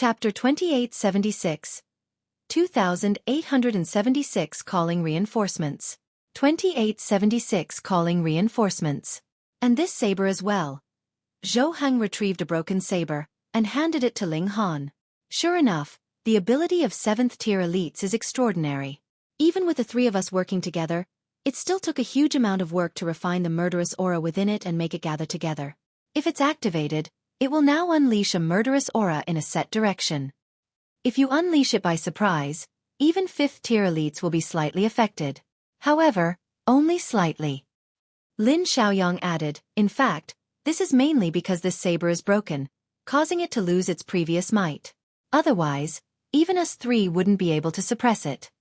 Chapter 2876. 2876 Calling Reinforcements. 2876 Calling Reinforcements. And this saber as well. Zhou Heng retrieved a broken saber and handed it to Ling Han. Sure enough, the ability of 7th tier elites is extraordinary. Even with the three of us working together, it still took a huge amount of work to refine the murderous aura within it and make it gather together. If it's activated, it will now unleash a murderous aura in a set direction. If you unleash it by surprise, even 5th tier elites will be slightly affected. However, only slightly. Lin Xiaoyang added, in fact, this is mainly because this saber is broken, causing it to lose its previous might. Otherwise, even us three wouldn't be able to suppress it.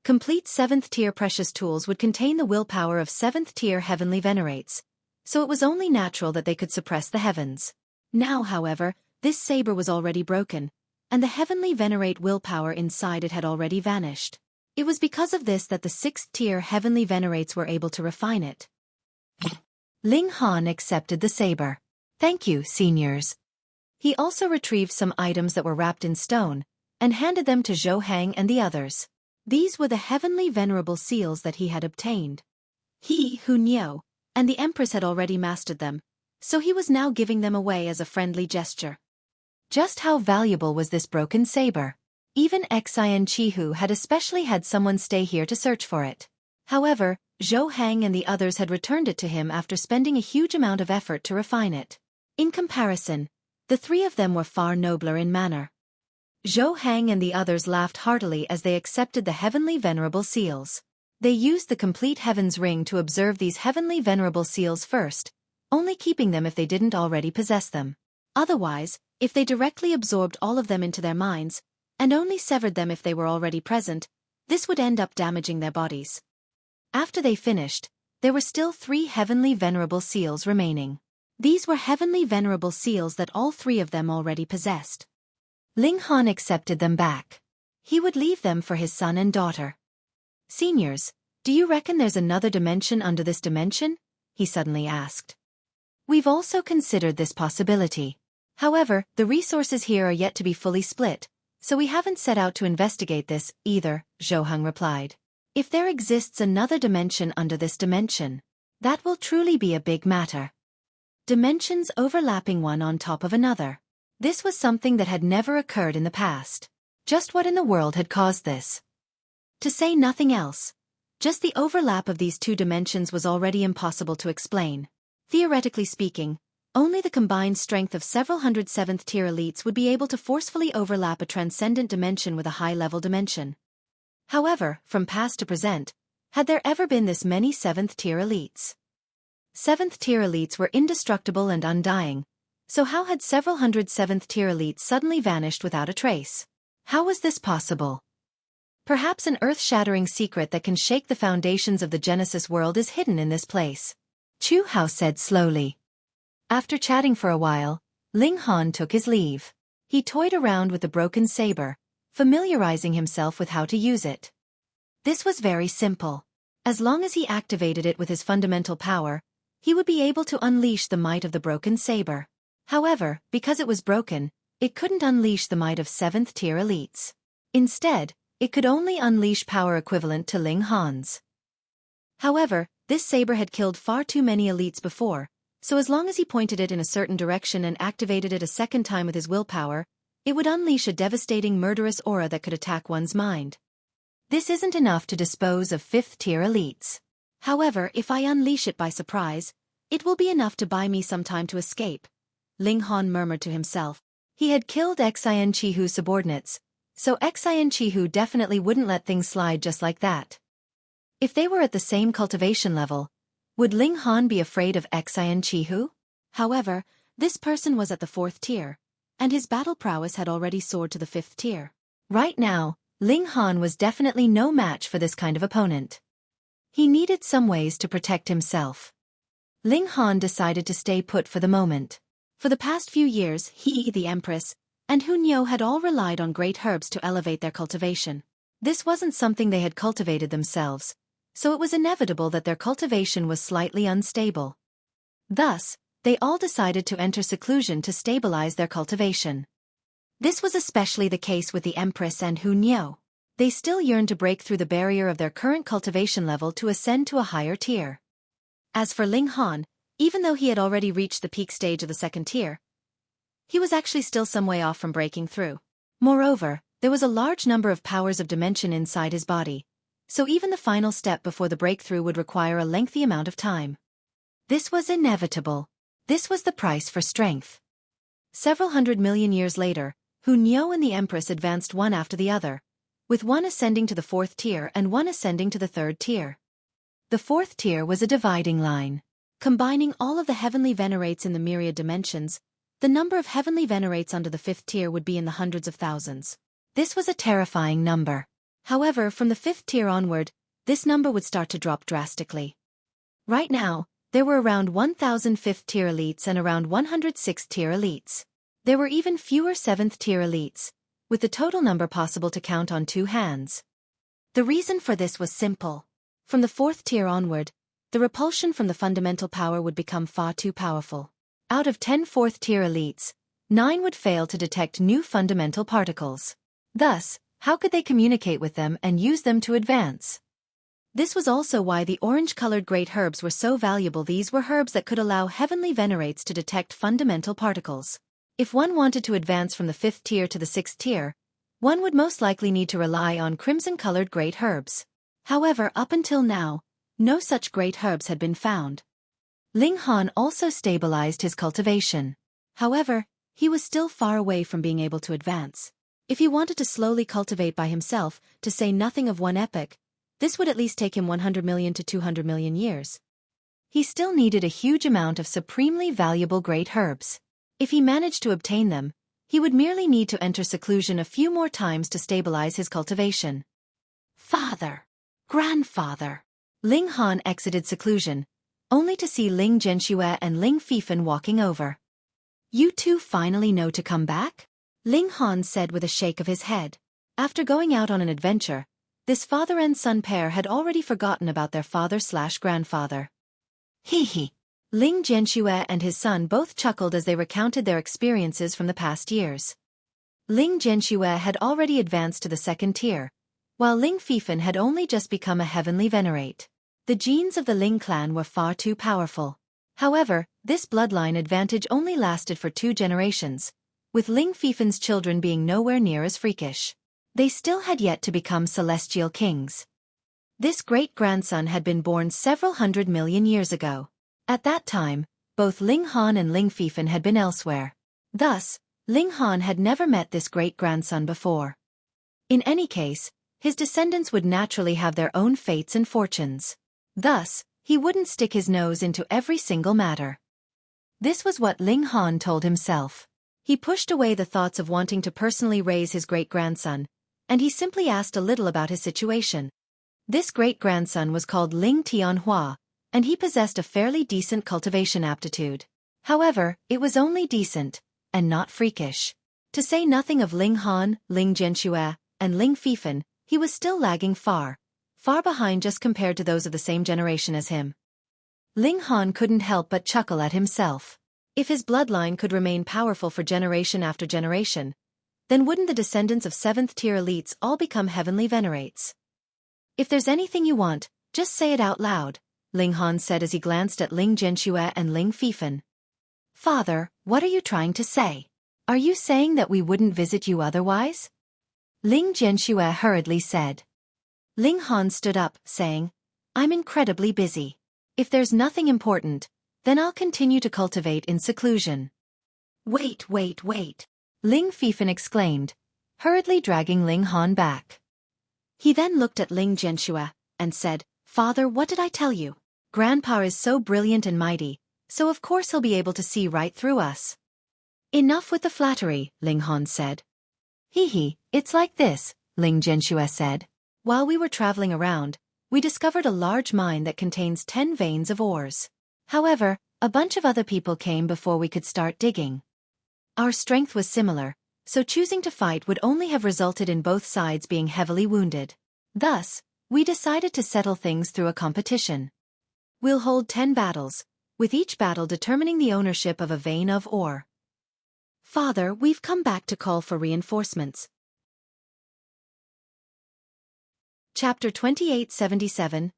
Complete 7th tier precious tools would contain the willpower of 7th tier heavenly venerates, so it was only natural that they could suppress the heavens. Now, however, this saber was already broken, and the heavenly venerate willpower inside it had already vanished. It was because of this that the 6th tier heavenly venerates were able to refine it. Ling Han accepted the saber. Thank you, seniors. He also retrieved some items that were wrapped in stone, and handed them to Zhou Heng and the others. These were the heavenly venerable seals that he had obtained. He who knew, and the Empress had already mastered them, so he was now giving them away as a friendly gesture. Just how valuable was this broken saber? Even Xin Qihu had especially had someone stay here to search for it. However, Zhou Heng and the others had returned it to him after spending a huge amount of effort to refine it. In comparison, the three of them were far nobler in manner. Zhou Heng and the others laughed heartily as they accepted the heavenly venerable seals. They used the complete heavens ring to observe these heavenly venerable seals first, only keeping them if they didn't already possess them. Otherwise, if they directly absorbed all of them into their minds, and only severed them if they were already present, this would end up damaging their bodies. After they finished, there were still 3 heavenly venerable seals remaining. These were heavenly venerable seals that all 3 of them already possessed. Ling Han accepted them back. He would leave them for his son and daughter. Seniors, do you reckon there's another dimension under this dimension? He suddenly asked. We've also considered this possibility. However, the resources here are yet to be fully split, so we haven't set out to investigate this either, Zhou Heng replied. If there exists another dimension under this dimension, that will truly be a big matter. Dimensions overlapping one on top of another. This was something that had never occurred in the past. Just what in the world had caused this? To say nothing else, just the overlap of these 2 dimensions was already impossible to explain. Theoretically speaking, only the combined strength of several hundred 7th tier elites would be able to forcefully overlap a transcendent dimension with a high-level dimension. However, from past to present, had there ever been this many 7th tier elites? 7th tier elites were indestructible and undying, so how had several hundred 7th tier elites suddenly vanished without a trace? How was this possible? Perhaps an earth-shattering secret that can shake the foundations of the Genesis world is hidden in this place, Chu Hao said slowly. After chatting for a while, Ling Han took his leave. He toyed around with the broken saber, familiarizing himself with how to use it. This was very simple. As long as he activated it with his fundamental power, he would be able to unleash the might of the broken saber. However, because it was broken, it couldn't unleash the might of 7th tier elites. Instead, it could only unleash power equivalent to Ling Han's. However, this saber had killed far too many elites before, so as long as he pointed it in a certain direction and activated it a second time with his willpower, it would unleash a devastating murderous aura that could attack one's mind. This isn't enough to dispose of 5th tier elites. However, if I unleash it by surprise, it will be enough to buy me some time to escape, Ling Han murmured to himself. He had killed Xin Qihu's subordinates, so Xin Qihu definitely wouldn't let things slide just like that. If they were at the same cultivation level, would Ling Han be afraid of Xin Qihu? However, this person was at the 4th tier, and his battle prowess had already soared to the 5th tier. Right now, Ling Han was definitely no match for this kind of opponent. He needed some ways to protect himself. Ling Han decided to stay put for the moment. For the past few years, he, the Empress, and Hunyou had all relied on great herbs to elevate their cultivation. This wasn't something they had cultivated themselves, so it was inevitable that their cultivation was slightly unstable. Thus, they all decided to enter seclusion to stabilize their cultivation. This was especially the case with the Empress and Hu Niu. They still yearned to break through the barrier of their current cultivation level to ascend to a higher tier. As for Ling Han, even though he had already reached the peak stage of the second tier, he was actually still some way off from breaking through. Moreover, there was a large number of powers of dimension inside his body, so even the final step before the breakthrough would require a lengthy amount of time. This was inevitable. This was the price for strength. Several 100 million years later, Hu Niu and the Empress advanced one after the other, with one ascending to the fourth tier and one ascending to the third tier. The fourth tier was a dividing line. Combining all of the heavenly venerates in the myriad dimensions, the number of heavenly venerates under the fifth tier would be in the hundreds of thousands. This was a terrifying number. However, from the fifth tier onward, this number would start to drop drastically. Right now, there were around 1,000 fifth-tier elites and around 100 sixth-tier elites. There were even fewer seventh-tier elites, with the total number possible to count on two hands. The reason for this was simple. From the fourth tier onward, the repulsion from the fundamental power would become far too powerful. Out of 10 fourth-tier elites, 9 would fail to detect new fundamental particles. Thus, how could they communicate with them and use them to advance? This was also why the orange-colored great herbs were so valuable. These were herbs that could allow heavenly venerates to detect fundamental particles. If one wanted to advance from the fifth tier to the sixth tier, one would most likely need to rely on crimson-colored great herbs. However, up until now, no such great herbs had been found. Ling Han also stabilized his cultivation. However, he was still far away from being able to advance. If he wanted to slowly cultivate by himself, to say nothing of one epoch, this would at least take him 100 million to 200 million years. He still needed a huge amount of supremely valuable great herbs. If he managed to obtain them, he would merely need to enter seclusion a few more times to stabilize his cultivation. Father! Grandfather! Ling Han exited seclusion, only to see Ling Zhenxue and Ling Fifan walking over. You two finally know to come back? Ling Han said with a shake of his head. After going out on an adventure, this father and son pair had already forgotten about their father/grandfather. Hee hee. Ling Zhenxue and his son both chuckled as they recounted their experiences from the past years. Ling Zhenxue had already advanced to the second tier, while Ling Fifan had only just become a heavenly venerate. The genes of the Ling clan were far too powerful. However, this bloodline advantage only lasted for 2 generations, with Ling Fifan's children being nowhere near as freakish. They still had yet to become celestial kings. This great-grandson had been born several 100 million years ago. At that time, both Ling Han and Ling Fifan had been elsewhere. Thus, Ling Han had never met this great-grandson before. In any case, his descendants would naturally have their own fates and fortunes. Thus, he wouldn't stick his nose into every single matter. This was what Ling Han told himself. He pushed away the thoughts of wanting to personally raise his great-grandson, and he simply asked a little about his situation. This great-grandson was called Ling Tianhua, and he possessed a fairly decent cultivation aptitude. However, it was only decent, and not freakish. To say nothing of Ling Han, Ling Zhenxue, and Ling Fifan, he was still lagging far behind just compared to those of the same generation as him. Ling Han couldn't help but chuckle at himself. If his bloodline could remain powerful for generation after generation, then wouldn't the descendants of 7th-tier elites all become heavenly venerates? If there's anything you want, just say it out loud, Ling Han said as he glanced at Ling Zhenxue and Ling Fifan. Father, what are you trying to say? Are you saying that we wouldn't visit you otherwise? Ling Zhenxue hurriedly said. Ling Han stood up, saying, I'm incredibly busy. If there's nothing important, then I'll continue to cultivate in seclusion. Wait. Ling Fifan exclaimed, hurriedly dragging Ling Han back. He then looked at Ling Zhenxue, and said, Father, what did I tell you? Grandpa is so brilliant and mighty, so of course he'll be able to see right through us. Enough with the flattery, Ling Han said. Hee, it's like this, Ling Zhenxue said. While we were traveling around, we discovered a large mine that contains 10 veins of ores. However, a bunch of other people came before we could start digging. Our strength was similar, so choosing to fight would only have resulted in both sides being heavily wounded. Thus, we decided to settle things through a competition. We'll hold 10 battles, with each battle determining the ownership of a vein of ore. Father, we've come back to call for reinforcements. Chapter 2877.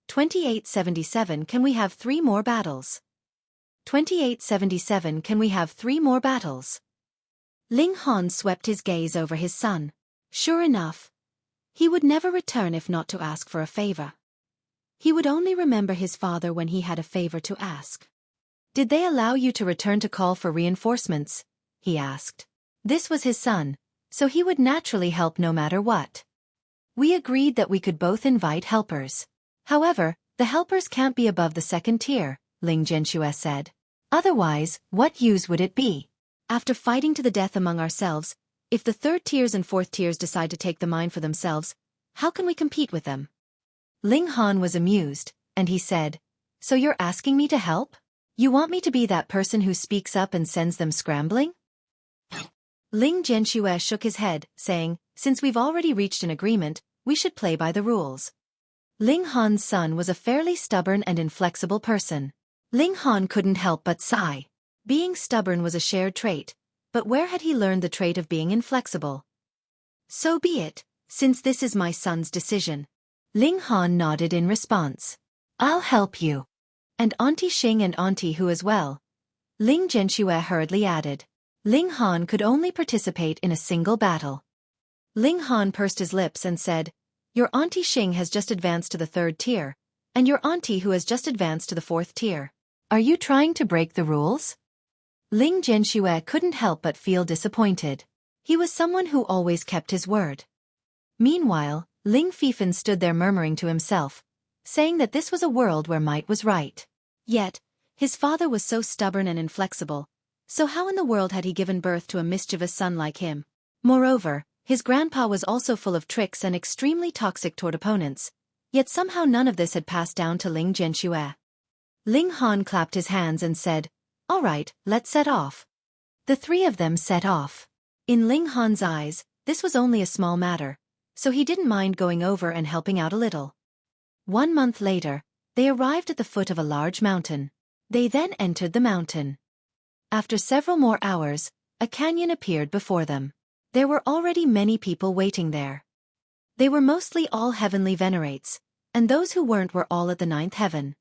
2877. Can we have 3 more battles? 2877. Can we have 3 more battles? Ling Han swept his gaze over his son. Sure enough, he would never return if not to ask for a favor. He would only remember his father when he had a favor to ask. Did they allow you to return to call for reinforcements? He asked. This was his son, so he would naturally help no matter what. We agreed that we could both invite helpers. However, the helpers can't be above the 2nd tier, Ling Jianxue said. Otherwise, what use would it be? After fighting to the death among ourselves, if the 3rd tiers and 4th tiers decide to take the mine for themselves, how can we compete with them? Ling Han was amused, and he said, So you're asking me to help? You want me to be that person who speaks up and sends them scrambling? Ling Jianxue shook his head, saying, Since we've already reached an agreement, we should play by the rules. Ling Han's son was a fairly stubborn and inflexible person. Ling Han couldn't help but sigh. Being stubborn was a shared trait, but where had he learned the trait of being inflexible? So be it, since this is my son's decision. Ling Han nodded in response. I'll help you. And Auntie Xing and Auntie Hu as well. Ling Jianxue hurriedly added. Ling Han could only participate in a single battle. Ling Han pursed his lips and said, Your Auntie Xing has just advanced to the 3rd tier, and your Auntie Hu has just advanced to the 4th tier. Are you trying to break the rules? Ling Jianxue couldn't help but feel disappointed. He was someone who always kept his word. Meanwhile, Ling Fifan stood there murmuring to himself, saying that this was a world where might was right. Yet, his father was so stubborn and inflexible, so how in the world had he given birth to a mischievous son like him? Moreover, his grandpa was also full of tricks and extremely toxic toward opponents, yet somehow none of this had passed down to Ling Jianxue. Ling Han clapped his hands and said, All right, let's set off. The 3 of them set off. In Ling Han's eyes, this was only a small matter, so he didn't mind going over and helping out a little. 1 month later, they arrived at the foot of a large mountain. They then entered the mountain. After several more hours, a canyon appeared before them. There were already many people waiting there. They were mostly all heavenly venerates, and those who weren't were all at the 9th heaven.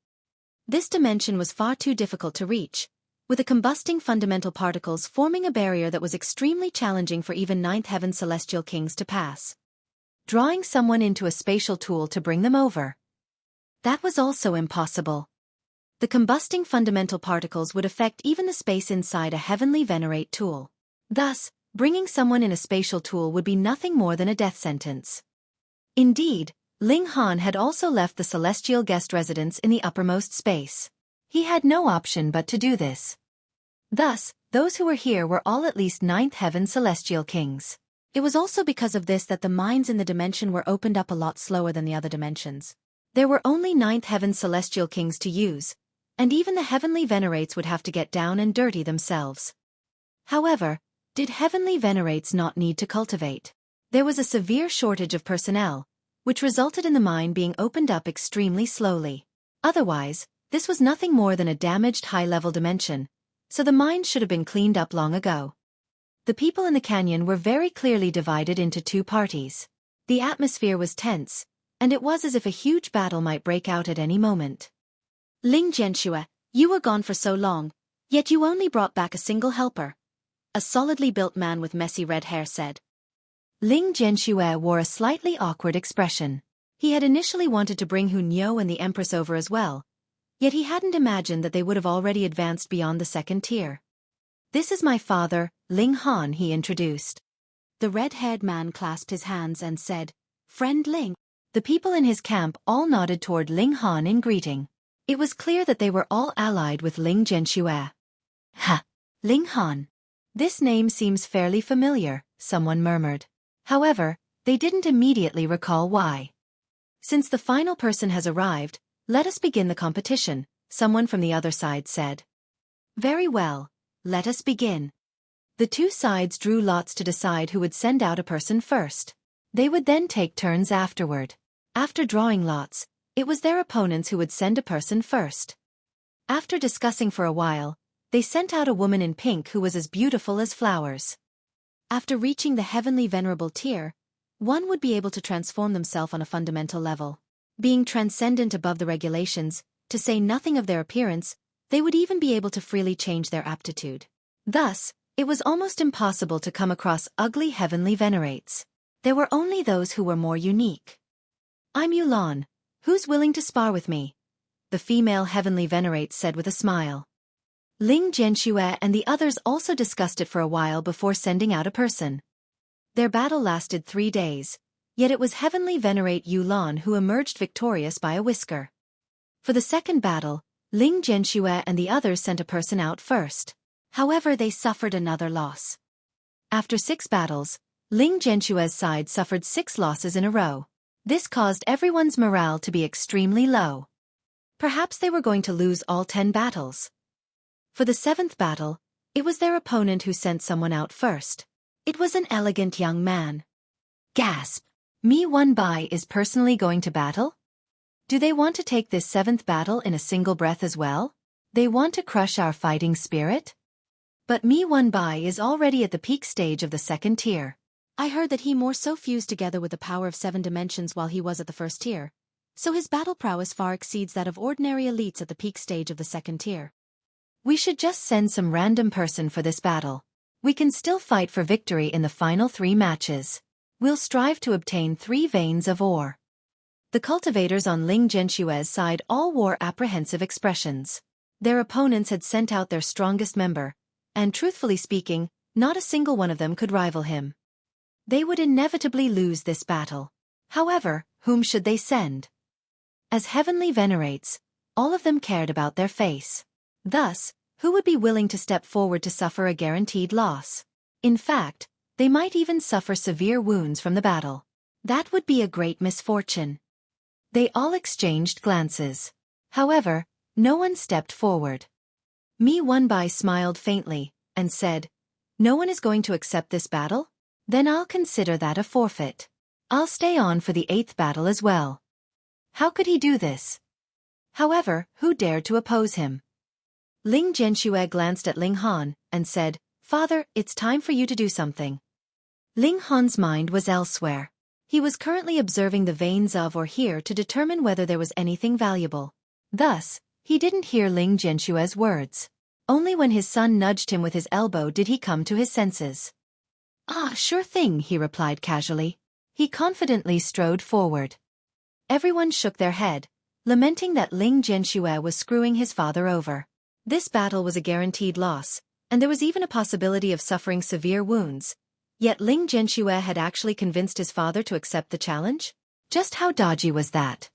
This dimension was far too difficult to reach, with the combusting fundamental particles forming a barrier that was extremely challenging for even 9th heaven celestial kings to pass. Drawing someone into a spatial tool to bring them over. That was also impossible. The combusting fundamental particles would affect even the space inside a heavenly venerate tool. Thus, bringing someone in a spatial tool would be nothing more than a death sentence. Indeed, Ling Han had also left the celestial guest residence in the uppermost space. He had no option but to do this. Thus, those who were here were all at least 9th heaven celestial kings. It was also because of this that the mines in the dimension were opened up a lot slower than the other dimensions. There were only 9th heaven celestial kings to use, and even the heavenly venerates would have to get down and dirty themselves. However, did heavenly venerates not need to cultivate? There was a severe shortage of personnel, which resulted in the mine being opened up extremely slowly. Otherwise, this was nothing more than a damaged high-level dimension, so the mine should have been cleaned up long ago. The people in the canyon were very clearly divided into 2 parties. The atmosphere was tense, and it was as if a huge battle might break out at any moment. Ling Jianxue, you were gone for so long, yet you only brought back a single helper. A solidly built man with messy red hair said. Ling Jianxue wore a slightly awkward expression. He had initially wanted to bring Hu Niu and the Empress over as well, yet he hadn't imagined that they would have already advanced beyond the 2nd tier. This is my father, Ling Han, he introduced. The red-haired man clasped his hands and said, Friend Ling. The people in his camp all nodded toward Ling Han in greeting. It was clear that they were all allied with Ling Jianxue. Ha! Ling Han. This name seems fairly familiar, someone murmured. However, they didn't immediately recall why. Since the final person has arrived, let us begin the competition, someone from the other side said. Very well, let us begin. The 2 sides drew lots to decide who would send out a person first. They would then take turns afterward. After drawing lots, it was their opponents who would send a person first. After discussing for a while, they sent out a woman in pink who was as beautiful as flowers. After reaching the heavenly venerable tier, one would be able to transform themselves on a fundamental level. Being transcendent above the regulations, to say nothing of their appearance, they would even be able to freely change their aptitude. Thus, it was almost impossible to come across ugly heavenly venerates. There were only those who were more unique. "I'm Yulan. Who's willing to spar with me?" the female heavenly venerate said with a smile. Ling Jianxue and the others also discussed it for a while before sending out a person. Their battle lasted 3 days, yet it was heavenly venerate Yulan who emerged victorious by a whisker. For the second battle, Ling Jianxue and the others sent a person out first. However, they suffered another loss. After 6 battles, Ling Jianxue's side suffered 6 losses in a row. This caused everyone's morale to be extremely low. Perhaps they were going to lose all 10 battles. For the 7th battle, it was their opponent who sent someone out first. It was an elegant young man. Gasp! Mi Wenbai is personally going to battle? Do they want to take this 7th battle in a single breath as well? They want to crush our fighting spirit? But Mi Wenbai is already at the peak stage of the 2nd tier. I heard that he more so fused together with the power of 7 dimensions while he was at the 1st tier, so his battle prowess far exceeds that of ordinary elites at the peak stage of the 2nd tier. We should just send some random person for this battle. We can still fight for victory in the final 3 matches. We'll strive to obtain 3 veins of ore. The cultivators on Ling Jianxue's side all wore apprehensive expressions. Their opponents had sent out their strongest member, and truthfully speaking, not a single one of them could rival him. They would inevitably lose this battle. However, whom should they send? As heavenly venerates, all of them cared about their face. Thus, who would be willing to step forward to suffer a guaranteed loss? In fact, they might even suffer severe wounds from the battle. That would be a great misfortune. They all exchanged glances. However, no one stepped forward. Mi Wenbai smiled faintly, and said, "No one is going to accept this battle? Then I'll consider that a forfeit. I'll stay on for the 8th battle as well." How could he do this? However, who dared to oppose him? Ling Jianxue glanced at Ling Han, and said, "Father, it's time for you to do something." Ling Han's mind was elsewhere. He was currently observing the veins of or here to determine whether there was anything valuable. Thus, he didn't hear Ling Jianxue's words. Only when his son nudged him with his elbow did he come to his senses. "Ah, sure thing," he replied casually. He confidently strode forward. Everyone shook their head, lamenting that Ling Jianxue was screwing his father over. This battle was a guaranteed loss, and there was even a possibility of suffering severe wounds. Yet Ling Jianxue had actually convinced his father to accept the challenge? Just how dodgy was that?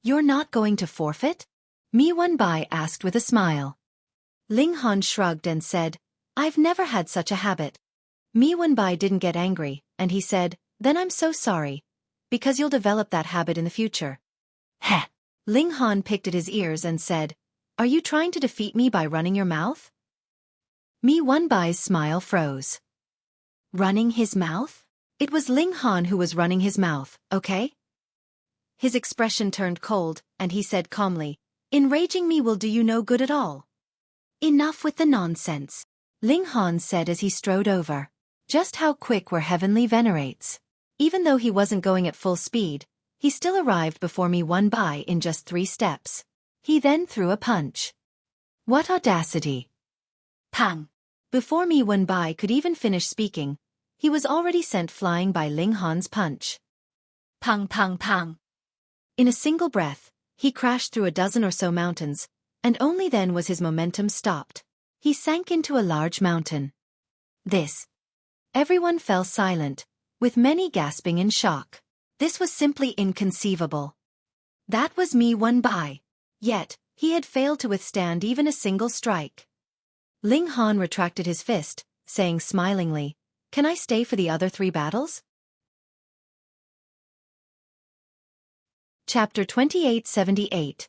"You're not going to forfeit?" Mi Wenbai asked with a smile. Ling Han shrugged and said, "I've never had such a habit." Mi Wenbai didn't get angry, and he said, "Then I'm so sorry. Because you'll develop that habit in the future." Heh! Ling Han picked at his ears and said, "Are you trying to defeat me by running your mouth?" Mi Wenbai's smile froze. Running his mouth? It was Ling Han who was running his mouth, okay? His expression turned cold, and he said calmly, "Enraging me will do you no good at all." "Enough with the nonsense," Ling Han said as he strode over. Just how quick were heavenly venerates? Even though he wasn't going at full speed, he still arrived before Mi Wenbai in just 3 steps. He then threw a punch. What audacity! Pang! Before Mi Wenbai could even finish speaking, he was already sent flying by Ling Han's punch. Pang pang pang! In a single breath, he crashed through a dozen or so mountains, and only then was his momentum stopped. He sank into a large mountain. This. Everyone fell silent, with many gasping in shock. This was simply inconceivable. That was Mi Wenbai. Yet, he had failed to withstand even a single strike. Ling Han retracted his fist, saying smilingly, "Can I stay for the other 3 battles?" Chapter 2878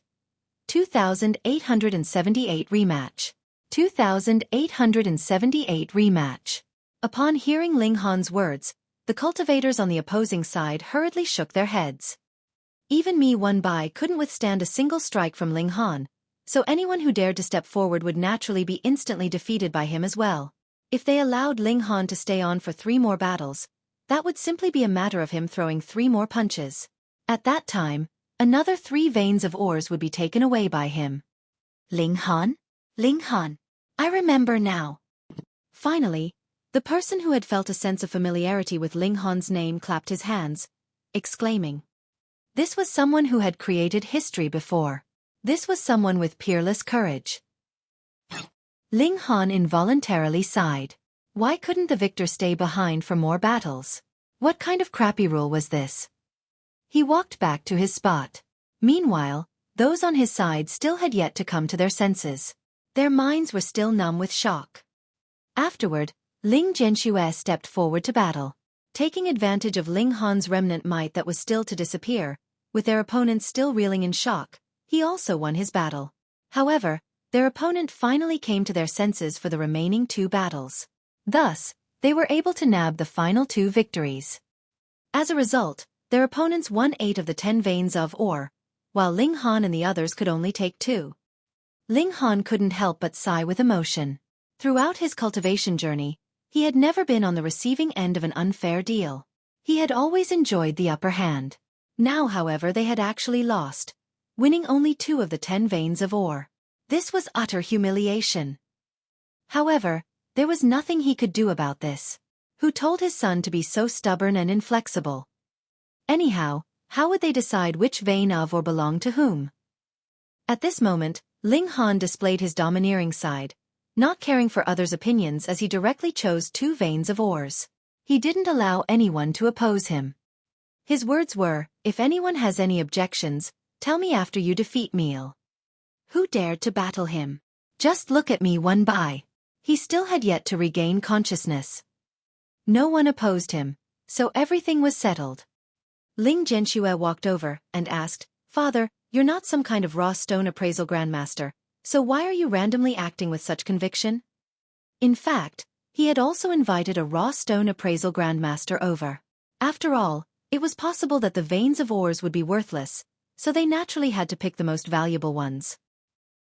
2878 Rematch 2878 Rematch. Upon hearing Ling Han's words, the cultivators on the opposing side hurriedly shook their heads. Even Mi Wenbai couldn't withstand a single strike from Ling Han, so anyone who dared to step forward would naturally be instantly defeated by him as well. If they allowed Ling Han to stay on for 3 more battles, that would simply be a matter of him throwing 3 more punches. At that time, another 3 veins of ores would be taken away by him. Ling Han? Ling Han. I remember now. Finally, the person who had felt a sense of familiarity with Ling Han's name clapped his hands, exclaiming. This was someone who had created history before. This was someone with peerless courage. Ling Han involuntarily sighed. Why couldn't the victor stay behind for more battles? What kind of crappy rule was this? He walked back to his spot. Meanwhile, those on his side still had yet to come to their senses. Their minds were still numb with shock. Afterward, Ling Jianxue stepped forward to battle. Taking advantage of Ling Han's remnant might that was still to disappear, with their opponents still reeling in shock, he also won his battle. However, their opponent finally came to their senses for the remaining 2 battles. Thus, they were able to nab the final 2 victories. As a result, their opponents won 8 of the 10 veins of ore, while Ling Han and the others could only take 2. Ling Han couldn't help but sigh with emotion. Throughout his cultivation journey, he had never been on the receiving end of an unfair deal. He had always enjoyed the upper hand. Now, however, they had actually lost, winning only 2 of the 10 veins of ore. This was utter humiliation. However, there was nothing he could do about this. Who told his son to be so stubborn and inflexible? Anyhow, how would they decide which vein of ore belonged to whom? At this moment, Ling Han displayed his domineering side, not caring for others' opinions as he directly chose 2 veins of ores. He didn't allow anyone to oppose him. His words were, if anyone has any objections, tell me after you defeat me. Who dared to battle him? Just look at me one by. He still had yet to regain consciousness. No one opposed him, so everything was settled. Ling Jianxue walked over and asked, Father, you're not some kind of raw stone appraisal grandmaster, so why are you randomly acting with such conviction? In fact, he had also invited a raw stone appraisal grandmaster over. After all, it was possible that the veins of ores would be worthless, so they naturally had to pick the most valuable ones.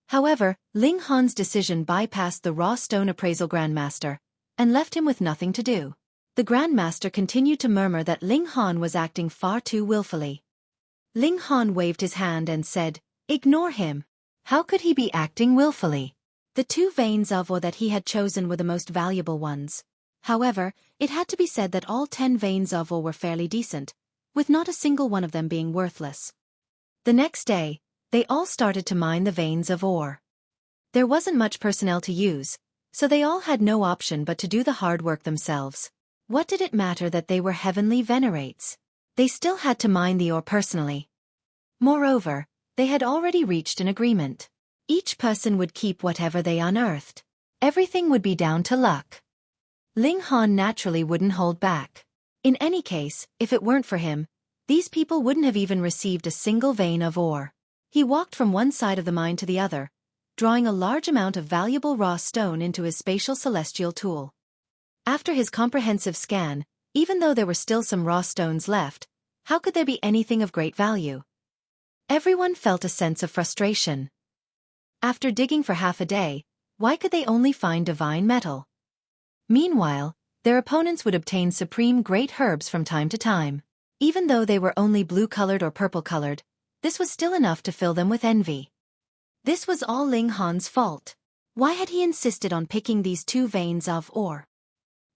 However, Ling Han's decision bypassed the raw stone appraisal grandmaster, and left him with nothing to do. The grandmaster continued to murmur that Ling Han was acting far too willfully. Ling Han waved his hand and said, Ignore him. How could he be acting willfully? The 2 veins of ore that he had chosen were the most valuable ones. However, it had to be said that all 10 veins of ore were fairly decent, with not a single one of them being worthless. The next day, they all started to mine the veins of ore. There wasn't much personnel to use, so they all had no option but to do the hard work themselves. What did it matter that they were heavenly venerates? They still had to mine the ore personally. Moreover, they had already reached an agreement. Each person would keep whatever they unearthed. Everything would be down to luck. Ling Han naturally wouldn't hold back. In any case, if it weren't for him, these people wouldn't have even received a single vein of ore. He walked from one side of the mine to the other, drawing a large amount of valuable raw stone into his spatial celestial tool. After his comprehensive scan, even though there were still some raw stones left, how could there be anything of great value? Everyone felt a sense of frustration. After digging for half a day, why could they only find divine metal? Meanwhile, their opponents would obtain supreme great herbs from time to time. Even though they were only blue-colored or purple-colored, this was still enough to fill them with envy. This was all Ling Han's fault. Why had he insisted on picking these 2 veins of ore?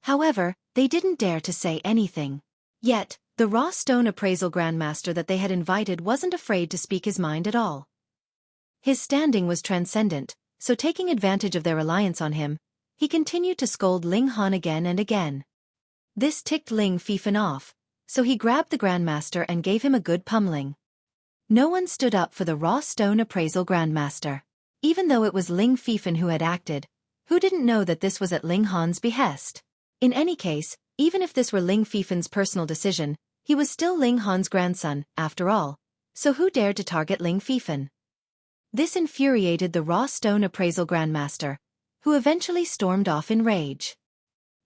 However, they didn't dare to say anything. Yet, the raw stone appraisal grandmaster that they had invited wasn't afraid to speak his mind at all. His standing was transcendent, so taking advantage of their reliance on him, he continued to scold Ling Han again and again. This ticked Ling Fifan off, so he grabbed the grandmaster and gave him a good pummeling. No one stood up for the raw stone appraisal grandmaster. Even though it was Ling Fifan who had acted, who didn't know that this was at Ling Han's behest? In any case, even if this were Ling Fifan's personal decision, he was still Ling Han's grandson, after all, so who dared to target Ling Fifan? This infuriated the raw stone appraisal grandmaster, who eventually stormed off in rage.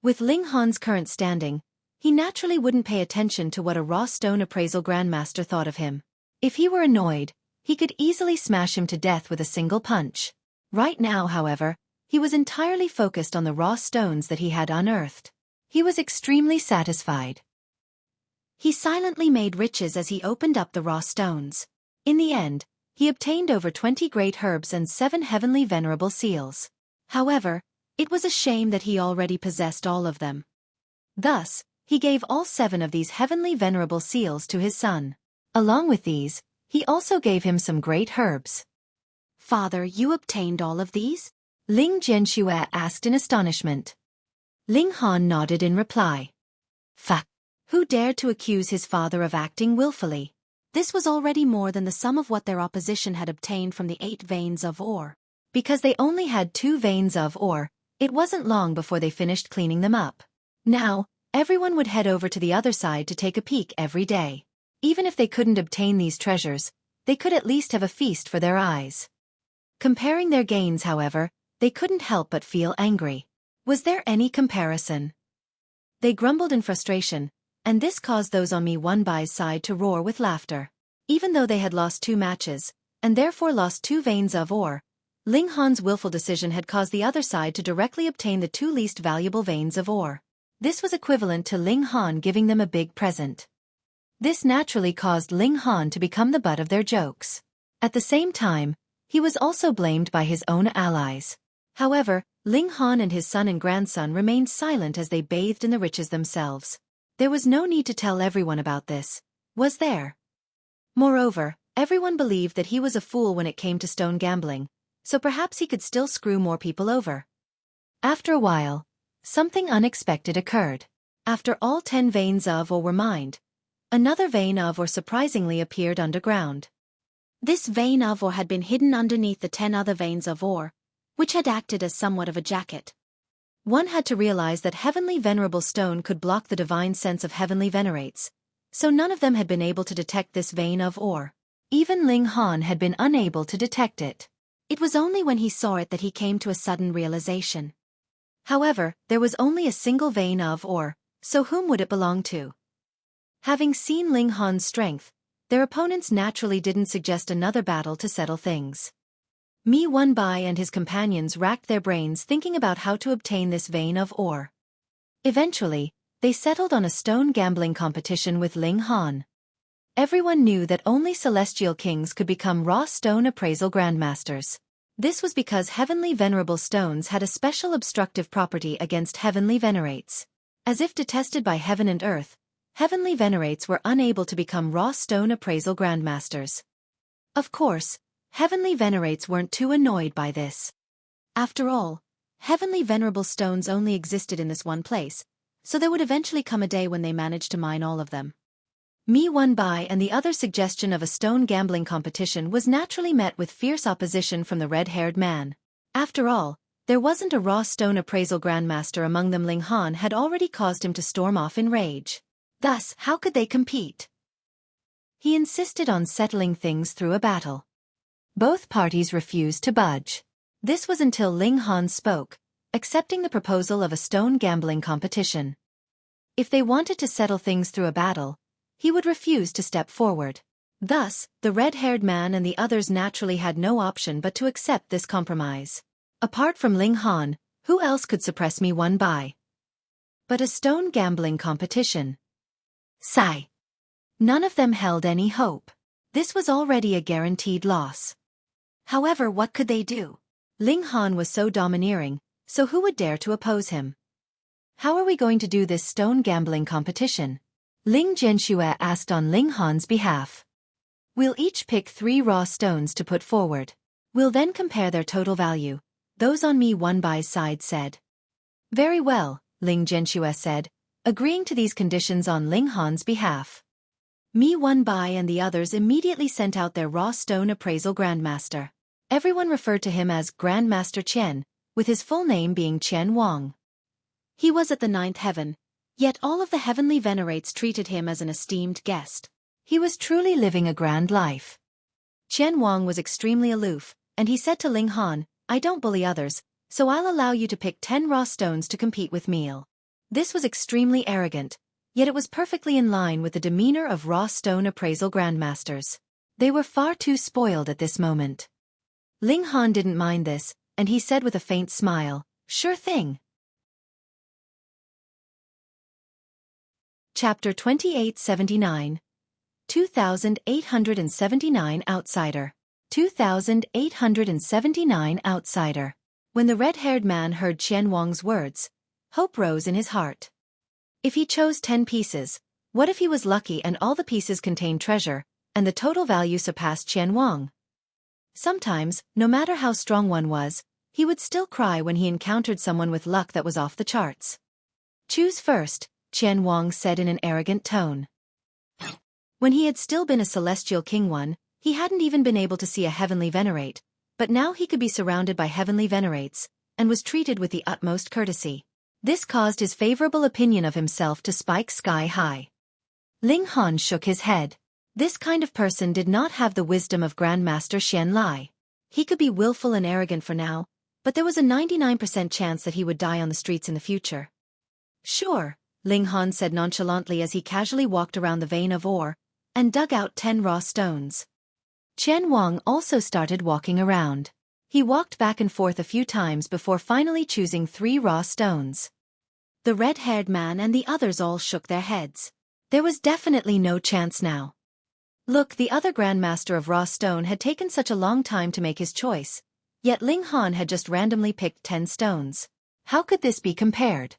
With Ling Han's current standing, he naturally wouldn't pay attention to what a raw stone appraisal grandmaster thought of him. If he were annoyed, He could easily smash him to death with a single punch. Right now, however, he was entirely focused on the raw stones that he had unearthed. He was extremely satisfied. He silently made riches as he opened up the raw stones. In the end, he obtained over 20 great herbs and 7 heavenly venerable seals. However, it was a shame that he already possessed all of them. Thus, he gave all 7 of these heavenly venerable seals to his son. Along with these, he also gave him some great herbs. "Father, you obtained all of these?" Ling Jianxue asked in astonishment. Ling Han nodded in reply. "Fa! Who dared to accuse his father of acting willfully?" This was already more than the sum of what their opposition had obtained from the 8 veins of ore. Because they only had 2 veins of ore, it wasn't long before they finished cleaning them up. Now, everyone would head over to the other side to take a peek every day. Even if they couldn't obtain these treasures, they could at least have a feast for their eyes. Comparing their gains, however, they couldn't help but feel angry. Was there any comparison? They grumbled in frustration, and this caused those on Mi Wenbai's side to roar with laughter. Even though they had lost 2 matches, and therefore lost 2 veins of ore, Ling Han's willful decision had caused the other side to directly obtain the 2 least valuable veins of ore. This was equivalent to Ling Han giving them a big present. This naturally caused Ling Han to become the butt of their jokes. At the same time, he was also blamed by his own allies. However, Ling Han and his son and grandson remained silent as they bathed in the riches themselves. There was no need to tell everyone about this, was there? Moreover, everyone believed that he was a fool when it came to stone gambling, so perhaps he could still screw more people over. After a while, something unexpected occurred. After all 10 veins of ore were mined, another vein of ore surprisingly appeared underground. This vein of ore had been hidden underneath the 10 other veins of ore, which had acted as somewhat of a jacket. One had to realize that heavenly venerable stone could block the divine sense of heavenly venerates, so none of them had been able to detect this vein of ore. Even Ling Han had been unable to detect it. It was only when he saw it that he came to a sudden realization. However, there was only a single vein of ore, so whom would it belong to? Having seen Ling Han's strength, their opponents naturally didn't suggest another battle to settle things. Mi Wenbai and his companions racked their brains thinking about how to obtain this vein of ore. Eventually, they settled on a stone gambling competition with Ling Han. Everyone knew that only celestial kings could become raw stone appraisal grandmasters. This was because heavenly venerable stones had a special obstructive property against heavenly venerates. As if detested by heaven and earth, heavenly venerates were unable to become raw stone appraisal grandmasters. Of course, heavenly venerates weren't too annoyed by this. After all, heavenly venerable stones only existed in this one place, so there would eventually come a day when they managed to mine all of them. Mi Wenbai and the other suggestion of a stone gambling competition was naturally met with fierce opposition from the red-haired man. After all, there wasn't a raw stone appraisal grandmaster among them. Ling Han had already caused him to storm off in rage. Thus, how could they compete? He insisted on settling things through a battle. Both parties refused to budge. This was until Ling Han spoke, accepting the proposal of a stone gambling competition. If they wanted to settle things through a battle, he would refuse to step forward. Thus, the red-haired man and the others naturally had no option but to accept this compromise. Apart from Ling Han, who else could suppress Mi Wenbai? But a stone gambling competition. Sigh. None of them held any hope. This was already a guaranteed loss. However, what could they do? Ling Han was so domineering, so who would dare to oppose him? How are we going to do this stone gambling competition? Ling Jianxue asked on Ling Han's behalf. We'll each pick 3 raw stones to put forward. We'll then compare their total value, those on Mi Wenbai's side said. Very well, Ling Jianxue said, agreeing to these conditions on Ling Han's behalf. Mi Wenbai and the others immediately sent out their raw stone appraisal grandmaster. Everyone referred to him as Grandmaster Qian, with his full name being Qian Wang. He was at the 9th heaven, yet all of the heavenly venerates treated him as an esteemed guest. He was truly living a grand life. Qian Wang was extremely aloof, and he said to Ling Han, I don't bully others, so I'll allow you to pick 10 raw stones to compete with me. This was extremely arrogant, yet it was perfectly in line with the demeanor of raw stone appraisal grandmasters. They were far too spoiled at this moment. Ling Han didn't mind this, and he said with a faint smile, "Sure thing." Chapter 2879. 2879 Outsider. 2879 Outsider. When the red-haired man heard Qian Wang's words, hope rose in his heart. If he chose 10 pieces, what if he was lucky and all the pieces contained treasure, and the total value surpassed Qian Wang? Sometimes, no matter how strong one was, he would still cry when he encountered someone with luck that was off the charts. "Choose first," Qian Wang said in an arrogant tone. When he had still been a celestial king one, he hadn't even been able to see a heavenly Venerate, but now he could be surrounded by heavenly Venerates, and was treated with the utmost courtesy. This caused his favorable opinion of himself to spike sky high. Ling Han shook his head. This kind of person did not have the wisdom of Grandmaster Xian Lai. He could be willful and arrogant for now, but there was a 99% chance that he would die on the streets in the future. "Sure," Ling Han said nonchalantly as he casually walked around the vein of ore, and dug out 10 raw stones. Qian Wang also started walking around. He walked back and forth a few times before finally choosing 3 raw stones. The red-haired man and the others all shook their heads. There was definitely no chance now. Look, the other Grandmaster of Raw Stone had taken such a long time to make his choice, yet Ling Han had just randomly picked 10 stones. How could this be compared?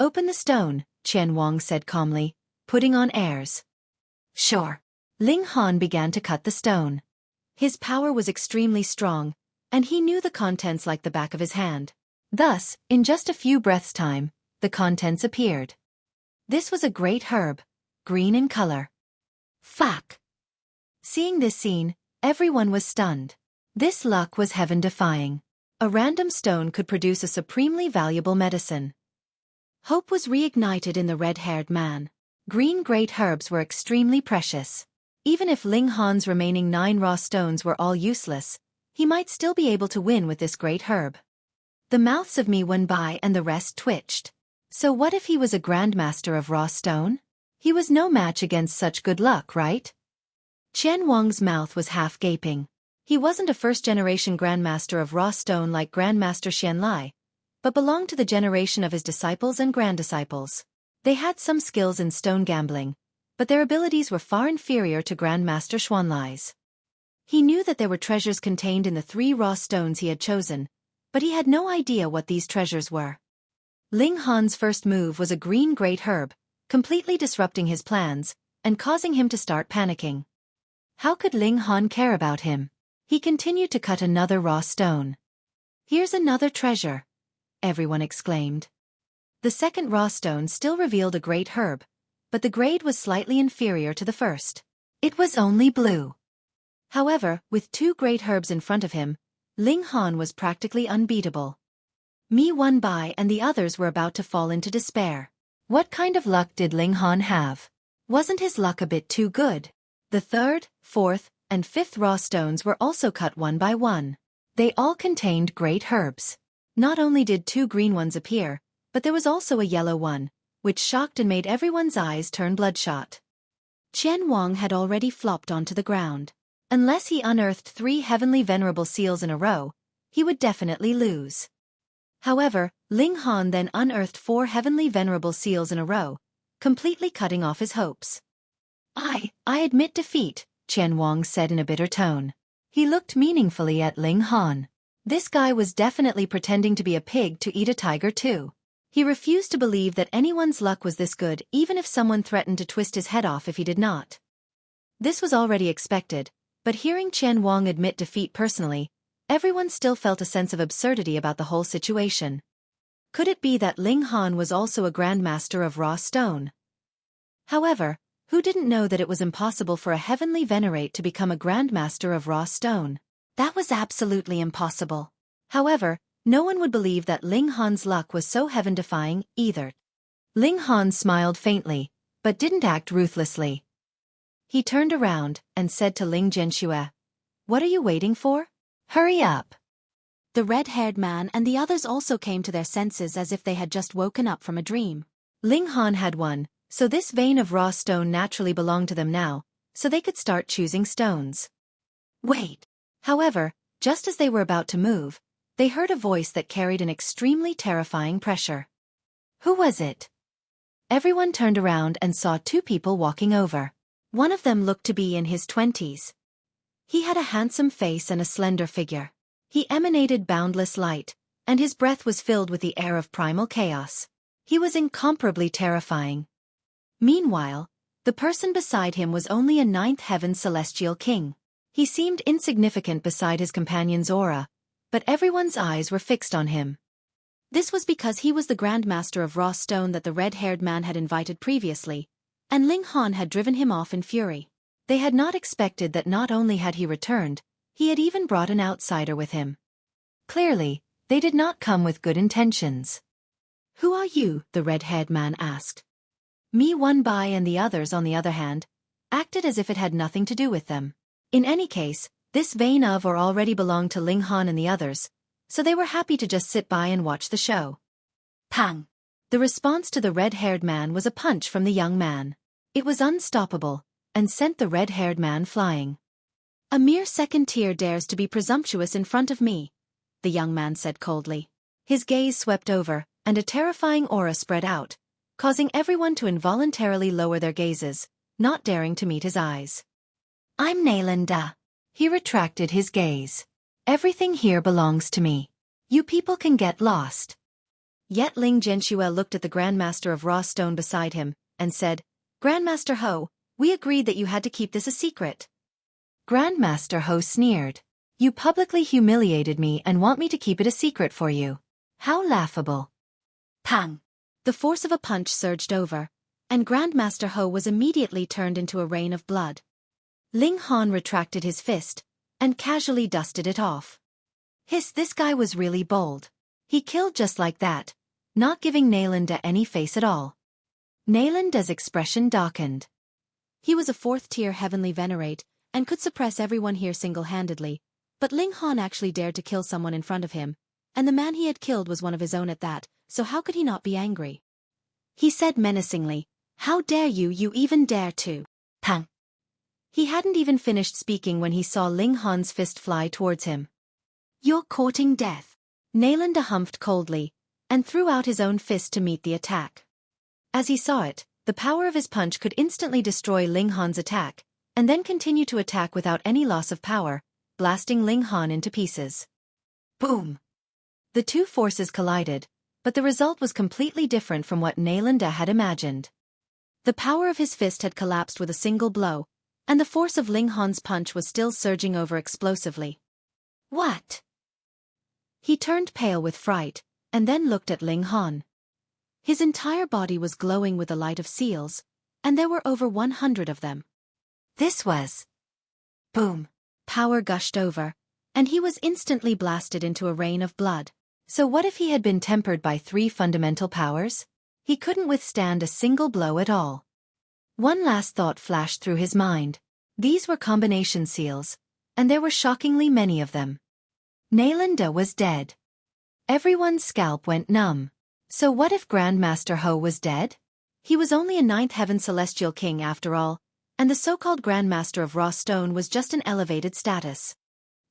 "Open the stone," Qian Wang said calmly, putting on airs. "Sure." Ling Han began to cut the stone. His power was extremely strong, and he knew the contents like the back of his hand. Thus, in just a few breaths' time, the contents appeared. This was a great herb, green in color. Fuck! Seeing this scene, everyone was stunned. This luck was heaven-defying. A random stone could produce a supremely valuable medicine. Hope was reignited in the red-haired man. Green great herbs were extremely precious. Even if Ling Han's remaining 9 raw stones were all useless, he might still be able to win with this great herb. The mouths of Mi Wen Bai and the rest twitched. So what if he was a Grandmaster of Raw Stone? He was no match against such good luck, right? Qian Wang's mouth was half gaping. He wasn't a first-generation Grandmaster of Raw Stone like Grandmaster Xian Lai, but belonged to the generation of his disciples and granddisciples. They had some skills in stone gambling, but their abilities were far inferior to Grandmaster Xuanlai's. He knew that there were treasures contained in the 3 raw stones he had chosen, but he had no idea what these treasures were. Ling Han's first move was a green great herb, completely disrupting his plans, and causing him to start panicking. How could Ling Han care about him? He continued to cut another raw stone. "Here's another treasure," everyone exclaimed. The second raw stone still revealed a great herb, but the grade was slightly inferior to the first. It was only blue. However, with 2 great herbs in front of him, Ling Han was practically unbeatable. Mi Wen Bai and the others were about to fall into despair. What kind of luck did Ling Han have? Wasn't his luck a bit too good? The 3rd, 4th, and 5th raw stones were also cut one by one. They all contained great herbs. Not only did 2 green ones appear, but there was also a yellow one, which shocked and made everyone's eyes turn bloodshot. Qian Wang had already flopped onto the ground. Unless he unearthed 3 heavenly venerable seals in a row, he would definitely lose. However, Ling Han then unearthed 4 heavenly venerable seals in a row, completely cutting off his hopes. I admit defeat," Qian Wang said in a bitter tone. He looked meaningfully at Ling Han. This guy was definitely pretending to be a pig to eat a tiger too. He refused to believe that anyone's luck was this good, even if someone threatened to twist his head off if he did not. This was already expected, but hearing Qian Wang admit defeat personally, everyone still felt a sense of absurdity about the whole situation. Could it be that Ling Han was also a Grandmaster of Raw Stone? However, who didn't know that it was impossible for a heavenly Venerate to become a Grandmaster of Raw Stone? That was absolutely impossible. However, no one would believe that Ling Han's luck was so heaven-defying either. Ling Han smiled faintly, but didn't act ruthlessly. He turned around and said to Ling Zhenxue, "What are you waiting for? Hurry up." The red-haired man and the others also came to their senses as if they had just woken up from a dream. Ling Han had won, so this vein of raw stone naturally belonged to them now, so they could start choosing stones. Wait! However, just as they were about to move, they heard a voice that carried an extremely terrifying pressure. Who was it? Everyone turned around and saw two people walking over. One of them looked to be in his 20s. He had a handsome face and a slender figure. He emanated boundless light, and his breath was filled with the air of primal chaos. He was incomparably terrifying. Meanwhile, the person beside him was only a ninth heaven celestial king. He seemed insignificant beside his companion's aura, but everyone's eyes were fixed on him. This was because he was the Grand Master of Raw Stone that the red-haired man had invited previously, and Ling Han had driven him off in fury. They had not expected that not only had he returned, he had even brought an outsider with him. Clearly, they did not come with good intentions. Who are you? The red-haired man asked. Me One Bai and the others, on the other hand, acted as if it had nothing to do with them. In any case, this vein of or already belonged to Ling Han and the others, so they were happy to just sit by and watch the show. Pang! The response to the red-haired man was a punch from the young man. It was unstoppable, and sent the red-haired man flying. A mere second tier dares to be presumptuous in front of me, the young man said coldly. His gaze swept over, and a terrifying aura spread out, causing everyone to involuntarily lower their gazes, not daring to meet his eyes. I'm Nalanda. He retracted his gaze. Everything here belongs to me. You people can get lost. Yet Ling Zhenxue looked at the Grandmaster of Raw Stone beside him, and said, Grandmaster Ho, we agreed that you had to keep this a secret. Grandmaster Ho sneered. You publicly humiliated me and want me to keep it a secret for you. How laughable. Pang! The force of a punch surged over, and Grandmaster Ho was immediately turned into a rain of blood. Ling Han retracted his fist, and casually dusted it off. Hiss, this guy was really bold. He killed just like that, not giving Nalanda any face at all. Nalanda's expression darkened. He was a fourth-tier heavenly Venerate, and could suppress everyone here single-handedly, but Ling Han actually dared to kill someone in front of him, and the man he had killed was one of his own at that, so how could he not be angry? He said menacingly, How dare you even dare to? Pang! He hadn't even finished speaking when he saw Ling Han's fist fly towards him. You're courting death. Nalanda humphed coldly, and threw out his own fist to meet the attack. As he saw it, the power of his punch could instantly destroy Ling Han's attack, and then continue to attack without any loss of power, blasting Ling Han into pieces. Boom! The two forces collided, but the result was completely different from what Nalanda had imagined. The power of his fist had collapsed with a single blow, and the force of Ling Han's punch was still surging over explosively. What? He turned pale with fright, and then looked at Ling Han. His entire body was glowing with the light of seals, and there were over 100 of them. This was... Boom! Power gushed over, and he was instantly blasted into a rain of blood. So what if he had been tempered by 3 fundamental powers? He couldn't withstand a single blow at all. One last thought flashed through his mind. These were combination seals, and there were shockingly many of them. Nalanda was dead. Everyone's scalp went numb. So what if Grandmaster Ho was dead? He was only a 9th heaven celestial king after all, and the so-called Grandmaster of Raw Stone was just an elevated status.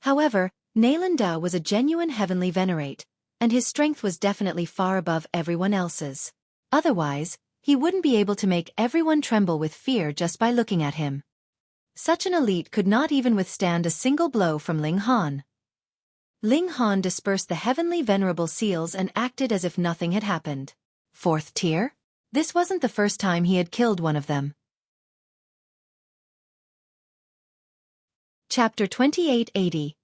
However, Nalanda was a genuine heavenly Venerate, and his strength was definitely far above everyone else's. Otherwise, he wouldn't be able to make everyone tremble with fear just by looking at him. Such an elite could not even withstand a single blow from Ling Han. Ling Han dispersed the heavenly venerable seals and acted as if nothing had happened. 4th tier? This wasn't the first time he had killed one of them. Chapter 2880.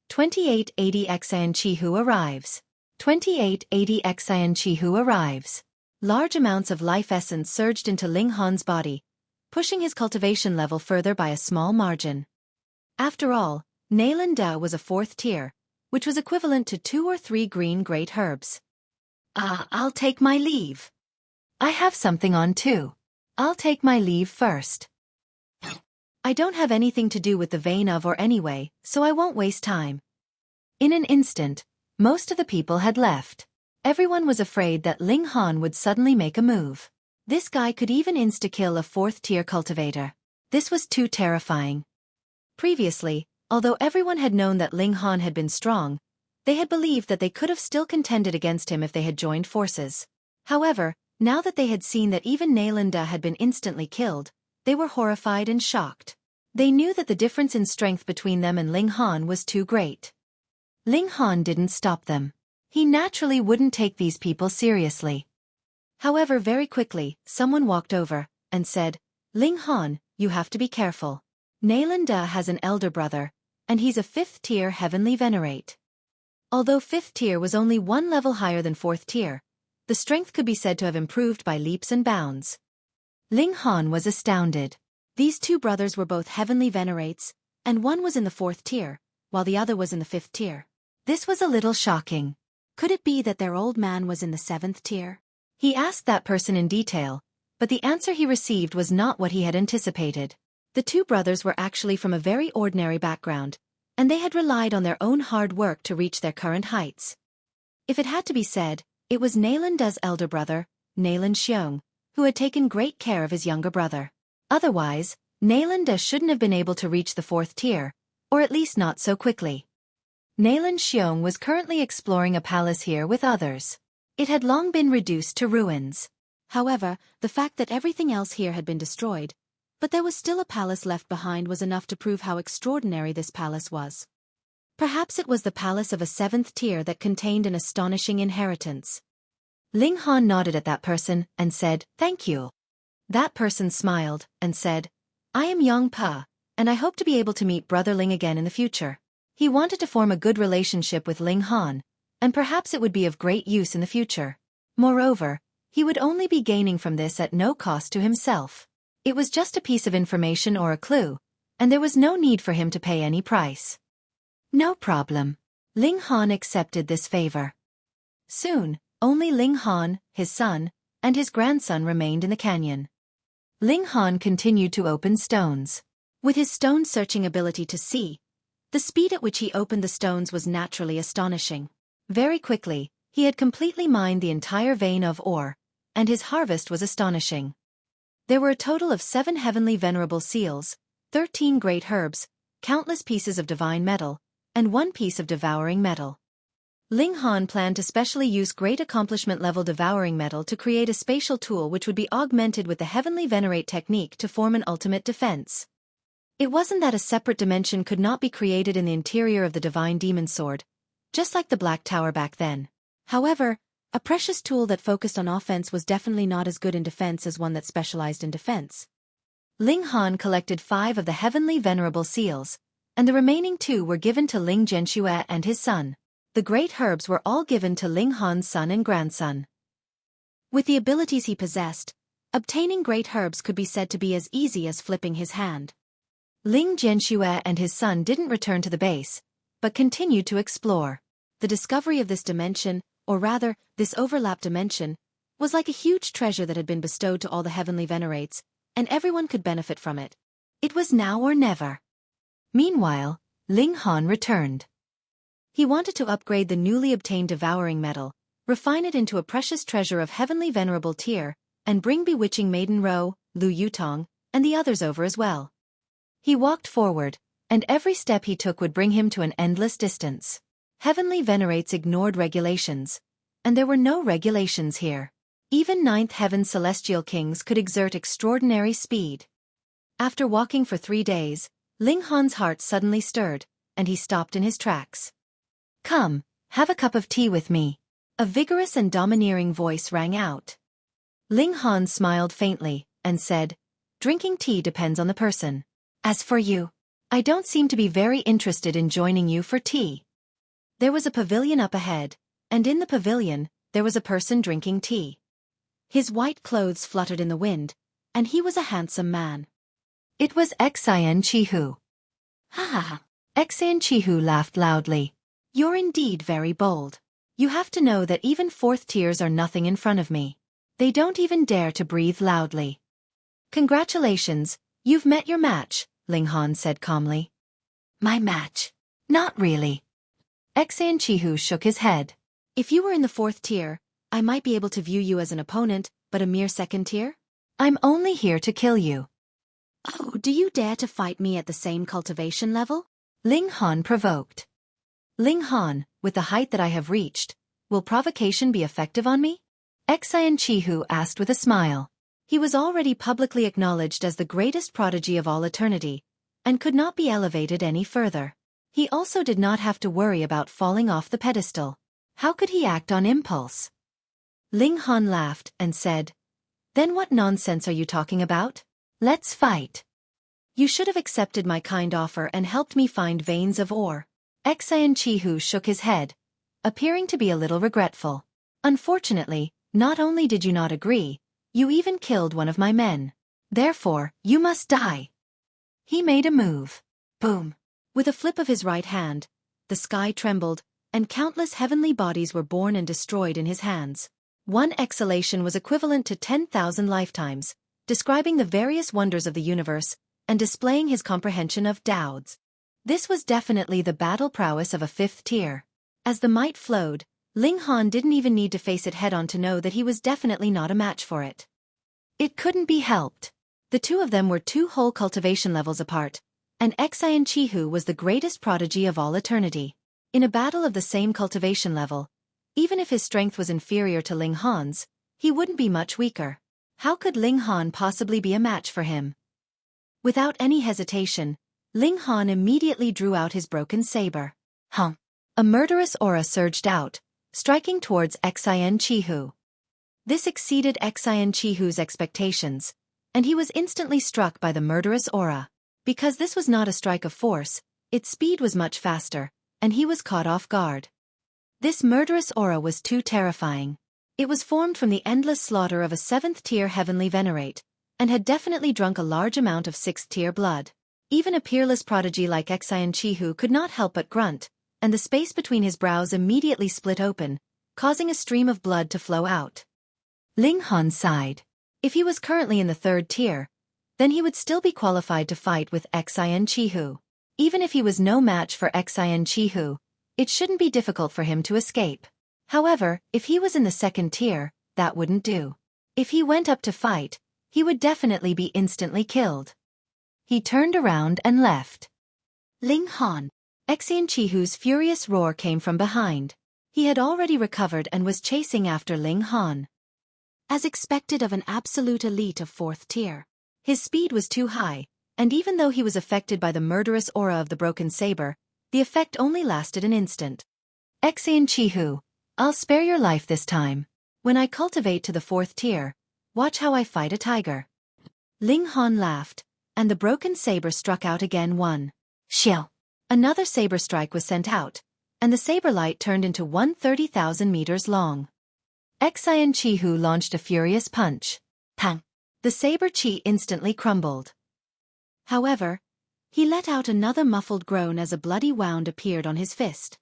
2880 Xin Qihu arrives. 2880 Xin Qihu arrives. Large amounts of life essence surged into Ling Han's body, pushing his cultivation level further by a small margin. After all, Nalanda was a 4th tier, which was equivalent to 2 or 3 green great herbs. I'll take my leave. I have something on too. I'll take my leave first. I don't have anything to do with the vein of or anyway, so I won't waste time. In an instant, most of the people had left. Everyone was afraid that Ling Han would suddenly make a move. This guy could even insta-kill a 4th tier cultivator. This was too terrifying. Previously, although everyone had known that Ling Han had been strong, they had believed that they could have still contended against him if they had joined forces. However, now that they had seen that even Nalanda had been instantly killed, they were horrified and shocked. They knew that the difference in strength between them and Ling Han was too great. Ling Han didn't stop them. He naturally wouldn't take these people seriously. However, very quickly, someone walked over and said, "Ling Han, you have to be careful. Nalanda has an elder brother, and he's a 5th tier heavenly Venerate." Although 5th tier was only one level higher than 4th tier, the strength could be said to have improved by leaps and bounds. Ling Han was astounded. These two brothers were both heavenly Venerates, and one was in the 4th tier, while the other was in the 5th tier. This was a little shocking. Could it be that their old man was in the 7th tier? He asked that person in detail, but the answer he received was not what he had anticipated. The two brothers were actually from a very ordinary background, and they had relied on their own hard work to reach their current heights. If it had to be said, it was Nalanda's elder brother, Nalan Xiong, who had taken great care of his younger brother. Otherwise, Nalanda shouldn't have been able to reach the 4th tier, or at least not so quickly. Nalan Xiong was currently exploring a palace here with others. It had long been reduced to ruins. However, the fact that everything else here had been destroyed, but there was still a palace left behind, was enough to prove how extraordinary this palace was. Perhaps it was the palace of a 7th tier that contained an astonishing inheritance. Ling Han nodded at that person and said, "Thank you." That person smiled and said, "I am Yang Pa, and I hope to be able to meet Brother Ling again in the future." He wanted to form a good relationship with Ling Han, and perhaps it would be of great use in the future. Moreover, he would only be gaining from this at no cost to himself. It was just a piece of information or a clue, and there was no need for him to pay any price. No problem. Ling Han accepted this favor. Soon, only Ling Han, his son, and his grandson remained in the canyon. Ling Han continued to open stones. With his stone-searching ability to see, the speed at which he opened the stones was naturally astonishing. Very quickly, he had completely mined the entire vein of ore, and his harvest was astonishing. There were a total of 7 heavenly venerable seals, 13 great herbs, countless pieces of divine metal, and 1 piece of devouring metal. Ling Han planned to specially use great accomplishment level devouring metal to create a spatial tool which would be augmented with the heavenly Venerate technique to form an ultimate defense. It wasn't that a separate dimension could not be created in the interior of the divine demon sword, just like the Black Tower back then. However, a precious tool that focused on offense was definitely not as good in defense as one that specialized in defense. Ling Han collected 5 of the heavenly venerable seals, and the remaining 2 were given to Ling Zhenxue and his son. The great herbs were all given to Ling Han's son and grandson. With the abilities he possessed, obtaining great herbs could be said to be as easy as flipping his hand. Ling Zhenxue and his son didn't return to the base, but continued to explore. The discovery of this dimension, or rather, this overlap dimension, was like a huge treasure that had been bestowed to all the heavenly venerates, and everyone could benefit from it. It was now or never. Meanwhile, Ling Han returned. He wanted to upgrade the newly obtained devouring metal, refine it into a precious treasure of heavenly venerable tier, and bring bewitching Maiden Ro, Lu Yutong, and the others over as well. He walked forward, and every step he took would bring him to an endless distance. Heavenly venerates ignored regulations, and there were no regulations here. Even 9th heaven celestial kings could exert extraordinary speed. After walking for 3 days, Ling Han's heart suddenly stirred, and he stopped in his tracks. "Come, have a cup of tea with me." A vigorous and domineering voice rang out. Ling Han smiled faintly, and said, "Drinking tea depends on the person. As for you, I don't seem to be very interested in joining you for tea." There was a pavilion up ahead, and in the pavilion, there was a person drinking tea. His white clothes fluttered in the wind, and he was a handsome man. It was Xin Qihu. "Ha ha ha." Xin Qihu laughed loudly. "You're indeed very bold. You have to know that even 4th tiers are nothing in front of me. They don't even dare to breathe loudly." "Congratulations, you've met your match," Ling Han said calmly. "My match? Not really." Xin Qihu shook his head. "If you were in the 4th tier, I might be able to view you as an opponent, but a mere 2nd tier? I'm only here to kill you." Oh, do you dare to fight me at the same cultivation level? Ling Han provoked. Ling Han, with the height that I have reached, will provocation be effective on me? Xin Qihu asked with a smile. He was already publicly acknowledged as the greatest prodigy of all eternity, and could not be elevated any further. He also did not have to worry about falling off the pedestal. How could he act on impulse? Ling Han laughed and said, "Then what nonsense are you talking about? Let's fight. You should have accepted my kind offer and helped me find veins of ore." Xin Qihu shook his head, appearing to be a little regretful. "Unfortunately, not only did you not agree, you even killed one of my men. Therefore, you must die." He made a move. Boom. With a flip of his right hand, the sky trembled, and countless heavenly bodies were born and destroyed in his hands. One exhalation was equivalent to 10,000 lifetimes, describing the various wonders of the universe and displaying his comprehension of Daods. This was definitely the battle prowess of a 5th tier. As the might flowed, Ling Han didn't even need to face it head-on to know that he was definitely not a match for it. It couldn't be helped. The two of them were 2 whole cultivation levels apart, and Xin Qihu was the greatest prodigy of all eternity. In a battle of the same cultivation level, even if his strength was inferior to Ling Han's, he wouldn't be much weaker. How could Ling Han possibly be a match for him? Without any hesitation, Ling Han immediately drew out his broken saber. A murderous aura surged out, striking towards Xin Qihu. This exceeded Xin Qihu's expectations, and he was instantly struck by the murderous aura. Because this was not a strike of force, its speed was much faster, and he was caught off guard. This murderous aura was too terrifying. It was formed from the endless slaughter of a 7th-tier heavenly Venerate, and had definitely drunk a large amount of 6th-tier blood. Even a peerless prodigy like Xin Qihu could not help but grunt, and the space between his brows immediately split open, causing a stream of blood to flow out. Ling Han sighed. If he was currently in the 3rd tier, then he would still be qualified to fight with Xin Qihu. Even if he was no match for Xin Qihu, it shouldn't be difficult for him to escape. However, if he was in the 2nd tier, that wouldn't do. If he went up to fight, he would definitely be instantly killed. He turned around and left. Ling Han. Xin Qihu's furious roar came from behind. He had already recovered and was chasing after Ling Han. As expected of an absolute elite of 4th tier, his speed was too high, and even though he was affected by the murderous aura of the broken saber, the effect only lasted an instant. Xin Qihu, I'll spare your life this time. When I cultivate to the 4th tier, watch how I fight a tiger. Ling Han laughed, and the broken saber struck out again. One. Shill. Another saber strike was sent out, and the saber light turned into 130,000 meters long. Xin Qihu launched a furious punch. Pang! The saber chi instantly crumbled. However, he let out another muffled groan as a bloody wound appeared on his fist.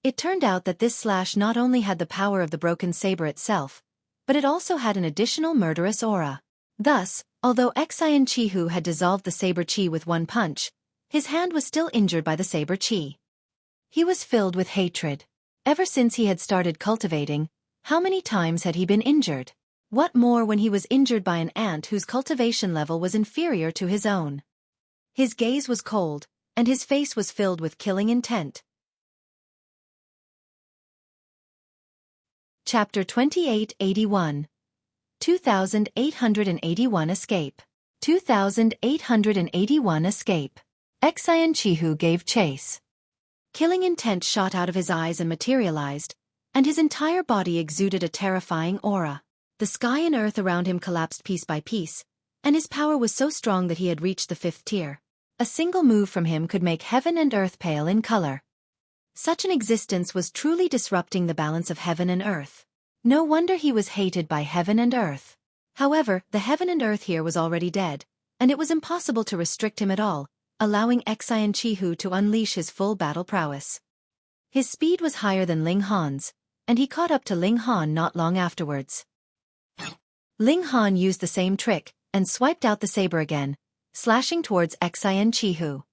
It turned out that this slash not only had the power of the broken saber itself, but it also had an additional murderous aura. Thus, although Xin Qihu had dissolved the saber chi with one punch, his hand was still injured by the saber chi. He was filled with hatred. Ever since he had started cultivating, how many times had he been injured? What more when he was injured by an ant whose cultivation level was inferior to his own? His gaze was cold, and his face was filled with killing intent. Chapter 2881. 2881 Escape. 2881 Escape. Xin Qihu gave chase. Killing intent shot out of his eyes and materialized, and his entire body exuded a terrifying aura. The sky and earth around him collapsed piece by piece, and his power was so strong that he had reached the 5th tier. A single move from him could make heaven and earth pale in color. Such an existence was truly disrupting the balance of heaven and earth. No wonder he was hated by heaven and earth. However, the heaven and earth here was already dead, and it was impossible to restrict him at all, allowing Xin Qihu to unleash his full battle prowess. His speed was higher than Ling Han's, and he caught up to Ling Han not long afterwards. Ling Han used the same trick, and swiped out the saber again, slashing towards Xin Qihu.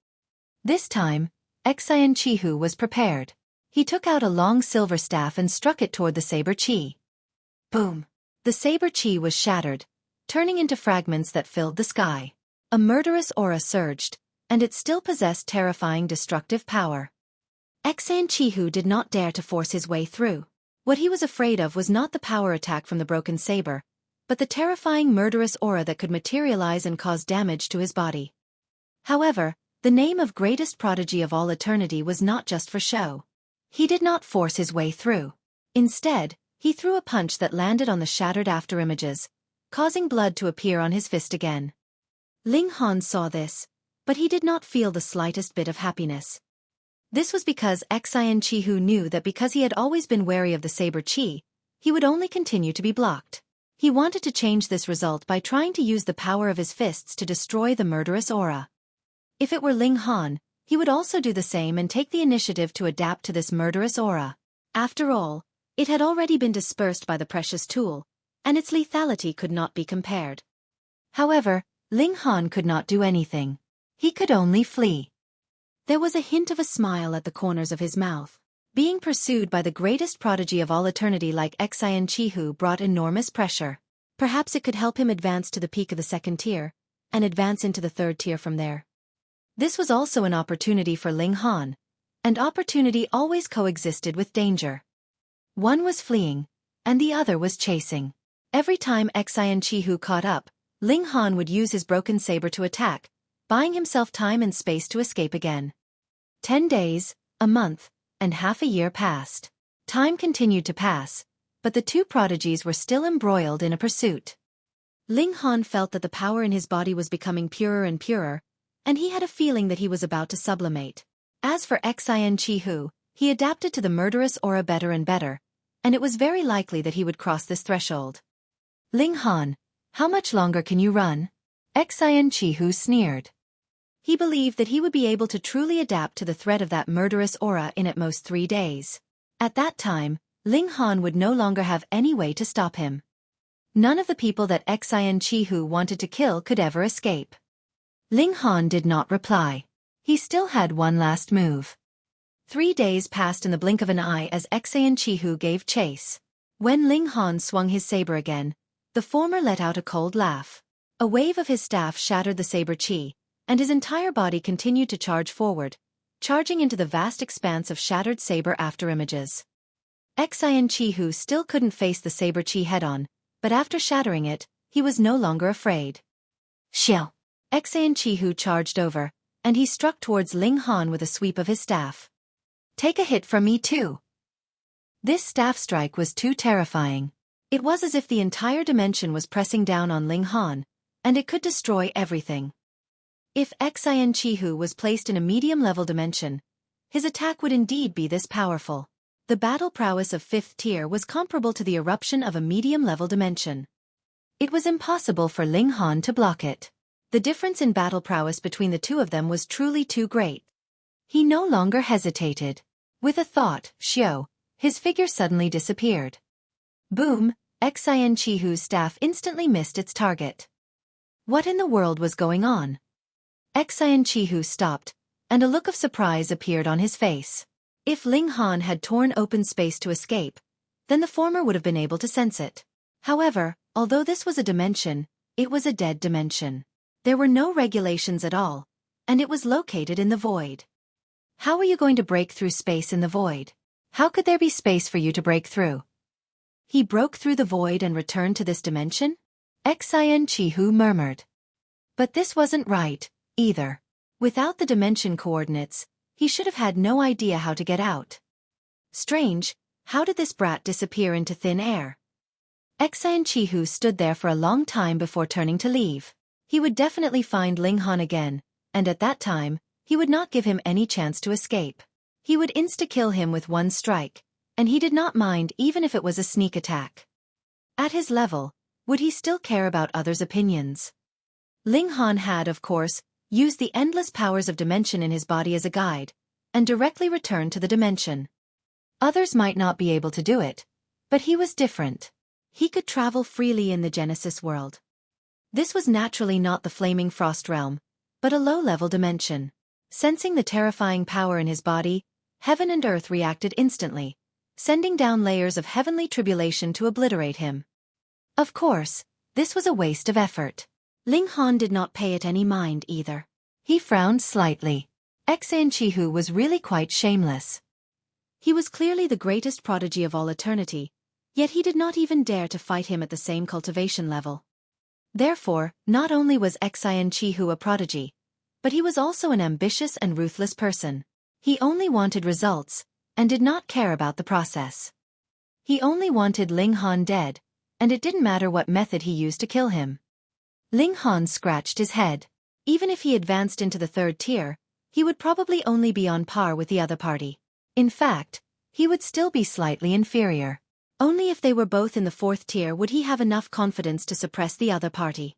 This time, Xin Qihu was prepared. He took out a long silver staff and struck it toward the saber chi. Boom! The saber chi was shattered, turning into fragments that filled the sky. A murderous aura surged, and it still possessed terrifying destructive power. Xin Qihu did not dare to force his way through. What he was afraid of was not the power attack from the broken saber, but the terrifying murderous aura that could materialize and cause damage to his body. However, the name of greatest prodigy of all eternity was not just for show. He did not force his way through. Instead, he threw a punch that landed on the shattered afterimages, causing blood to appear on his fist again. Ling Han saw this, but he did not feel the slightest bit of happiness. This was because Xin Qihu knew that because he had always been wary of the saber chi, he would only continue to be blocked. He wanted to change this result by trying to use the power of his fists to destroy the murderous aura. If it were Ling Han, he would also do the same and take the initiative to adapt to this murderous aura. After all, it had already been dispersed by the precious tool, and its lethality could not be compared. However, Ling Han could not do anything. He could only flee. There was a hint of a smile at the corners of his mouth. Being pursued by the greatest prodigy of all eternity like Xin Qihu brought enormous pressure. Perhaps it could help him advance to the peak of the second tier, and advance into the third tier from there. This was also an opportunity for Ling Han, and opportunity always coexisted with danger. One was fleeing, and the other was chasing. Every time Xin Qihu caught up, Ling Han would use his broken saber to attack, buying himself time and space to escape again. 10 days, a month, and half a year passed. Time continued to pass, but the two prodigies were still embroiled in a pursuit. Ling Han felt that the power in his body was becoming purer and purer, and he had a feeling that he was about to sublimate. As for Xin Qihu, he adapted to the murderous aura better and better, and it was very likely that he would cross this threshold. Ling Han, how much longer can you run? Xin Qihu sneered. He believed that he would be able to truly adapt to the threat of that murderous aura in at most 3 days. At that time, Ling Han would no longer have any way to stop him. None of the people that Xin Qihu wanted to kill could ever escape. Ling Han did not reply. He still had one last move. 3 days passed in the blink of an eye as Xin Qihu gave chase. When Ling Han swung his saber again, the former let out a cold laugh. A wave of his staff shattered the saber chi, and his entire body continued to charge forward, charging into the vast expanse of shattered saber afterimages. Xin Qihu still couldn't face the saber chi head-on, but after shattering it, he was no longer afraid. Xiao! Xin Qihu charged over, and he struck towards Ling Han with a sweep of his staff. Take a hit from me too. This staff strike was too terrifying. It was as if the entire dimension was pressing down on Ling Han, and it could destroy everything. If Xin Qihu was placed in a medium-level dimension, his attack would indeed be this powerful. The battle prowess of 5th tier was comparable to the eruption of a medium-level dimension. It was impossible for Ling Han to block it. The difference in battle prowess between the two of them was truly too great. He no longer hesitated. With a thought, Xiao, his figure suddenly disappeared. Boom! Xin Qihu's staff instantly missed its target. What in the world was going on? Xin Qihu stopped, and a look of surprise appeared on his face. If Ling Han had torn open space to escape, then the former would have been able to sense it. However, although this was a dimension, it was a dead dimension. There were no regulations at all, and it was located in the void. How were you going to break through space in the void? How could there be space for you to break through? He broke through the void and returned to this dimension? Xin Qihu murmured. But this wasn't right, either. Without the dimension coordinates, he should have had no idea how to get out. Strange, how did this brat disappear into thin air? Xin Qihu stood there for a long time before turning to leave. He would definitely find Ling Han again, and at that time, he would not give him any chance to escape. He would insta-kill him with one strike, and he did not mind even if it was a sneak attack. At his level, would he still care about others' opinions? Ling Han had, of course, used the endless powers of dimension in his body as a guide, and directly returned to the dimension. Others might not be able to do it, but he was different. He could travel freely in the Genesis world. This was naturally not the Flaming Frost realm, but a low-level dimension. Sensing the terrifying power in his body, heaven and earth reacted instantly, sending down layers of heavenly tribulation to obliterate him. Of course, this was a waste of effort. Ling Han did not pay it any mind either. He frowned slightly. Xin Qihu was really quite shameless. He was clearly the greatest prodigy of all eternity, yet he did not even dare to fight him at the same cultivation level. Therefore, not only was Xin Qihu a prodigy, but he was also an ambitious and ruthless person. He only wanted results, and did not care about the process. He only wanted Ling Han dead, and it didn't matter what method he used to kill him. Ling Han scratched his head. Even if he advanced into the 3rd tier, he would probably only be on par with the other party. In fact, he would still be slightly inferior. Only if they were both in the 4th tier would he have enough confidence to suppress the other party.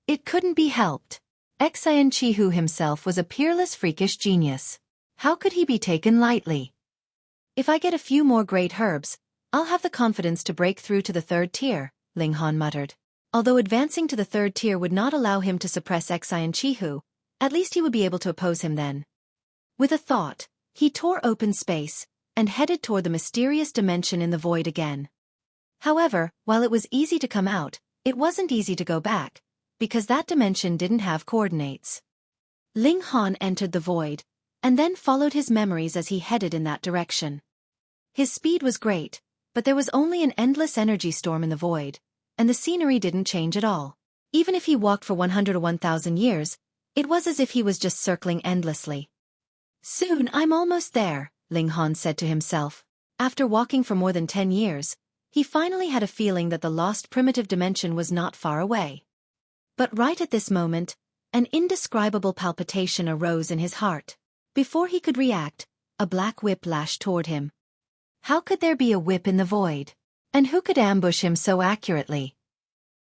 It couldn't be helped. Xin Qihu himself was a peerless freakish genius. How could he be taken lightly? If I get a few more great herbs, I'll have the confidence to break through to the 3rd tier, Ling Han muttered. Although advancing to the 3rd tier would not allow him to suppress Xin Qihu, at least he would be able to oppose him then. With a thought, he tore open space, and headed toward the mysterious dimension in the void again. However, while it was easy to come out, it wasn't easy to go back, because that dimension didn't have coordinates. Ling Han entered the void, and then followed his memories as he headed in that direction. His speed was great, but there was only an endless energy storm in the void, and the scenery didn't change at all. Even if he walked for 100 or 1,000 years, it was as if he was just circling endlessly. Soon I'm almost there, Ling Han said to himself. After walking for more than 10 years, he finally had a feeling that the lost primitive dimension was not far away. But right at this moment, an indescribable palpitation arose in his heart. Before he could react, a black whip lashed toward him. How could there be a whip in the void? And who could ambush him so accurately?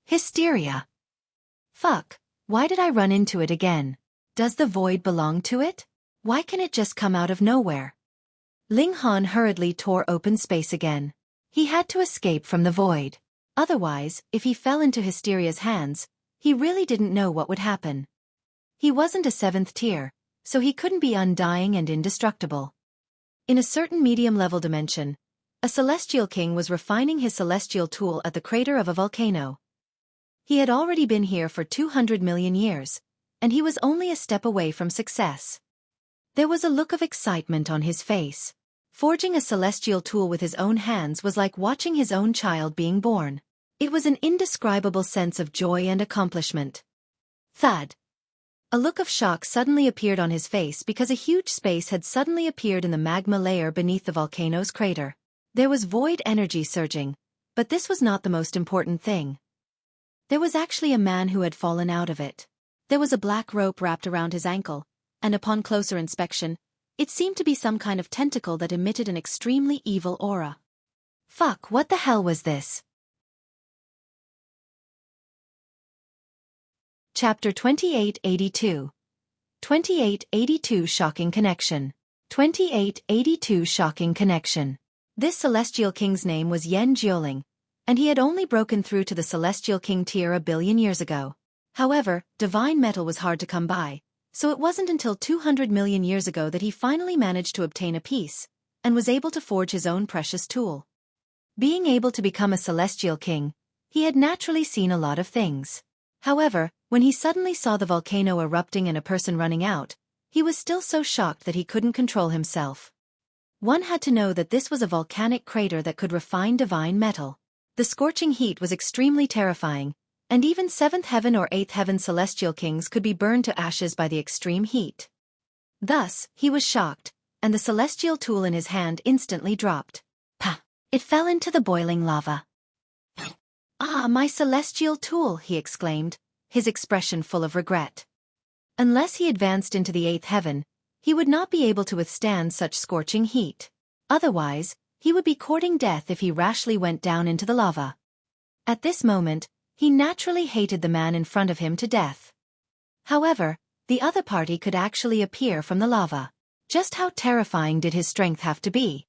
Hysteria. Fuck, why did I run into it again? Does the void belong to it? Why can it just come out of nowhere? Ling Han hurriedly tore open space again. He had to escape from the void. Otherwise, if he fell into Hysteria's hands, he really didn't know what would happen. He wasn't a 7th tier, so he couldn't be undying and indestructible. In a certain medium-level dimension, a celestial king was refining his celestial tool at the crater of a volcano. He had already been here for 200 million years, and he was only a step away from success. There was a look of excitement on his face. Forging a celestial tool with his own hands was like watching his own child being born. It was an indescribable sense of joy and accomplishment. Thud. A look of shock suddenly appeared on his face because a huge space had suddenly appeared in the magma layer beneath the volcano's crater. There was void energy surging, but this was not the most important thing. There was actually a man who had fallen out of it. There was a black rope wrapped around his ankle, and upon closer inspection, it seemed to be some kind of tentacle that emitted an extremely evil aura. Fuck, what the hell was this? Chapter 2882. 2882 Shocking Connection. 2882 Shocking Connection. This celestial king's name was Yan Jiuling, and he had only broken through to the celestial king tier a billion years ago. However, divine metal was hard to come by, so it wasn't until 200 million years ago that he finally managed to obtain a piece, and was able to forge his own precious tool. Being able to become a celestial king, he had naturally seen a lot of things. However, when he suddenly saw the volcano erupting and a person running out, he was still so shocked that he couldn't control himself. One had to know that this was a volcanic crater that could refine divine metal. The scorching heat was extremely terrifying, and even 7th heaven or 8th heaven celestial kings could be burned to ashes by the extreme heat. Thus, he was shocked, and the celestial tool in his hand instantly dropped. Pah! It fell into the boiling lava. Ah, my celestial tool, he exclaimed, his expression full of regret. Unless he advanced into the 8th heaven, he would not be able to withstand such scorching heat. Otherwise, he would be courting death if he rashly went down into the lava. At this moment, he naturally hated the man in front of him to death. However, the other party could actually appear from the lava. Just how terrifying did his strength have to be?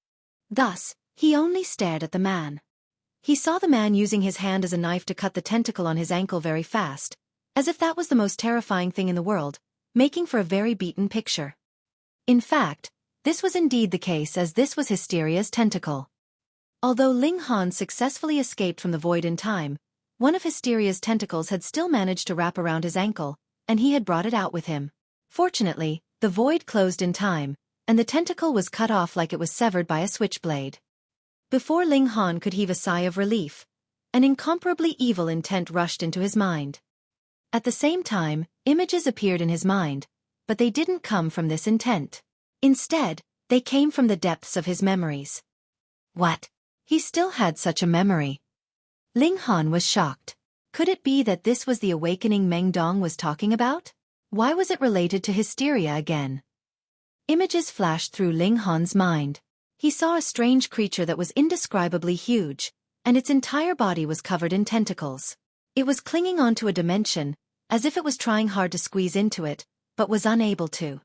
Thus, he only stared at the man. He saw the man using his hand as a knife to cut the tentacle on his ankle very fast, as if that was the most terrifying thing in the world, making for a very beaten picture. In fact, this was indeed the case, as this was Hysteria's tentacle. Although Ling Han successfully escaped from the void in time, One of Hysteria's tentacles had still managed to wrap around his ankle, and he had brought it out with him. Fortunately, the void closed in time, and the tentacle was cut off like it was severed by a switchblade. Before Ling Han could heave a sigh of relief, an incomparably evil intent rushed into his mind. At the same time, images appeared in his mind, but they didn't come from this intent. Instead, they came from the depths of his memories. What? He still had such a memory. Ling Han was shocked. Could it be that this was the awakening Meng Dong was talking about? Why was it related to hysteria again? Images flashed through Ling Han's mind. He saw a strange creature that was indescribably huge, and its entire body was covered in tentacles. It was clinging onto a dimension, as if it was trying hard to squeeze into it, but was unable to.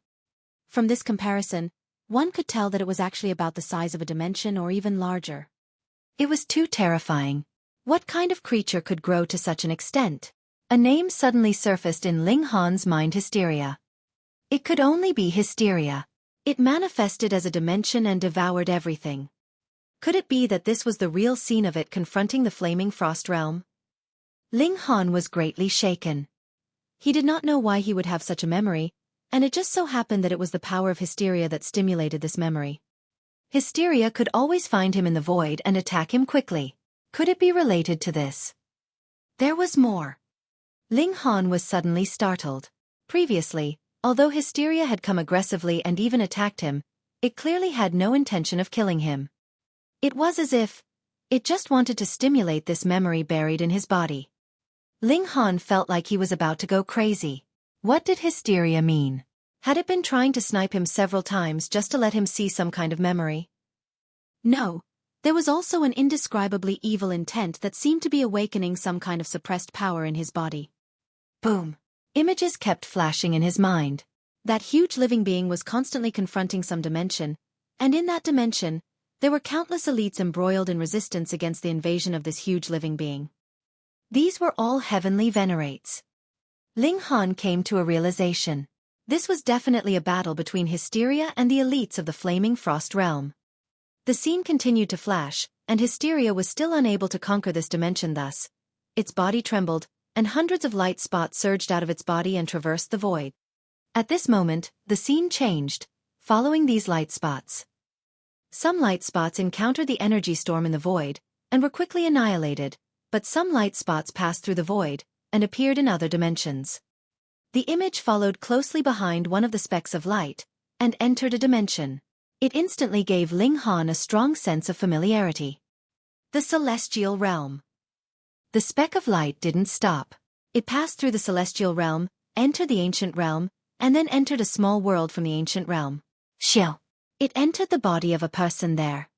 From this comparison, one could tell that it was actually about the size of a dimension or even larger. It was too terrifying. What kind of creature could grow to such an extent? A name suddenly surfaced in Ling Han's mind: hysteria. It could only be hysteria. It manifested as a dimension and devoured everything. Could it be that this was the real scene of it confronting the flaming frost realm? Ling Han was greatly shaken. He did not know why he would have such a memory, and it just so happened that it was the power of hysteria that stimulated this memory. Hysteria could always find him in the void and attack him quickly. Could it be related to this? There was more. Ling Han was suddenly startled. Previously, although hysteria had come aggressively and even attacked him, it clearly had no intention of killing him. It was as if it just wanted to stimulate this memory buried in his body. Ling Han felt like he was about to go crazy. What did hysteria mean? Had it been trying to snipe him several times just to let him see some kind of memory? No. There was also an indescribably evil intent that seemed to be awakening some kind of suppressed power in his body. Boom. Images kept flashing in his mind. That huge living being was constantly confronting some dimension, and in that dimension, there were countless elites embroiled in resistance against the invasion of this huge living being. These were all heavenly venerates. Ling Han came to a realization. This was definitely a battle between hysteria and the elites of the flaming frost realm. The scene continued to flash, and hysteria was still unable to conquer this dimension. Thus, its body trembled, and hundreds of light spots surged out of its body and traversed the void. At this moment, the scene changed, following these light spots. Some light spots encountered the energy storm in the void, and were quickly annihilated, but some light spots passed through the void, and appeared in other dimensions. The image followed closely behind one of the specks of light, and entered a dimension. It instantly gave Ling Han a strong sense of familiarity. The celestial realm. The speck of light didn't stop. It passed through the celestial realm, entered the ancient realm, and then entered a small world from the ancient realm. Xiao. It entered the body of a person there.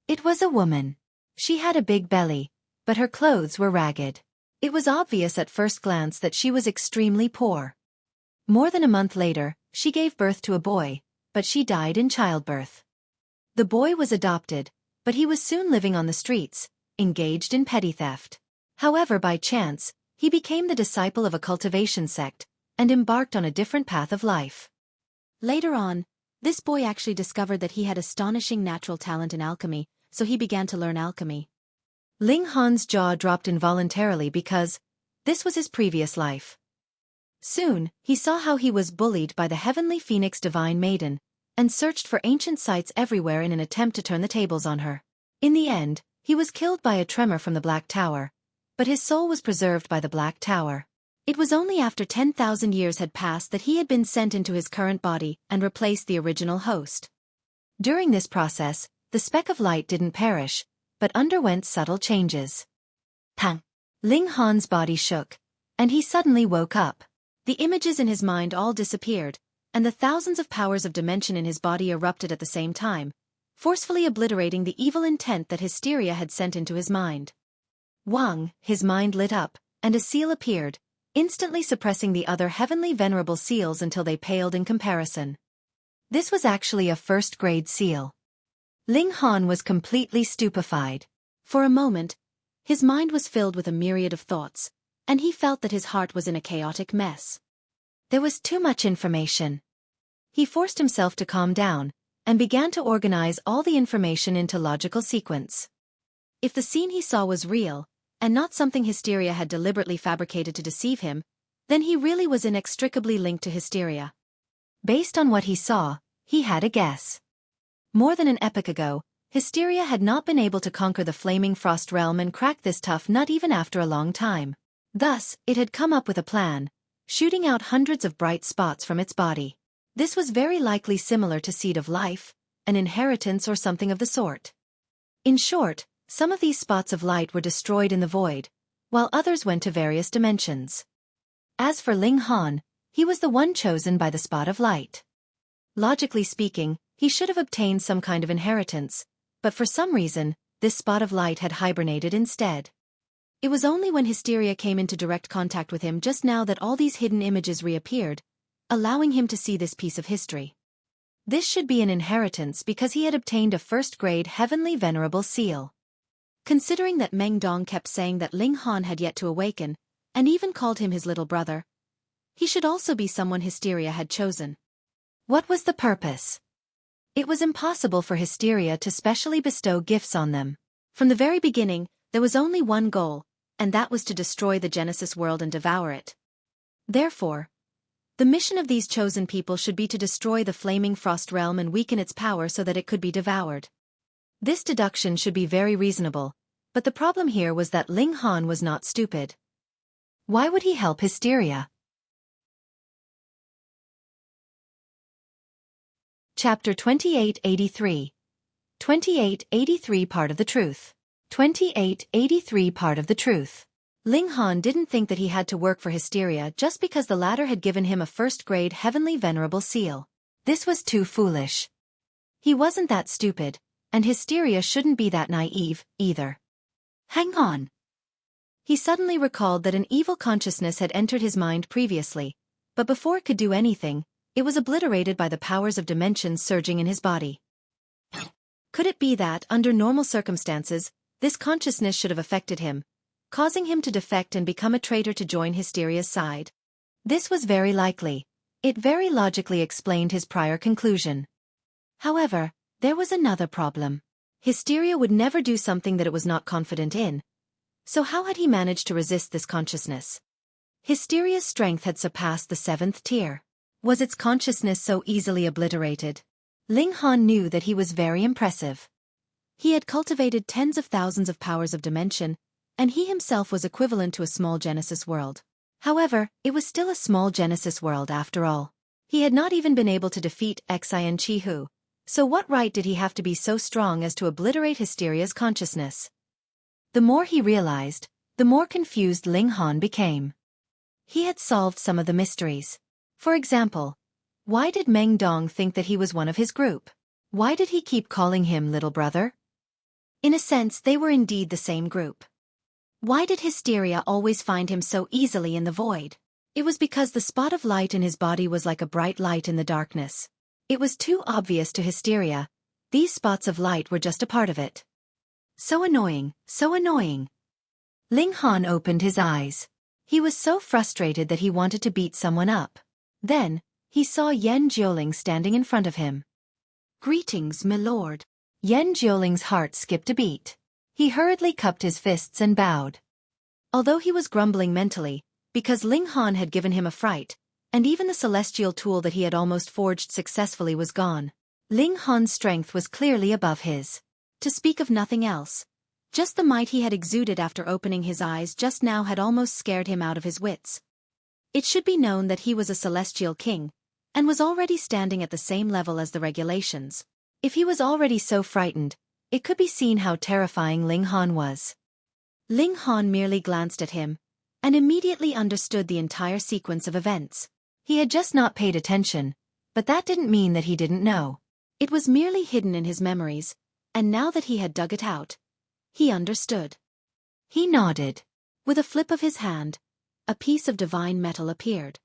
It was a woman. She had a big belly, but her clothes were ragged. It was obvious at first glance that she was extremely poor. More than a month later, she gave birth to a boy, but she died in childbirth. The boy was adopted, but he was soon living on the streets, engaged in petty theft. However, by chance, he became the disciple of a cultivation sect, and embarked on a different path of life. Later on, this boy actually discovered that he had astonishing natural talent in alchemy, so he began to learn alchemy. Ling Han's jaw dropped involuntarily because this was his previous life. Soon, he saw how he was bullied by the heavenly phoenix divine maiden, and searched for ancient sites everywhere in an attempt to turn the tables on her. In the end, he was killed by a tremor from the Black Tower, but his soul was preserved by the Black Tower. It was only after 10,000 years had passed that he had been sent into his current body and replaced the original host. During this process, the speck of light didn't perish, but underwent subtle changes. Tang! Ling Han's body shook, and he suddenly woke up. The images in his mind all disappeared, and the thousands of powers of dimension in his body erupted at the same time, forcefully obliterating the evil intent that hysteria had sent into his mind. Wang, his mind lit up, and a seal appeared, instantly suppressing the other heavenly venerable seals until they paled in comparison. This was actually a first-grade seal. Ling Han was completely stupefied. For a moment, his mind was filled with a myriad of thoughts, and he felt that his heart was in a chaotic mess. There was too much information. He forced himself to calm down, and began to organize all the information into logical sequence. If the scene he saw was real, and not something Hysteria had deliberately fabricated to deceive him, then he really was inextricably linked to Hysteria. Based on what he saw, he had a guess. More than an epoch ago, Hysteria had not been able to conquer the flaming frost realm and crack this tough nut even after a long time. Thus, it had come up with a plan, shooting out hundreds of bright spots from its body. This was very likely similar to Seed of Life, an inheritance or something of the sort. In short, some of these spots of light were destroyed in the void, while others went to various dimensions. As for Ling Han, he was the one chosen by the spot of light. Logically speaking, he should have obtained some kind of inheritance, but for some reason, this spot of light had hibernated instead. It was only when Hysteria came into direct contact with him just now that all these hidden images reappeared, allowing him to see this piece of history. This should be an inheritance because he had obtained a first-grade heavenly venerable seal. Considering that Meng Dong kept saying that Ling Han had yet to awaken, and even called him his little brother, he should also be someone Hysteria had chosen. What was the purpose? It was impossible for Hysteria to specially bestow gifts on them. From the very beginning, there was only one goal, and that was to destroy the Genesis world and devour it. Therefore, the mission of these chosen people should be to destroy the flaming frost realm and weaken its power so that it could be devoured. This deduction should be very reasonable, but the problem here was that Ling Han was not stupid. Why would he help Hysteria? Chapter 2883. 2883 Part of the Truth. 2883 Part of the Truth. Ling Han didn't think that he had to work for Hysteria just because the latter had given him a first-grade heavenly venerable seal. This was too foolish. He wasn't that stupid, and Hysteria shouldn't be that naive, either. Hang on. He suddenly recalled that an evil consciousness had entered his mind previously, but before it could do anything, it was obliterated by the powers of dimensions surging in his body. Could it be that, under normal circumstances, this consciousness should have affected him, causing him to defect and become a traitor to join Hysteria's side? This was very likely. It very logically explained his prior conclusion. However, there was another problem. Hysteria would never do something that it was not confident in. So how had he managed to resist this consciousness? Hysteria's strength had surpassed the 7th tier. Was its consciousness so easily obliterated? Ling Han knew that he was very impressive. He had cultivated tens of thousands of powers of dimension, and he himself was equivalent to a small Genesis world. However, it was still a small Genesis world after all. He had not even been able to defeat Xin Qihu, so what right did he have to be so strong as to obliterate Hysteria's consciousness? The more he realized, the more confused Ling Han became. He had solved some of the mysteries. For example, why did Meng Dong think that he was one of his group? Why did he keep calling him little brother? In a sense, they were indeed the same group. Why did Hysteria always find him so easily in the void? It was because the spot of light in his body was like a bright light in the darkness. It was too obvious to Hysteria. These spots of light were just a part of it. So annoying, so annoying. Ling Han opened his eyes. He was so frustrated that he wanted to beat someone up. Then, he saw Yan Jiuling standing in front of him. "Greetings, my lord." Yan Jiuling's heart skipped a beat. He hurriedly cupped his fists and bowed. Although he was grumbling mentally, because Ling Han had given him a fright, and even the celestial tool that he had almost forged successfully was gone, Ling Han's strength was clearly above his. To speak of nothing else, just the might he had exuded after opening his eyes just now had almost scared him out of his wits. It should be known that he was a celestial king, and was already standing at the same level as the regulations. If he was already so frightened, it could be seen how terrifying Ling Han was. Ling Han merely glanced at him, and immediately understood the entire sequence of events. He had just not paid attention, but that didn't mean that he didn't know. It was merely hidden in his memories, and now that he had dug it out, he understood. He nodded. With a flip of his hand, a piece of divine metal appeared.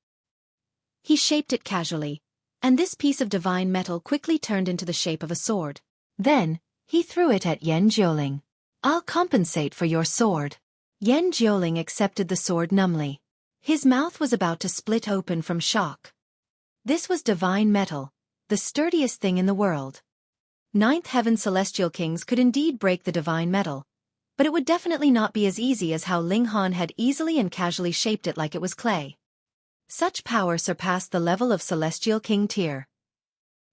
He shaped it casually, and this piece of divine metal quickly turned into the shape of a sword. Then, he threw it at Yan Jiuling. "I'll compensate for your sword." Yan Jiuling accepted the sword numbly. His mouth was about to split open from shock. This was divine metal, the sturdiest thing in the world. Ninth Heaven celestial kings could indeed break the divine metal, but it would definitely not be as easy as how Ling Han had easily and casually shaped it like it was clay. Such power surpassed the level of Celestial King tier.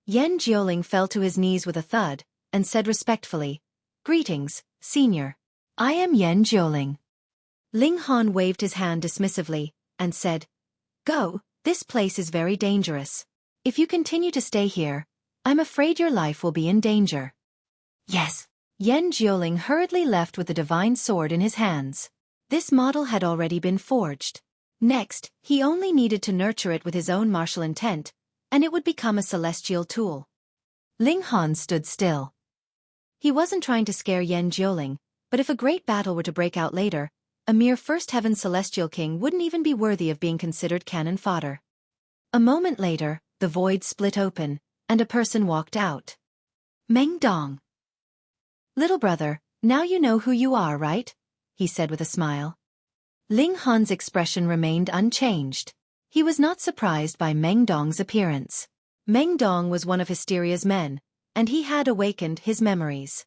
Yan Jiuling fell to his knees with a thud, and said respectfully, "Greetings, Senior. I am Yan Jiuling." Ling Han waved his hand dismissively, and said, "Go, this place is very dangerous. If you continue to stay here, I'm afraid your life will be in danger." "Yes." Yan Jiuling hurriedly left with the divine sword in his hands. This model had already been forged. Next, he only needed to nurture it with his own martial intent, and it would become a celestial tool. Ling Han stood still. He wasn't trying to scare Yan Jiuling, but if a great battle were to break out later, a mere First Heaven Celestial King wouldn't even be worthy of being considered cannon fodder. A moment later, the void split open, and a person walked out. Meng Dong. "Little brother, now you know who you are, right?" he said with a smile. Ling Han's expression remained unchanged. He was not surprised by Meng Dong's appearance. Meng Dong was one of Hysteria's men, and he had awakened his memories.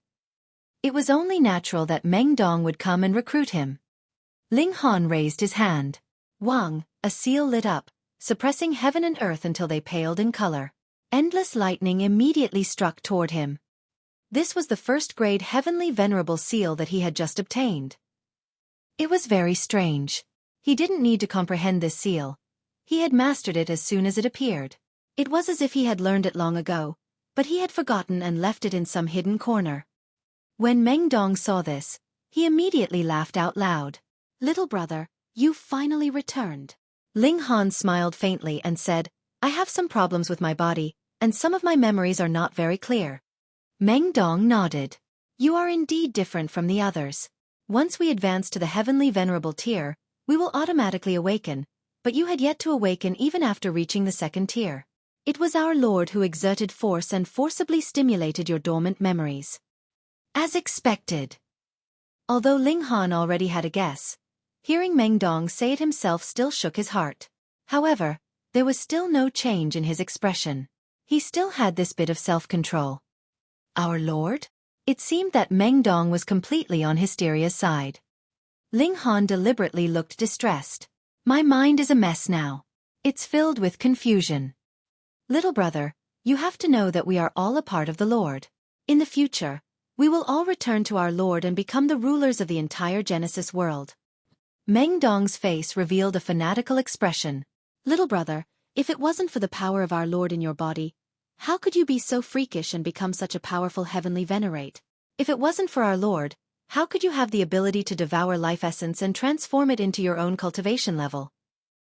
It was only natural that Meng Dong would come and recruit him. Ling Han raised his hand. Wang, a seal lit up, suppressing heaven and earth until they paled in color. Endless lightning immediately struck toward him. This was the first-grade heavenly venerable seal that he had just obtained. It was very strange. He didn't need to comprehend this seal. He had mastered it as soon as it appeared. It was as if he had learned it long ago, but he had forgotten and left it in some hidden corner. When Meng Dong saw this, he immediately laughed out loud. "Little brother, you finally returned." Ling Han smiled faintly and said, "I have some problems with my body, and some of my memories are not very clear." Meng Dong nodded. "You are indeed different from the others. Once we advance to the heavenly venerable tier, we will automatically awaken, but you had yet to awaken even after reaching the second tier. It was our Lord who exerted force and forcibly stimulated your dormant memories." As expected. Although Ling Han already had a guess, hearing Meng Dong say it himself still shook his heart. However, there was still no change in his expression. He still had this bit of self-control. "Our Lord?" It seemed that Meng Dong was completely on Hysteria's side. Ling Han deliberately looked distressed. "My mind is a mess now. It's filled with confusion. Little brother, you have to know that we are all a part of the Lord. In the future, we will all return to our Lord and become the rulers of the entire Genesis world." Meng Dong's face revealed a fanatical expression. "Little brother, if it wasn't for the power of our Lord in your body, how could you be so freakish and become such a powerful heavenly venerate? If it wasn't for our Lord, how could you have the ability to devour life essence and transform it into your own cultivation level?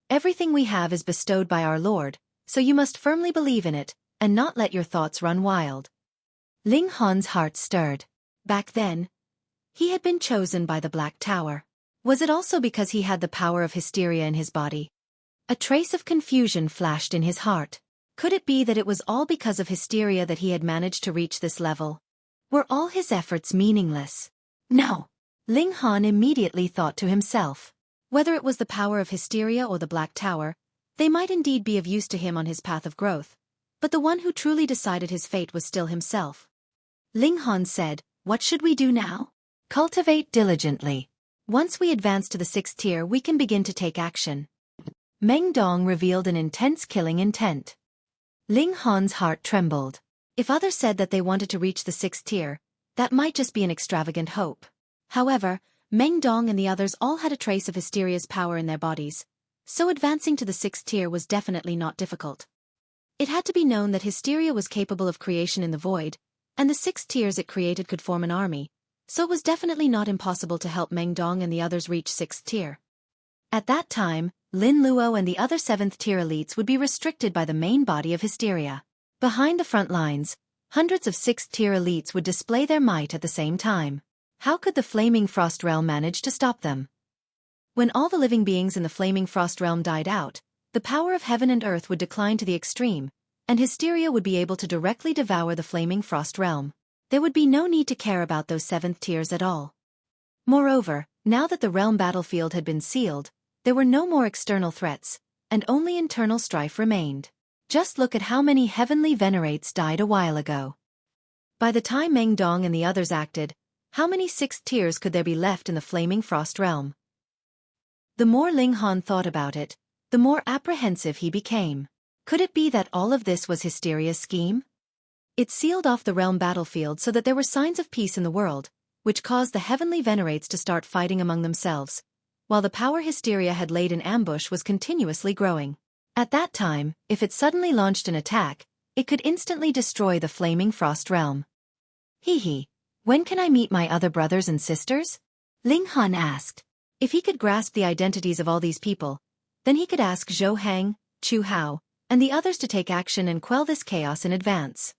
Everything we have is bestowed by our Lord, so you must firmly believe in it, and not let your thoughts run wild." Ling Han's heart stirred. Back then, he had been chosen by the Black Tower. Was it also because he had the power of Hysteria in his body? A trace of confusion flashed in his heart. Could it be that it was all because of Hysteria that he had managed to reach this level? Were all his efforts meaningless? No. Ling Han immediately thought to himself. Whether it was the power of Hysteria or the Black Tower, they might indeed be of use to him on his path of growth, but the one who truly decided his fate was still himself. Ling Han said, "What should we do now?" "Cultivate diligently. Once we advance to the 6th tier, we can begin to take action." Meng Dong revealed an intense killing intent. Ling Han's heart trembled. If others said that they wanted to reach the 6th tier, that might just be an extravagant hope. However, Meng Dong and the others all had a trace of Hysteria's power in their bodies, so advancing to the 6th tier was definitely not difficult. It had to be known that Hysteria was capable of creation in the void, and the 6 tiers it created could form an army, so it was definitely not impossible to help Meng Dong and the others reach 6th tier. At that time, Lin Luo and the other 7th tier elites would be restricted by the main body of Hysteria. Behind the front lines, hundreds of 6th tier elites would display their might at the same time. How could the Flaming Frost Realm manage to stop them? When all the living beings in the Flaming Frost Realm died out, the power of heaven and earth would decline to the extreme, and Hysteria would be able to directly devour the Flaming Frost Realm. There would be no need to care about those 7th tiers at all. Moreover, now that the realm battlefield had been sealed, there were no more external threats, and only internal strife remained. Just look at how many heavenly venerates died a while ago. By the time Meng Dong and the others acted, How many sixth tiers could there be left in the Flaming Frost realm? The more Ling Han thought about it, the more apprehensive he became. Could it be that all of this was Hysteria's scheme? It sealed off the realm battlefield so that there were signs of peace in the world, which caused the heavenly Venerates to start fighting among themselves, while the power Hysteria had laid in ambush was continuously growing. At that time, if it suddenly launched an attack, it could instantly destroy the Flaming Frost realm. When can I meet my other brothers and sisters? Ling Han asked. If he could grasp the identities of all these people, then he could ask Zhou Hang, Chu Hao, and the others to take action and quell this chaos in advance.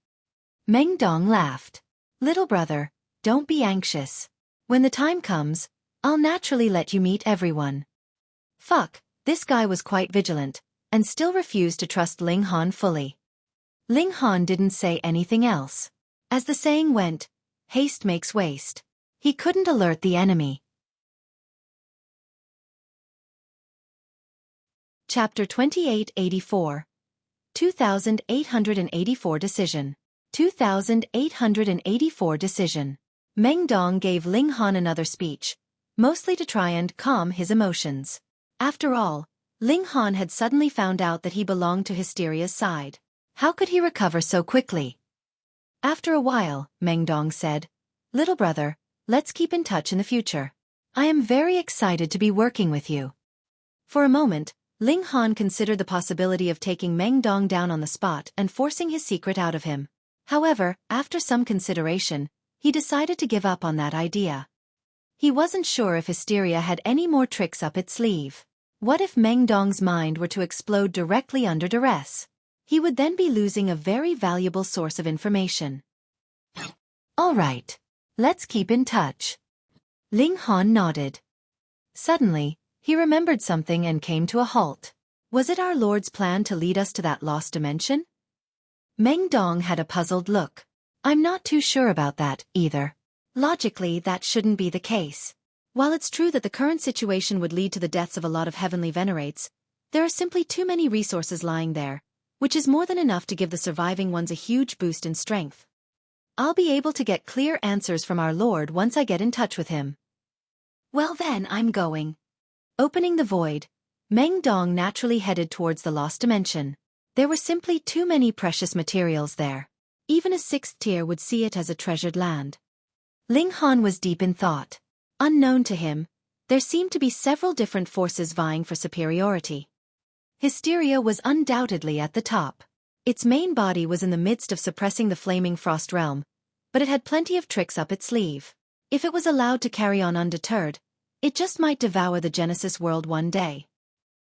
Meng Dong laughed. Little brother, don't be anxious. When the time comes, I'll naturally let you meet everyone. This guy was quite vigilant, and still refused to trust Ling Han fully. Ling Han didn't say anything else. As the saying went, haste makes waste. He couldn't alert the enemy. Chapter 2884. 2884 Decision. 2884 Decision. Meng Dong gave Ling Han another speech, mostly to try and calm his emotions. After all, Ling Han had suddenly found out that he belonged to Hysteria's side. How could he recover so quickly? After a while, Meng Dong said, Little brother, let's keep in touch in the future. I am very excited to be working with you. For a moment, Ling Han considered the possibility of taking Meng Dong down on the spot and forcing his secret out of him. However, after some consideration, he decided to give up on that idea. He wasn't sure if Hysteria had any more tricks up its sleeve. What if Meng Dong's mind were to explode directly under duress? He would then be losing a very valuable source of information. All right. Let's keep in touch. Ling Han nodded. Suddenly, he remembered something and came to a halt. Was it our Lord's plan to lead us to that lost dimension? Meng Dong had a puzzled look. I'm not too sure about that, either. Logically, that shouldn't be the case. While it's true that the current situation would lead to the deaths of a lot of heavenly venerates, there are simply too many resources lying there, which is more than enough to give the surviving ones a huge boost in strength. I'll be able to get clear answers from our Lord once I get in touch with him. Well then, I'm going. Opening the void, Meng Dong naturally headed towards the lost dimension. There were simply too many precious materials there. Even a sixth tier would see it as a treasured land. Ling Han was deep in thought. Unknown to him, there seemed to be several different forces vying for superiority. Hysteria was undoubtedly at the top. Its main body was in the midst of suppressing the Flaming Frost realm, but it had plenty of tricks up its sleeve. If it was allowed to carry on undeterred, it just might devour the Genesis world one day.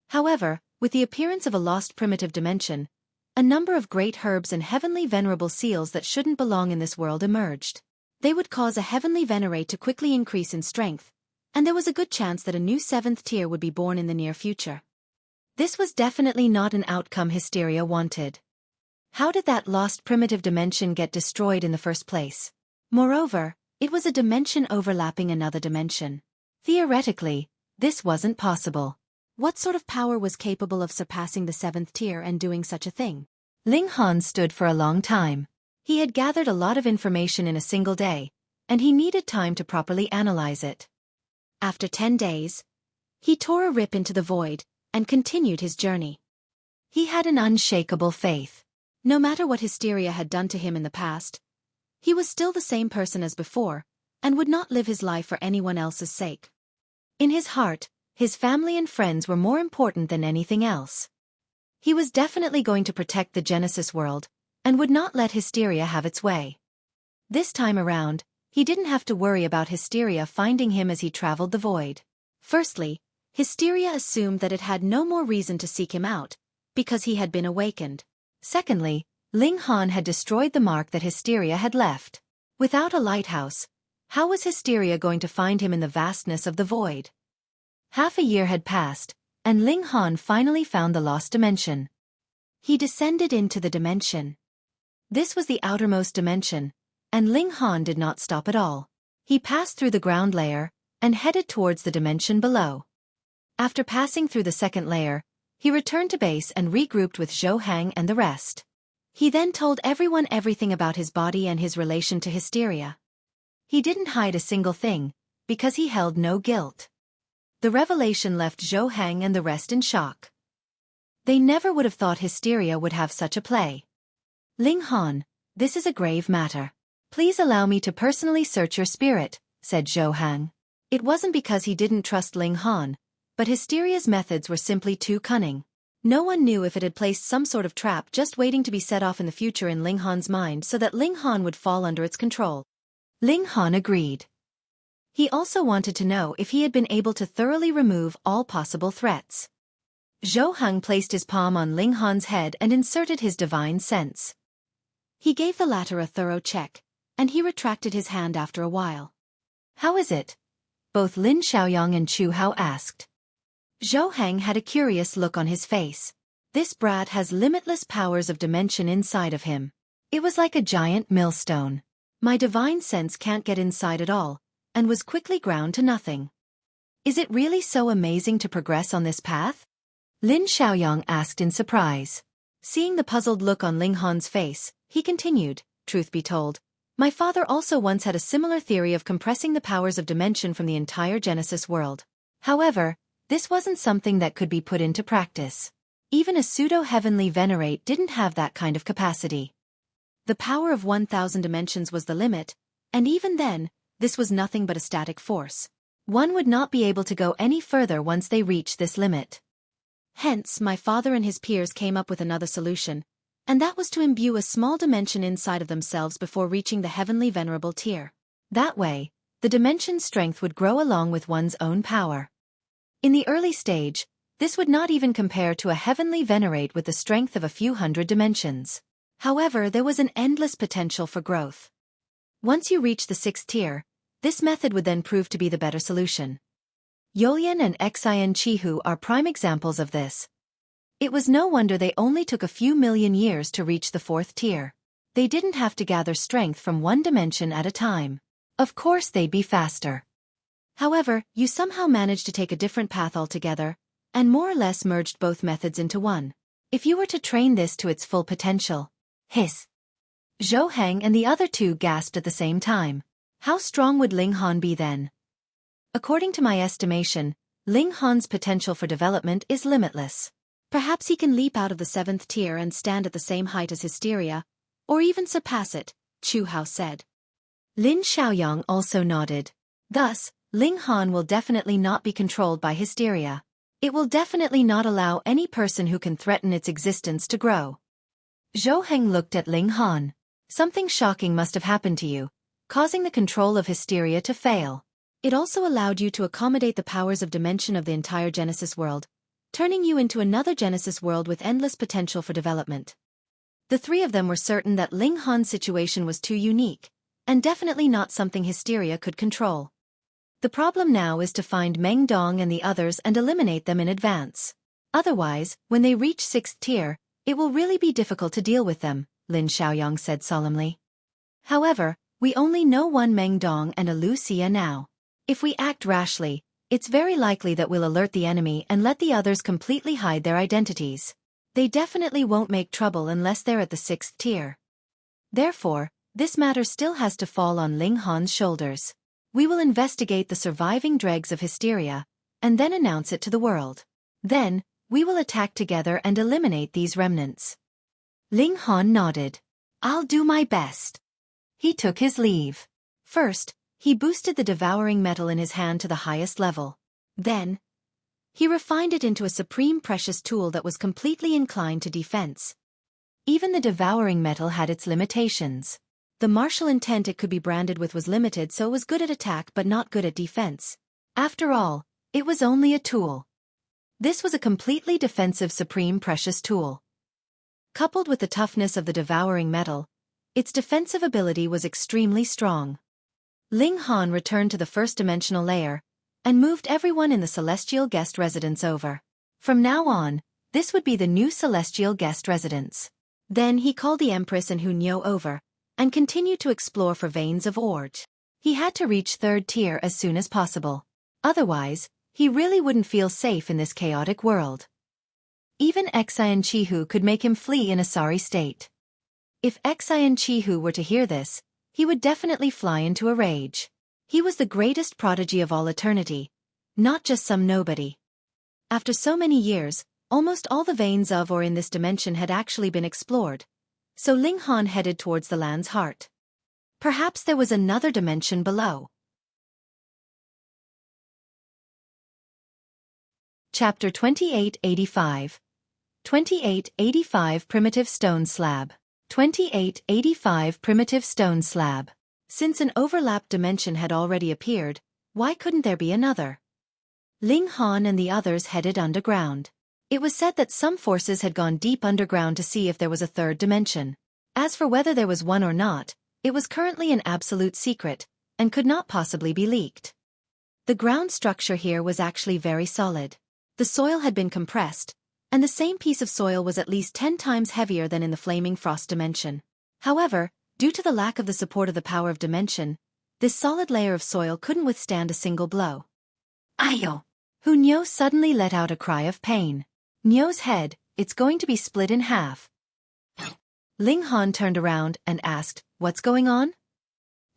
However, with the appearance of a lost primitive dimension, a number of great herbs and heavenly venerable seals that shouldn't belong in this world emerged. They would cause a heavenly venerate to quickly increase in strength, and there was a good chance that a new seventh tier would be born in the near future. This was definitely not an outcome Hysteria wanted. How did that lost primitive dimension get destroyed in the first place? Moreover, it was a dimension overlapping another dimension. Theoretically, this wasn't possible. What sort of power was capable of surpassing the seventh tier and doing such a thing? Ling Han stood for a long time. He had gathered a lot of information in a single day, and he needed time to properly analyze it. After 10 days, he tore a rip into the void and continued his journey. He had an unshakable faith. No matter what Hysteria had done to him in the past, he was still the same person as before, and would not live his life for anyone else's sake. In his heart, his family and friends were more important than anything else. He was definitely going to protect the Genesis world, and would not let Hysteria have its way. This time around, he didn't have to worry about Hysteria finding him as he traveled the void. Firstly, Hysteria assumed that it had no more reason to seek him out, because he had been awakened. Secondly, Ling Han had destroyed the mark that Hysteria had left. Without a lighthouse, how was Hysteria going to find him in the vastness of the void? Half a year had passed, and Ling Han finally found the lost dimension. He descended into the dimension. This was the outermost dimension, and Ling Han did not stop at all. He passed through the ground layer and headed towards the dimension below. After passing through the second layer, he returned to base and regrouped with Zhou Hang and the rest. He then told everyone everything about his body and his relation to Hysteria. He didn't hide a single thing, because he held no guilt. The revelation left Zhou Heng and the rest in shock. They never would have thought hysteria would have such a play. Ling Han, this is a grave matter. Please allow me to personally search your spirit, said Zhou Heng. It wasn't because he didn't trust Ling Han, but hysteria's methods were simply too cunning. No one knew if it had placed some sort of trap just waiting to be set off in the future in Ling Han's mind so that Ling Han would fall under its control. Ling Han agreed. He also wanted to know if he had been able to thoroughly remove all possible threats. Zhou Heng placed his palm on Ling Han's head and inserted his divine sense. He gave the latter a thorough check, and he retracted his hand after a while. How is it? Both Lin Xiaoyang and Chu Hao asked. Zhou Heng had a curious look on his face. This brat has limitless powers of dimension inside of him. It was like a giant millstone. My divine sense can't get inside at all, and was quickly ground to nothing. Is it really so amazing to progress on this path? Lin Xiaoyang asked in surprise. Seeing the puzzled look on Ling Han's face, he continued, truth be told, my father also once had a similar theory of compressing the powers of dimension from the entire Genesis world. However, this wasn't something that could be put into practice. Even a pseudo-heavenly Venerate didn't have that kind of capacity. The power of 1,000 dimensions was the limit, and even then, this was nothing but a static force. One would not be able to go any further once they reached this limit. Hence, my father and his peers came up with another solution, and that was to imbue a small dimension inside of themselves before reaching the heavenly venerable tier. That way, the dimension's strength would grow along with one's own power. In the early stage, this would not even compare to a heavenly Venerate with the strength of a few hundred dimensions. However, there was an endless potential for growth. Once you reach the 6th tier, this method would then prove to be the better solution. Youlian and Xin Qihu are prime examples of this. It was no wonder they only took a few million years to reach the 4th tier. They didn't have to gather strength from one dimension at a time. Of course they'd be faster. However, you somehow managed to take a different path altogether, and more or less merged both methods into one. If you were to train this to its full potential. Hiss. Zhou Heng and the other two gasped at the same time. How strong would Ling Han be then? According to my estimation, Ling Han's potential for development is limitless. Perhaps he can leap out of the 7th tier and stand at the same height as hysteria, or even surpass it, Chu Hao said. Lin Xiaoyang also nodded. Thus, Ling Han will definitely not be controlled by hysteria. It will definitely not allow any person who can threaten its existence to grow. Zhou Heng looked at Ling Han. Something shocking must have happened to you, causing the control of hysteria to fail. It also allowed you to accommodate the powers of dimension of the entire Genesis world, turning you into another Genesis world with endless potential for development. The three of them were certain that Ling Han's situation was too unique, and definitely not something hysteria could control. The problem now is to find Meng Dong and the others and eliminate them in advance. Otherwise, when they reach 6th tier, it will really be difficult to deal with them, Lin Xiaoyang said solemnly. However, we only know one Meng Dong and a Lu Xia now. If we act rashly, it's very likely that we'll alert the enemy and let the others completely hide their identities. They definitely won't make trouble unless they're at the 6th tier. Therefore, this matter still has to fall on Ling Han's shoulders. We will investigate the surviving dregs of hysteria, and then announce it to the world. Then, we will attack together and eliminate these remnants. Ling Han nodded. I'll do my best. He took his leave. First, he boosted the devouring metal in his hand to the highest level. Then, he refined it into a supreme precious tool that was completely inclined to defense. Even the devouring metal had its limitations. The martial intent it could be branded with was limited, so it was good at attack but not good at defense. After all, it was only a tool. This was a completely defensive supreme precious tool. Coupled with the toughness of the devouring metal, its defensive ability was extremely strong. Ling Han returned to the first-dimensional layer, and moved everyone in the celestial guest residence over. From now on, this would be the new celestial guest residence. Then he called the Empress and Hunyou over, and continued to explore for veins of ore. He had to reach 3rd tier as soon as possible. Otherwise, he really wouldn't feel safe in this chaotic world. Even Xin Qihu could make him flee in a sorry state. If Xin Qihu were to hear this, he would definitely fly into a rage. He was the greatest prodigy of all eternity, not just some nobody. After so many years, almost all the veins of or in this dimension had actually been explored, so Ling Han headed towards the land's heart. Perhaps there was another dimension below. Chapter 2885. 2885 Primitive Stone Slab. 2885 Primitive Stone Slab. Since an overlapped dimension had already appeared, why couldn't there be another? Ling Han and the others headed underground. It was said that some forces had gone deep underground to see if there was a third dimension. As for whether there was one or not, it was currently an absolute secret, and could not possibly be leaked. The ground structure here was actually very solid. The soil had been compressed, and the same piece of soil was at least 10 times heavier than in the Flaming Frost dimension. However, due to the lack of the support of the power of dimension, this solid layer of soil couldn't withstand a single blow. Ayo! Hu Niu suddenly let out a cry of pain. Niu's head, it's going to be split in half. Ling Han turned around and asked, what's going on?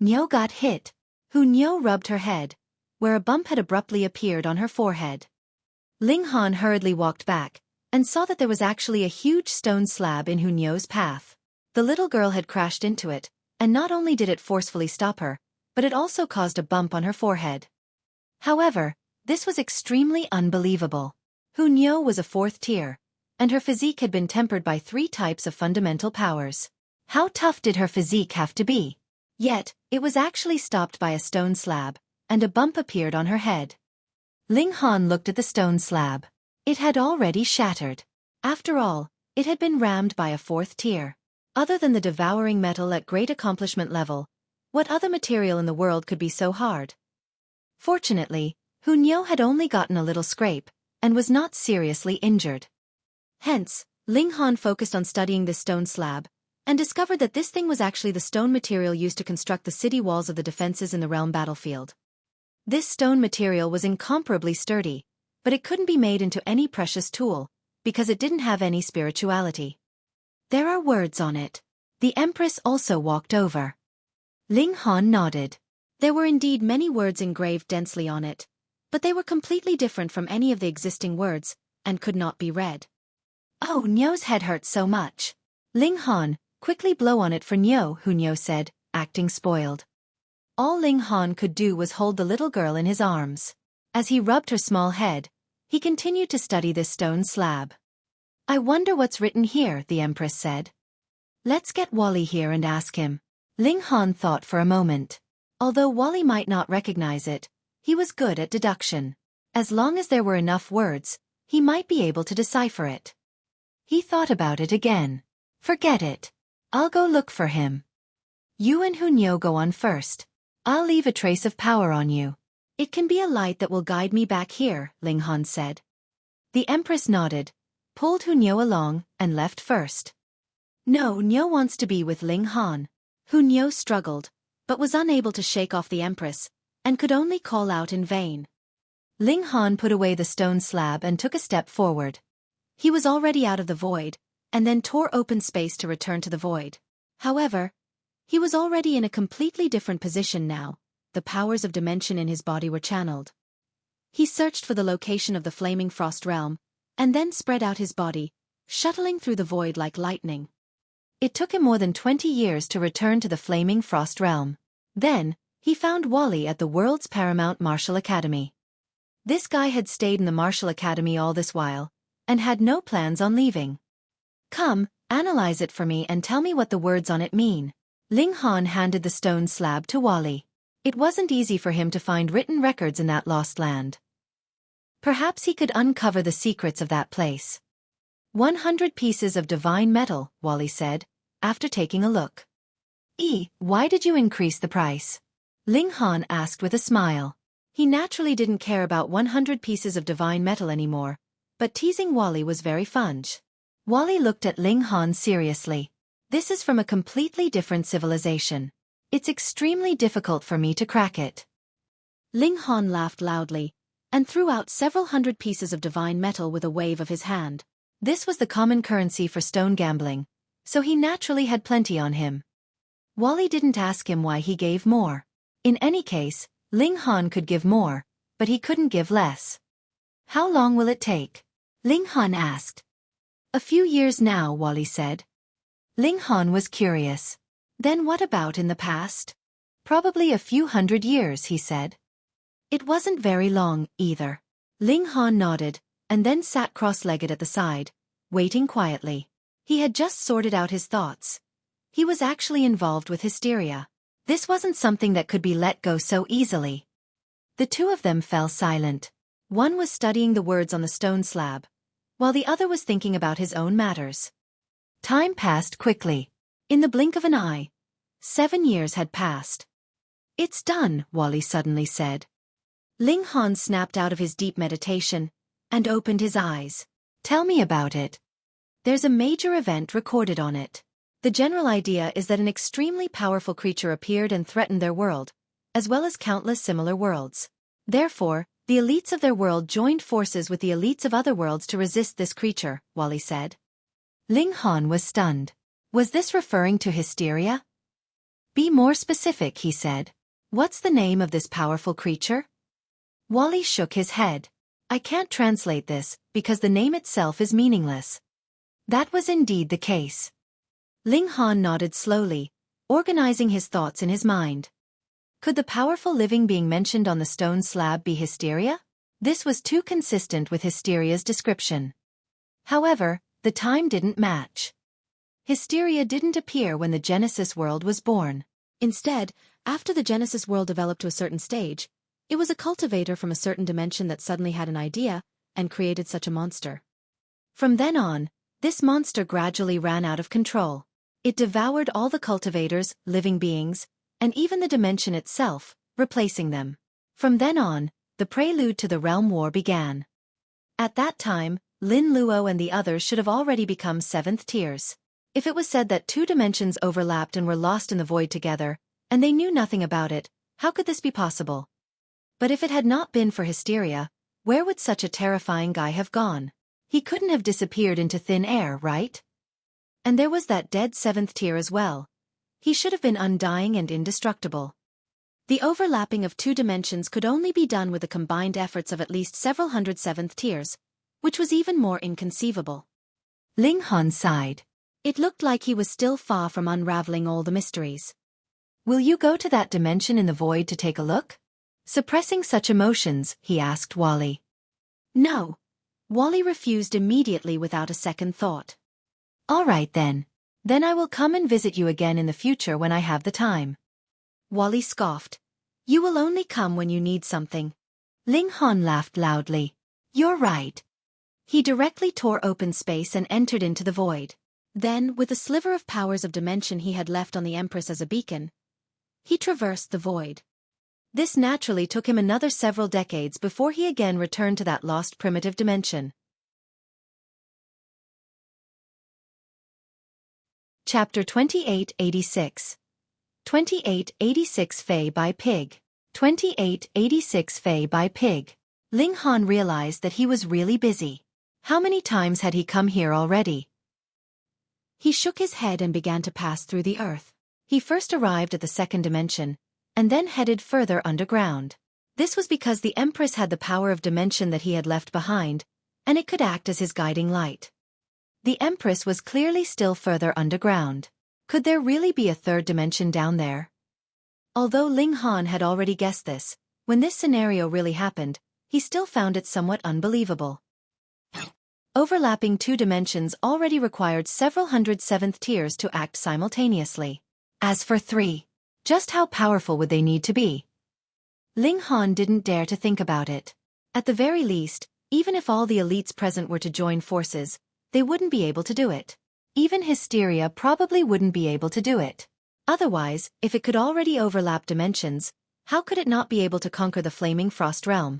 Niu got hit. Hu Niu rubbed her head, where a bump had abruptly appeared on her forehead. Ling Han hurriedly walked back, and saw that there was actually a huge stone slab in Hu Niu's path. The little girl had crashed into it, and not only did it forcefully stop her, but it also caused a bump on her forehead. However, this was extremely unbelievable. Hu Niu was a 4th tier, and her physique had been tempered by 3 types of fundamental powers. How tough did her physique have to be? Yet, it was actually stopped by a stone slab, and a bump appeared on her head. Ling Han looked at the stone slab. It had already shattered. After all, it had been rammed by a 4th tier. Other than the devouring metal at great accomplishment level, what other material in the world could be so hard? Fortunately, Hu Niu had only gotten a little scrape, and was not seriously injured. Hence, Ling Han focused on studying this stone slab, and discovered that this thing was actually the stone material used to construct the city walls of the defenses in the realm battlefield. This stone material was incomparably sturdy, but it couldn't be made into any precious tool, because it didn't have any spirituality. There are words on it. The Empress also walked over. Ling Han nodded. There were indeed many words engraved densely on it, but they were completely different from any of the existing words, and could not be read. Oh, Niu's head hurts so much. Ling Han, quickly blow on it for Niu, Hu Niu said, acting spoiled. All Ling Han could do was hold the little girl in his arms. As he rubbed her small head, he continued to study this stone slab. I wonder what's written here, the Empress said. Let's get Wally here and ask him. Ling Han thought for a moment. Although Wally might not recognize it, he was good at deduction. As long as there were enough words, he might be able to decipher it. He thought about it again. Forget it. I'll go look for him. You and Hu Niu go on first. I'll leave a trace of power on you. It can be a light that will guide me back here, Ling Han said. The Empress nodded, pulled Hu Niu along, and left first. No, Niu wants to be with Ling Han. Hu Niu struggled, but was unable to shake off the Empress, and could only call out in vain. Ling Han put away the stone slab and took a step forward. He was already out of the void, and then tore open space to return to the void. However, he was already in a completely different position now. The powers of dimension in his body were channeled. He searched for the location of the Flaming Frost realm, and then spread out his body, shuttling through the void like lightning. It took him more than 20 years to return to the Flaming Frost realm. Then, he found Wally at the world's paramount martial academy. This guy had stayed in the martial academy all this while, and had no plans on leaving. Come, analyze it for me and tell me what the words on it mean. Ling Han handed the stone slab to Wally. It wasn't easy for him to find written records in that lost land. Perhaps he could uncover the secrets of that place. 100 pieces of divine metal, Wally said, after taking a look. Why did you increase the price? Ling Han asked with a smile. He naturally didn't care about 100 pieces of divine metal anymore, but teasing Wally was very fun. Wally looked at Ling Han seriously. This is from a completely different civilization. It's extremely difficult for me to crack it. Ling Han laughed loudly, and threw out several hundred pieces of divine metal with a wave of his hand. This was the common currency for stone gambling, so he naturally had plenty on him. Wally didn't ask him why he gave more. In any case, Ling Han could give more, but he couldn't give less. How long will it take? Ling Han asked. A few years now, Wally said. Ling Han was curious. Then what about in the past? Probably a few hundred years, he said. It wasn't very long, either. Ling Han nodded, and then sat cross-legged at the side, waiting quietly. He had just sorted out his thoughts. He was actually involved with hysteria. This wasn't something that could be let go so easily. The two of them fell silent. One was studying the words on the stone slab, while the other was thinking about his own matters. Time passed quickly. In the blink of an eye, 7 years had passed. It's done, Wally suddenly said. Ling Han snapped out of his deep meditation and opened his eyes. Tell me about it. There's a major event recorded on it. The general idea is that an extremely powerful creature appeared and threatened their world, as well as countless similar worlds. Therefore, the elites of their world joined forces with the elites of other worlds to resist this creature, Wally said. Ling Han was stunned. Was this referring to hysteria? Be more specific, he said. What's the name of this powerful creature? Wally shook his head. I can't translate this, because the name itself is meaningless. That was indeed the case. Ling Han nodded slowly, organizing his thoughts in his mind. Could the powerful living being mentioned on the stone slab be hysteria? This was too consistent with hysteria's description. However, the time didn't match. Hysteria didn't appear when the Genesis world was born. Instead, after the Genesis world developed to a certain stage, it was a cultivator from a certain dimension that suddenly had an idea and created such a monster. From then on, this monster gradually ran out of control. It devoured all the cultivators, living beings, and even the dimension itself, replacing them. From then on, the prelude to the realm war began. At that time, Lin Luo and the others should have already become 7th tiers. If it was said that 2 dimensions overlapped and were lost in the void together, and they knew nothing about it, how could this be possible? But if it had not been for hysteria, where would such a terrifying guy have gone? He couldn't have disappeared into thin air, right? And there was that dead 7th tier as well. He should have been undying and indestructible. The overlapping of 2 dimensions could only be done with the combined efforts of at least several hundred 7th tiers, which was even more inconceivable. Ling Han sighed. It looked like he was still far from unraveling all the mysteries. Will you go to that dimension in the void to take a look? Suppressing such emotions, he asked Wally. No. Wally refused immediately without a second thought. All right then. Then I will come and visit you again in the future when I have the time. Wally scoffed. You will only come when you need something. Ling Han laughed loudly. You're right. He directly tore open space and entered into the void. Then, with the sliver of powers of dimension he had left on the Empress as a beacon, he traversed the void. This naturally took him another several decades before he again returned to that lost primitive dimension. Chapter 2886. 2886 Fei Bai Pig. 2886 Fei Bai Pig. Ling Han realized that he was really busy. How many times had he come here already? He shook his head and began to pass through the earth. He first arrived at the 2nd dimension, and then headed further underground. This was because the Empress had the power of dimension that he had left behind, and it could act as his guiding light. The Empress was clearly still further underground. Could there really be a 3rd dimension down there? Although Ling Han had already guessed this, when this scenario really happened, he still found it somewhat unbelievable. Overlapping 2 dimensions already required several hundred 7th tiers to act simultaneously. As for 3, just how powerful would they need to be? Ling Han didn't dare to think about it. At the very least, even if all the elites present were to join forces, they wouldn't be able to do it. Even hysteria probably wouldn't be able to do it. Otherwise, if it could already overlap dimensions, how could it not be able to conquer the flaming frost realm?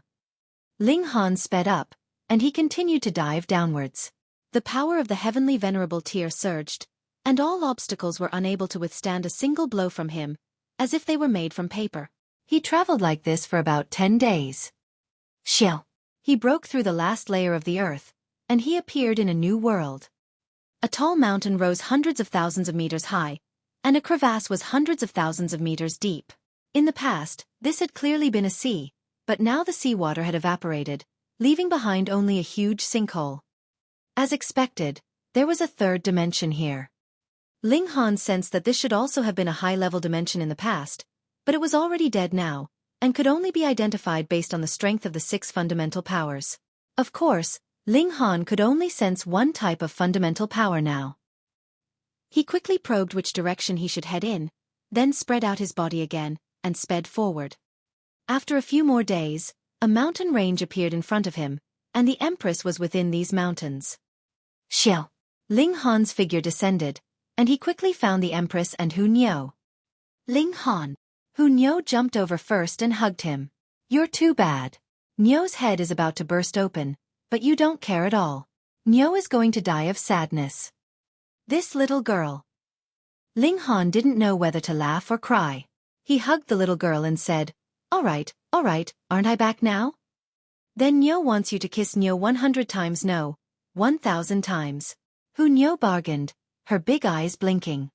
Ling Han sped up, and he continued to dive downwards. The power of the heavenly venerable tier surged, and all obstacles were unable to withstand a single blow from him, as if they were made from paper. He traveled like this for about 10 days. Shill. He broke through the last layer of the earth, and he appeared in a new world. A tall mountain rose hundreds of thousands of meters high, and a crevasse was hundreds of thousands of meters deep. In the past, this had clearly been a sea, but now the seawater had evaporated, leaving behind only a huge sinkhole. As expected, there was a third dimension here. Ling Han sensed that this should also have been a high-level dimension in the past, but it was already dead now, and could only be identified based on the strength of the 6 fundamental powers. Of course, Ling Han could only sense one type of fundamental power now. He quickly probed which direction he should head in, then spread out his body again, and sped forward. After a few more days, a mountain range appeared in front of him, and the Empress was within these mountains. Xiao. Ling Han's figure descended, and he quickly found the Empress and Hu Niu. Ling Han. Hu Niu jumped over first and hugged him. You're too bad. Niu's head is about to burst open, but you don't care at all. Niu is going to die of sadness. This little girl. Ling Han didn't know whether to laugh or cry. He hugged the little girl and said, all right, aren't I back now? Then Niu wants you to kiss Niu 100 times no, 1,000 times. Hu Niu bargained, her big eyes blinking.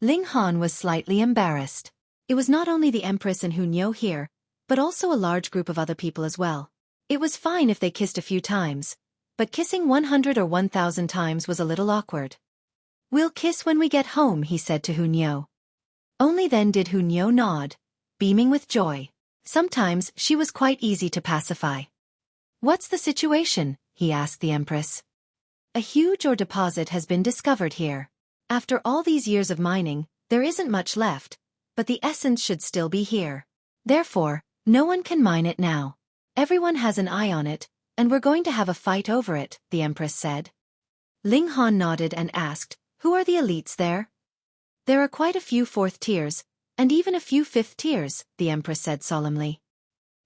Ling Han was slightly embarrassed. It was not only the Empress and Hu Niu here, but also a large group of other people as well. It was fine if they kissed a few times, but kissing 100 or 1,000 times was a little awkward. We'll kiss when we get home, he said to Hu Niu. Only then did Hu Niu nod, beaming with joy. Sometimes she was quite easy to pacify. What's the situation? He asked the Empress. A huge ore deposit has been discovered here. After all these years of mining, there isn't much left, but the essence should still be here. Therefore, no one can mine it now. Everyone has an eye on it, and we're going to have a fight over it, the Empress said. Ling Han nodded and asked, who are the elites there? There are quite a few 4th tiers, and even a few 5th tiers, the Empress said solemnly.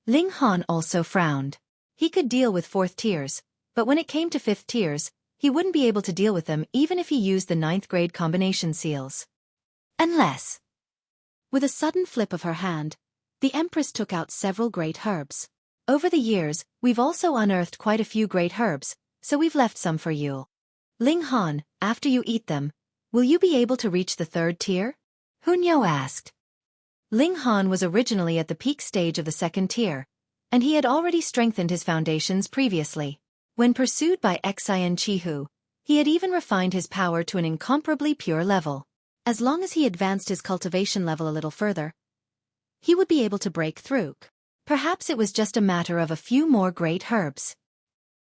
Ling Han also frowned. He could deal with 4th tiers, but when it came to 5th tiers, he wouldn't be able to deal with them even if he used the 9th grade combination seals. Unless. With a sudden flip of her hand, the Empress took out several great herbs. Over the years, we've also unearthed quite a few great herbs, so we've left some for you. Ling Han, after you eat them, will you be able to reach the 3rd tier? Hu Niu asked. Ling Han was originally at the peak stage of the 2nd tier, and he had already strengthened his foundations previously. When pursued by Xin Qihu, he had even refined his power to an incomparably pure level. As long as he advanced his cultivation level a little further, he would be able to break through. Perhaps it was just a matter of a few more great herbs.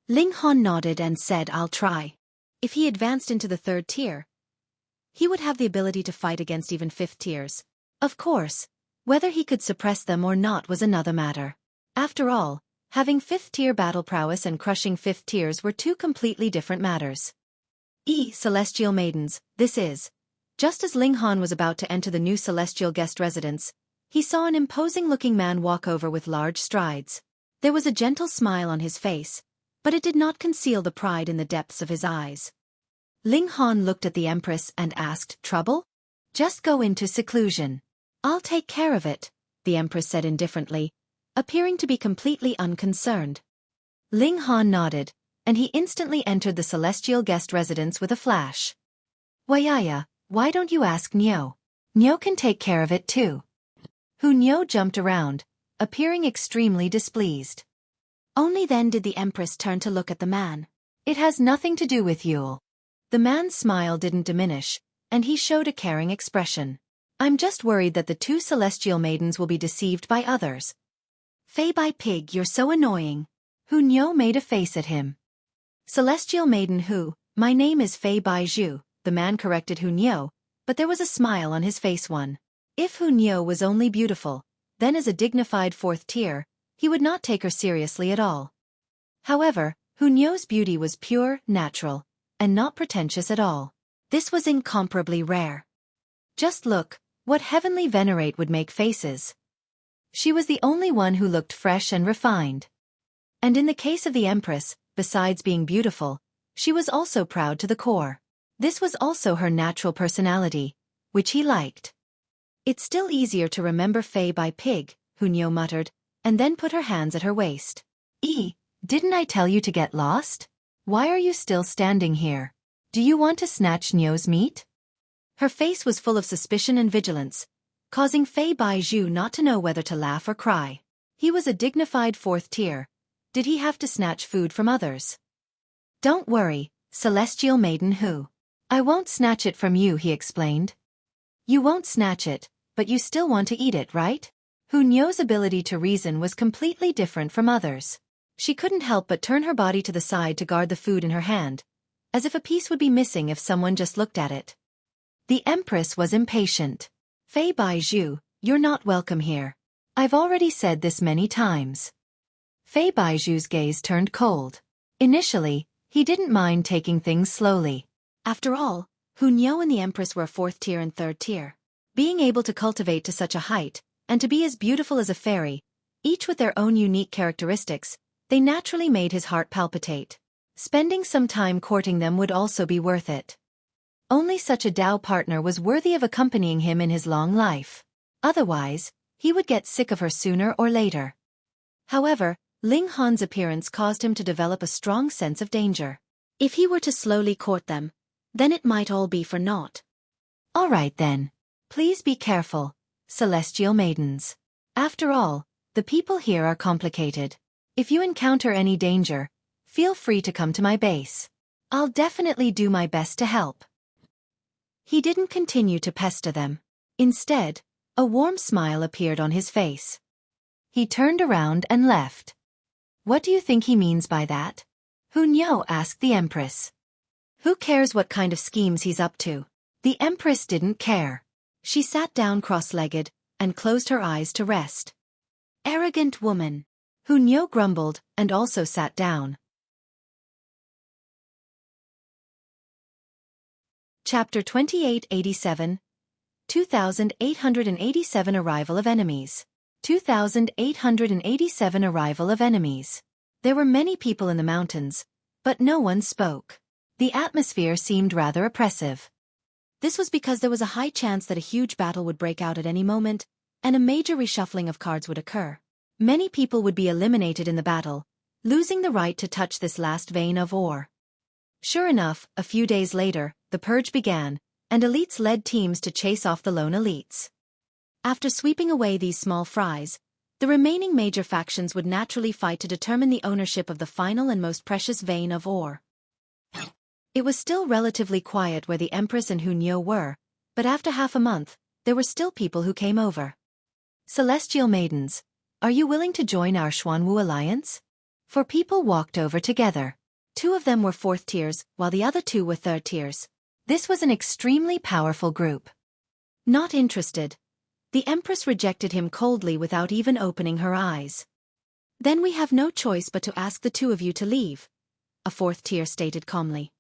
Ling Han nodded and said, I'll try. If he advanced into the 3rd tier, he would have the ability to fight against even 5th tiers. Of course, whether he could suppress them or not was another matter. After all, having 5th tier battle prowess and crushing 5th tiers were two completely different matters. Celestial Maidens, this is. Just as Ling Han was about to enter the new celestial guest residence, he saw an imposing-looking man walk over with large strides. There was a gentle smile on his face, but it did not conceal the pride in the depths of his eyes. Ling Han looked at the Empress and asked, trouble? Just go into seclusion. I'll take care of it, the Empress said indifferently, appearing to be completely unconcerned. Ling Han nodded, and he instantly entered the celestial guest residence with a flash. Wayaya, why don't you ask Niu? Niu can take care of it too. Hu Niu jumped around, appearing extremely displeased. Only then did the Empress turn to look at the man. It has nothing to do with you. The man's smile didn't diminish, and he showed a caring expression. I'm just worried that the 2 celestial maidens will be deceived by others. Fei Bai Pig, you're so annoying. Hu Niu made a face at him. Celestial maiden Hu, my name is Fei Bai Zhu, the man corrected Hu Niu, but there was a smile on his face. If Hu Niu was only beautiful, then as a dignified 4th tier, he would not take her seriously at all. However, Hu Niu's beauty was pure, natural, and not pretentious at all. This was incomparably rare. Just look, what heavenly Venerate would make faces. She was the only one who looked fresh and refined. And in the case of the Empress, besides being beautiful, she was also proud to the core. This was also her natural personality, which he liked. It's still easier to remember Fei Bai Pig, Hu Niu muttered, and then put her hands at her waist. Didn't I tell you to get lost? Why are you still standing here? Do you want to snatch Niu's meat? Her face was full of suspicion and vigilance, causing Fei Bai Pig not to know whether to laugh or cry. He was a dignified 4th tier. Did he have to snatch food from others? Don't worry, celestial maiden who. I won't snatch it from you, he explained. You won't snatch it, but you still want to eat it, right? Hu Niu's ability to reason was completely different from others. She couldn't help but turn her body to the side to guard the food in her hand, as if a piece would be missing if someone just looked at it. The Empress was impatient. Fei Bai Pig, you're not welcome here. I've already said this many times. Fei Bai Pig's gaze turned cold. Initially, he didn't mind taking things slowly. After all, Hu Niu and the Empress were 4th tier and 3rd tier. Being able to cultivate to such a height, and to be as beautiful as a fairy, each with their own unique characteristics, they naturally made his heart palpitate. Spending some time courting them would also be worth it. Only such a Dao partner was worthy of accompanying him in his long life. Otherwise, he would get sick of her sooner or later. However, Ling Han's appearance caused him to develop a strong sense of danger. If he were to slowly court them, then it might all be for naught. All right then. Please be careful, celestial maidens. After all, the people here are complicated. If you encounter any danger, feel free to come to my base. I'll definitely do my best to help. He didn't continue to pester them. Instead, a warm smile appeared on his face. He turned around and left. What do you think he means by that? Hu Niu asked the Empress. Who cares what kind of schemes he's up to? The Empress didn't care. She sat down cross-legged and closed her eyes to rest. Arrogant woman. Hu Niu grumbled and also sat down. Chapter 2887. 2887 Arrival of Enemies. 2887 Arrival of Enemies. There were many people in the mountains, but no one spoke. The atmosphere seemed rather oppressive. This was because there was a high chance that a huge battle would break out at any moment, and a major reshuffling of cards would occur. Many people would be eliminated in the battle, losing the right to touch this last vein of ore. Sure enough, a few days later, the purge began, and elites led teams to chase off the lone elites. After sweeping away these small fries, the remaining major factions would naturally fight to determine the ownership of the final and most precious vein of ore. It was still relatively quiet where the Empress and Hu Niu were, but after half a month, there were still people who came over. Celestial maidens, are you willing to join our Xuanwu alliance? 4 people walked over together. 2 of them were 4th tiers, while the other 2 were 3rd tiers. This was an extremely powerful group. Not interested. The Empress rejected him coldly without even opening her eyes. Then we have no choice but to ask the 2 of you to leave, a 4th tier stated calmly.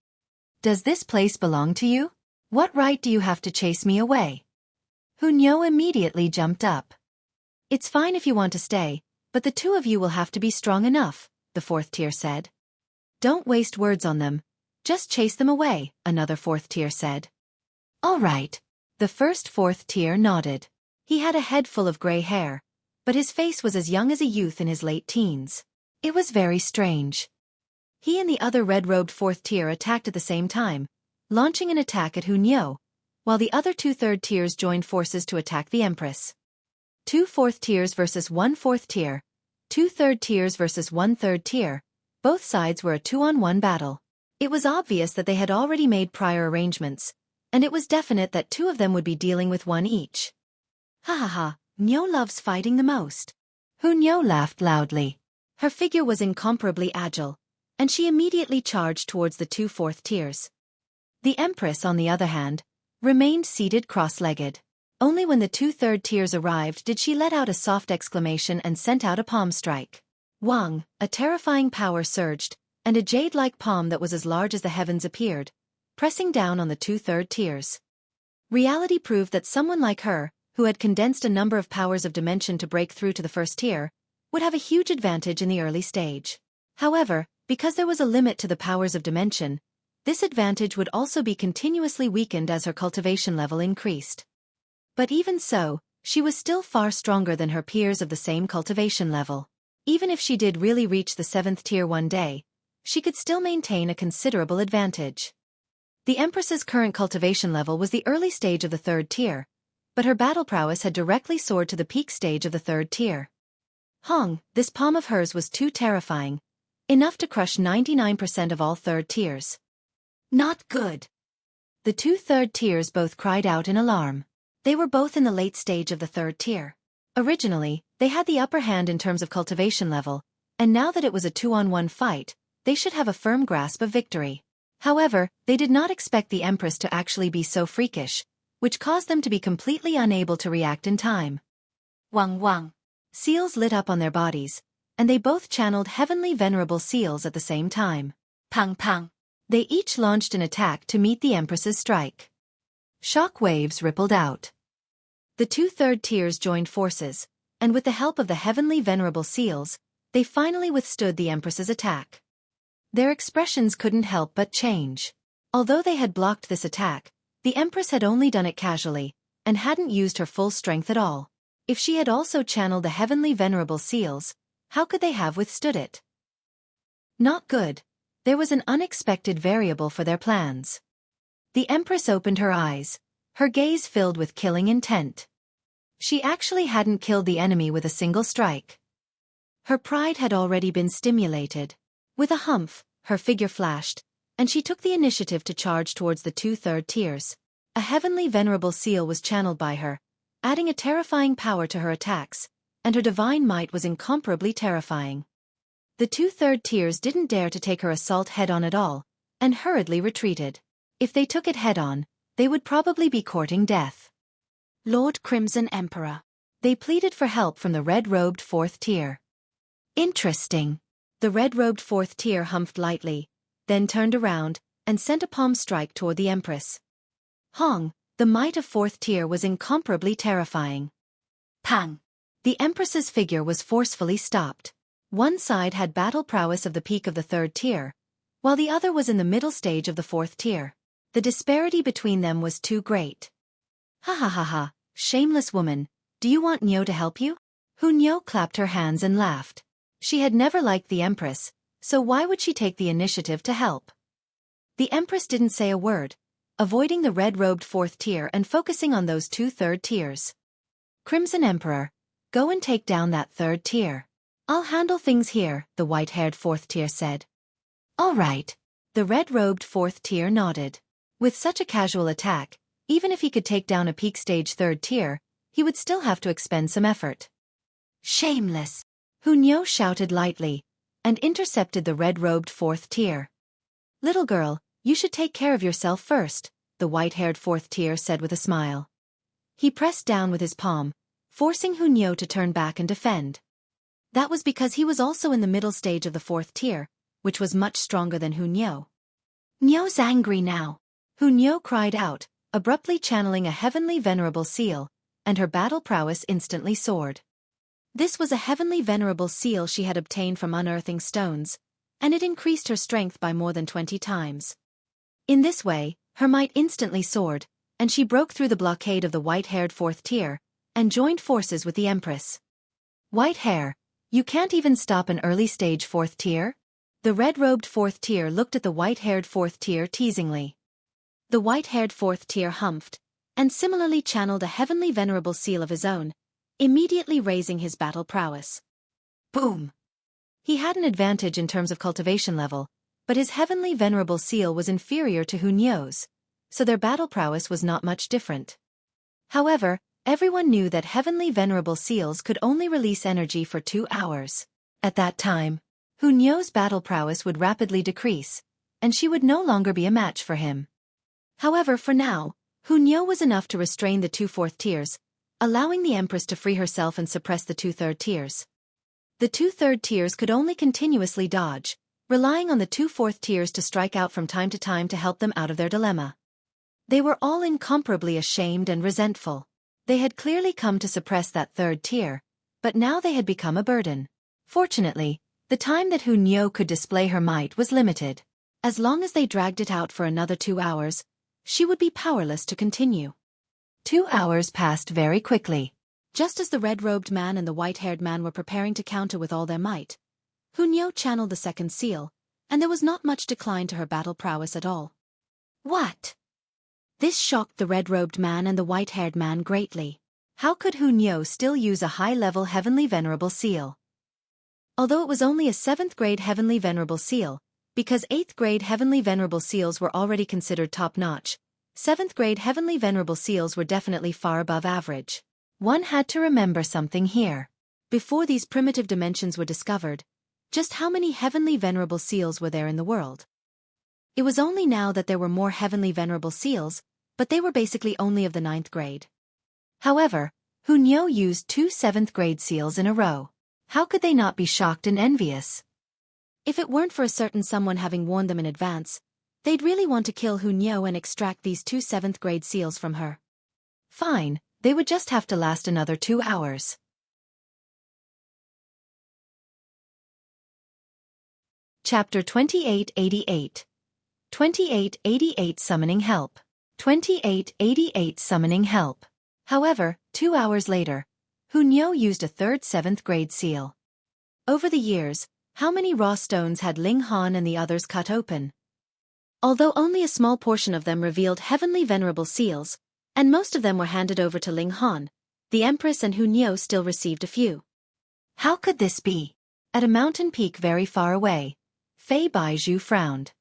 Does this place belong to you? What right do you have to chase me away? Hu Niu immediately jumped up. It's fine if you want to stay, but the 2 of you will have to be strong enough, the 4th tier said. Don't waste words on them. Just chase them away, another 4th tier said. All right. The first 4th tier nodded. He had a head full of gray hair, but his face was as young as a youth in his late teens. It was very strange. He and the other red-robed 4th tier attacked at the same time, launching an attack at Hu Niu, while the other 2 3rd tiers joined forces to attack the Empress. 2 4th tiers versus 1 4th tier, 2 3rd tiers versus 1 3rd tier. Both sides were a 2-on-1 battle. It was obvious that they had already made prior arrangements, and it was definite that 2 of them would be dealing with one each. Ha ha ha, Niu loves fighting the most. Hu Niu laughed loudly. Her figure was incomparably agile, and she immediately charged towards the 2 4th tiers. The Empress, on the other hand, remained seated cross-legged. Only when the 2 3rd tiers arrived did she let out a soft exclamation and sent out a palm strike. Wang, a terrifying power surged, and a jade-like palm that was as large as the heavens appeared, pressing down on the 2 3rd tiers. Reality proved that someone like her, who had condensed a number of powers of dimension to break through to the 1st tier, would have a huge advantage in the early stage. However, because there was a limit to the powers of dimension, this advantage would also be continuously weakened as her cultivation level increased. But even so, she was still far stronger than her peers of the same cultivation level. Even if she did really reach the 7th tier one day, she could still maintain a considerable advantage. The Empress's current cultivation level was the early stage of the 3rd tier, but her battle prowess had directly soared to the peak stage of the 3rd tier. Hong, this palm of hers was too terrifying, enough to crush 99% of all 3rd tiers. Not good. The 2 3rd tiers both cried out in alarm. They were both in the late stage of the 3rd tier. Originally, they had the upper hand in terms of cultivation level, and now that it was a 2-on-1 fight, they should have a firm grasp of victory. However, they did not expect the Empress to actually be so freakish, which caused them to be completely unable to react in time. Wang wang. Seals lit up on their bodies, and they both channeled heavenly venerable seals at the same time. Pang pang. They each launched an attack to meet the Empress's strike. Shock waves rippled out. The 2 3rd tiers joined forces, and with the help of the heavenly venerable seals, they finally withstood the Empress's attack. Their expressions couldn't help but change. Although they had blocked this attack, the Empress had only done it casually, and hadn't used her full strength at all. If she had also channeled the heavenly venerable seals, how could they have withstood it? Not good. There was an unexpected variable for their plans. The Empress opened her eyes, her gaze filled with killing intent. She actually hadn't killed the enemy with a single strike. Her pride had already been stimulated. With a humph, her figure flashed, and she took the initiative to charge towards the 2 3rd tiers. A heavenly venerable seal was channeled by her, adding a terrifying power to her attacks, and her divine might was incomparably terrifying. The 2 3rd tiers didn't dare to take her assault head-on at all, and hurriedly retreated. If they took it head-on, they would probably be courting death. Lord Crimson Emperor. They pleaded for help from the red-robed 4th tier. Interesting. The red-robed 4th tier humphed lightly, then turned around, and sent a palm strike toward the Empress. Hong, the might of 4th tier was incomparably terrifying. Pang! The Empress's figure was forcefully stopped. One side had battle prowess of the peak of the 3rd tier, while the other was in the middle stage of the 4th tier. The disparity between them was too great. Ha ha ha ha, shameless woman, do you want Nyo to help you? Nyo clapped her hands and laughed. She had never liked the Empress, so why would she take the initiative to help? The Empress didn't say a word, avoiding the red-robed 4th tier and focusing on those 2 3rd tiers. Crimson Emperor, go and take down that 3rd tier. I'll handle things here, the white-haired 4th tier said. All right. The red-robed 4th tier nodded. With such a casual attack, even if he could take down a peak stage 3rd tier, he would still have to expend some effort. Shameless! Nyo shouted lightly, and intercepted the red-robed 4th tier. Little girl, you should take care of yourself first, the white-haired 4th tier said with a smile. He pressed down with his palm, forcing Nyo to turn back and defend. That was because he was also in the middle stage of the 4th tier, which was much stronger than Nyo. Nyo's angry now. Nyo cried out, abruptly channeling a heavenly venerable seal, and her battle prowess instantly soared. This was a heavenly venerable seal she had obtained from unearthing stones, and it increased her strength by more than 20 times. In this way, her might instantly soared, and she broke through the blockade of the white-haired 4th tier, and joined forces with the Empress. White hair, you can't even stop an early-stage 4th tier? The red-robed 4th tier looked at the white-haired 4th tier teasingly. The white-haired 4th tier humphed, and similarly channeled a heavenly venerable seal of his own, immediately raising his battle prowess. Boom! He had an advantage in terms of cultivation level, but his heavenly venerable seal was inferior to Nyo's, so their battle prowess was not much different. However, everyone knew that heavenly venerable seals could only release energy for 2 hours. At that time, Nyo's battle prowess would rapidly decrease, and she would no longer be a match for him. However, for now, Nyo was enough to restrain the 2 4th tiers, allowing the Empress to free herself and suppress the 2 3rd tiers. The 2 3rd tiers could only continuously dodge, relying on the 2 4th tiers to strike out from time to help them out of their dilemma. They were all incomparably ashamed and resentful. They had clearly come to suppress that 3rd tier, but now they had become a burden. Fortunately, the time that Nyo could display her might was limited. As long as they dragged it out for another 2 hours, she would be powerless to continue. 2 hours passed very quickly. Just as the red-robed man and the white-haired man were preparing to counter with all their might, Nyo channeled the 2nd seal, and there was not much decline to her battle prowess at all. What? This shocked the red-robed man and the white-haired man greatly. How could Hu Niu still use a high-level Heavenly Venerable Seal? Although it was only a 7th grade Heavenly Venerable Seal, because 8th grade Heavenly Venerable Seals were already considered top-notch, 7th grade Heavenly Venerable Seals were definitely far above average. One had to remember something here. Before these primitive dimensions were discovered, just how many Heavenly Venerable Seals were there in the world? It was only now that there were more Heavenly Venerable Seals, but they were basically only of the 9th grade. However, Hu Niu used 2 7th grade seals in a row. How could they not be shocked and envious? If it weren't for a certain someone having warned them in advance, they'd really want to kill Hu Niu and extract these 2 7th grade seals from her. Fine, they would just have to last another 2 hours. Chapter 2888. 2888 Summoning Help. 2888 Summoning Help. However, 2 hours later, Hu Niu used a 3rd 7th grade seal. Over the years, how many raw stones had Ling Han and the others cut open? Although only a small portion of them revealed Heavenly Venerable Seals, and most of them were handed over to Ling Han, the Empress and Hu Niu still received a few. How could this be? At a mountain peak very far away, Fei Bai Pig frowned.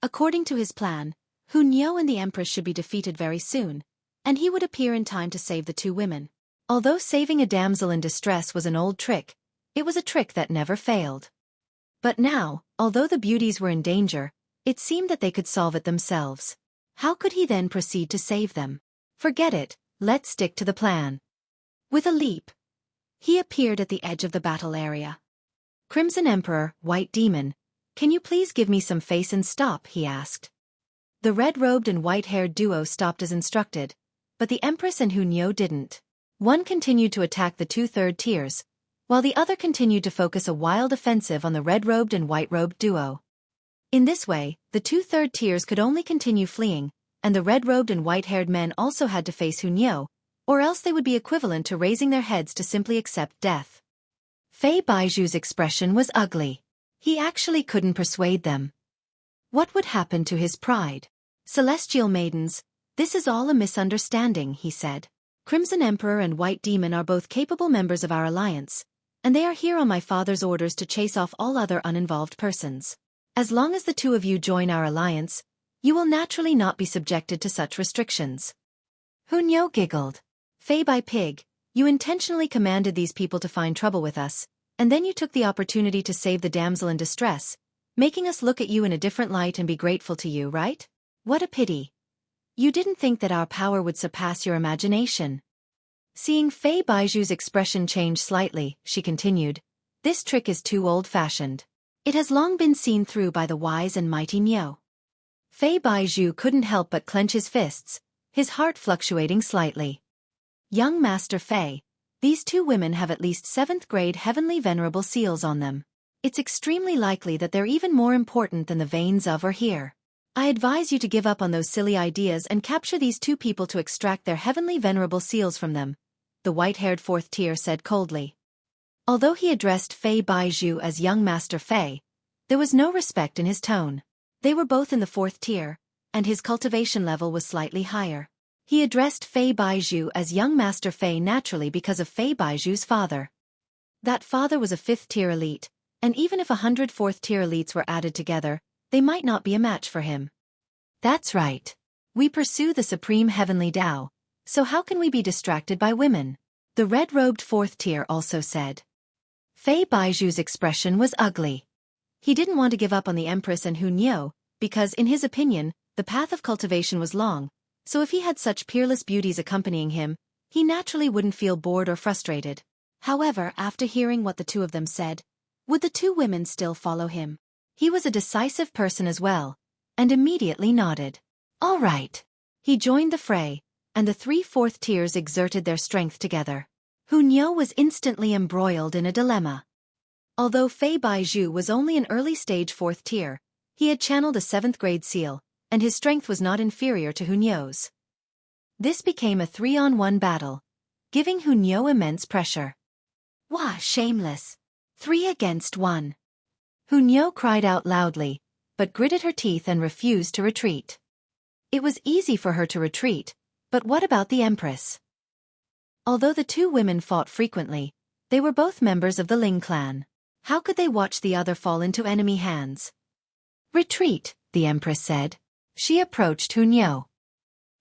According to his plan, Hu Niu and the Empress should be defeated very soon, and he would appear in time to save the 2 women. Although saving a damsel in distress was an old trick, it was a trick that never failed. But now, although the beauties were in danger, it seemed that they could solve it themselves. How could he then proceed to save them? Forget it, let's stick to the plan. With a leap, he appeared at the edge of the battle area. Crimson Emperor, White Demon, can you please give me some face and stop, he asked. The red-robed and white-haired duo stopped as instructed, but the Empress and Hu Niu didn't. One continued to attack the 2 third tiers, while the other continued to focus a wild offensive on the red-robed and white-robed duo. In this way, the 2 third tiers could only continue fleeing, and the red-robed and white-haired men also had to face Hu Niu, or else they would be equivalent to raising their heads to simply accept death. Fei Bai Pig's expression was ugly. He actually couldn't persuade them. What would happen to his pride? Celestial maidens, this is all a misunderstanding, he said. Crimson Emperor and White Demon are both capable members of our alliance, and they are here on my father's orders to chase off all other uninvolved persons. As long as the 2 of you join our alliance, you will naturally not be subjected to such restrictions. Hu Niu giggled. Fei Bai Pig, you intentionally commanded these people to find trouble with us, and then you took the opportunity to save the damsel in distress, making us look at you in a different light and be grateful to you, right? What a pity. You didn't think that our power would surpass your imagination. Seeing Fei Bai Pig's expression change slightly, she continued, this trick is too old-fashioned. It has long been seen through by the wise and mighty Niu. Fei Bai Pig couldn't help but clench his fists, his heart fluctuating slightly. Young Master Fei, these 2 women have at least 7th grade Heavenly Venerable Seals on them. It's extremely likely that they're even more important than the veins of or here. I advise you to give up on those silly ideas and capture these 2 people to extract their Heavenly Venerable Seals from them, the white-haired 4th tier said coldly. Although he addressed Fei Bai Pig as Young Master Fei, there was no respect in his tone. They were both in the 4th tier, and his cultivation level was slightly higher. He addressed Fei Bai Pig as Young Master Fei naturally because of Fei Bai Pig's father. That father was a 5th tier elite, and even if 100 4th tier elites were added together, they might not be a match for him. That's right. We pursue the supreme heavenly Tao, so how can we be distracted by women? The red-robed 4th tier also said. Fei Bai Pig's expression was ugly. He didn't want to give up on the Empress and Hu Niu, because in his opinion, the path of cultivation was long, so if he had such peerless beauties accompanying him, he naturally wouldn't feel bored or frustrated. However, after hearing what the 2 of them said, would the 2 women still follow him? He was a decisive person as well, and immediately nodded. All right. He joined the fray, and the 3 4th tiers exerted their strength together. Hu Niu was instantly embroiled in a dilemma. Although Fei Bai Pig was only an early-stage 4th tier, he had channeled a 7th grade seal, and his strength was not inferior to Hu Niu's. This became a 3-on-1 battle, giving Hu Niu immense pressure. Wah, shameless! 3 against 1. Hu Niu cried out loudly, but gritted her teeth and refused to retreat. It was easy for her to retreat, but what about the Empress? Although the two women fought frequently, they were both members of the Ling clan. How could they watch the other fall into enemy hands? Retreat, the Empress said. She approached Hunyou.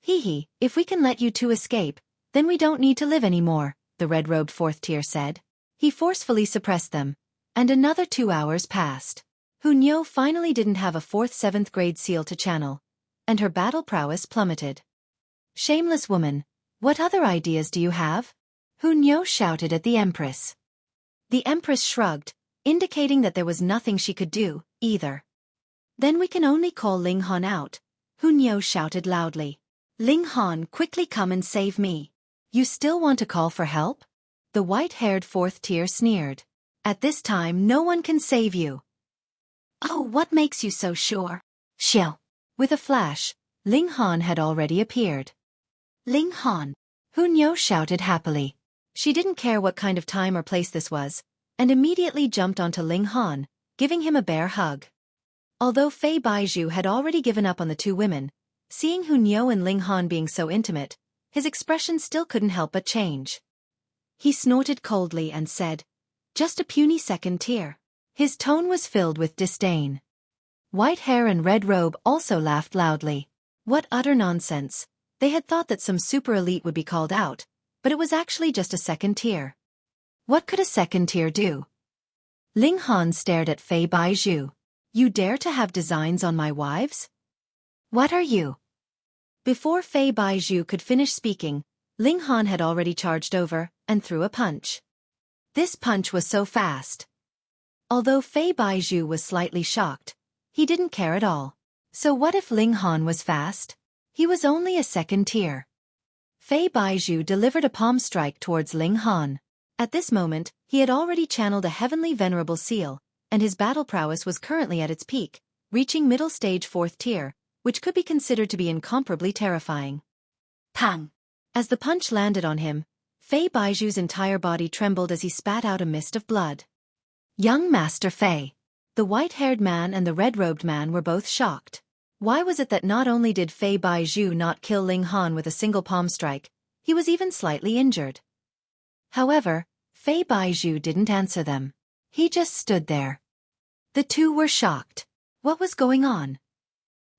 Hee, if we can let you two escape, then we don't need to live anymore, the red-robed fourth tier said. He forcefully suppressed them, and another 2 hours passed. Hunyou finally didn't have a 4th-7th grade seal to channel, and her battle prowess plummeted. Shameless woman, what other ideas do you have? Hunyou shouted at the Empress. The Empress shrugged, indicating that there was nothing she could do, either. Then we can only call Ling Han out, Hunyou shouted loudly. Ling Han, quickly come and save me. You still want to call for help? The white-haired fourth tier sneered. At this time no one can save you. Oh, what makes you so sure? Shill. With a flash, Ling Han had already appeared. Ling Han, Hunyou shouted happily. She didn't care what kind of time or place this was, and immediately jumped onto Ling Han, giving him a bear hug. Although Fei Bai Pig had already given up on the two women, seeing Hunyou and Ling Han being so intimate, his expression still couldn't help but change. He snorted coldly and said, "Just a puny second tier." His tone was filled with disdain. White hair and red robe also laughed loudly. What utter nonsense. They had thought that some super elite would be called out, but it was actually just a second tier. What could a second tier do? Ling Han stared at Fei Bai Pig. You dare to have designs on my wives? What are you? Before Fei Bai Pig could finish speaking, Ling Han had already charged over and threw a punch. This punch was so fast. Although Fei Bai Pig was slightly shocked, he didn't care at all. So what if Ling Han was fast? He was only a second tier. Fei Bai Pig delivered a palm strike towards Ling Han. At this moment, he had already channeled a heavenly venerable seal, and his battle prowess was currently at its peak, reaching middle stage 4th tier, which could be considered to be incomparably terrifying. Pang! As the punch landed on him, Fei Bai Pig's entire body trembled as he spat out a mist of blood. Young Master Fei. The white-haired man and the red-robed man were both shocked. Why was it that not only did Fei Bai Pig not kill Ling Han with a single palm strike, he was even slightly injured? However, Fei Bai Pig didn't answer them. He just stood there. The two were shocked. What was going on?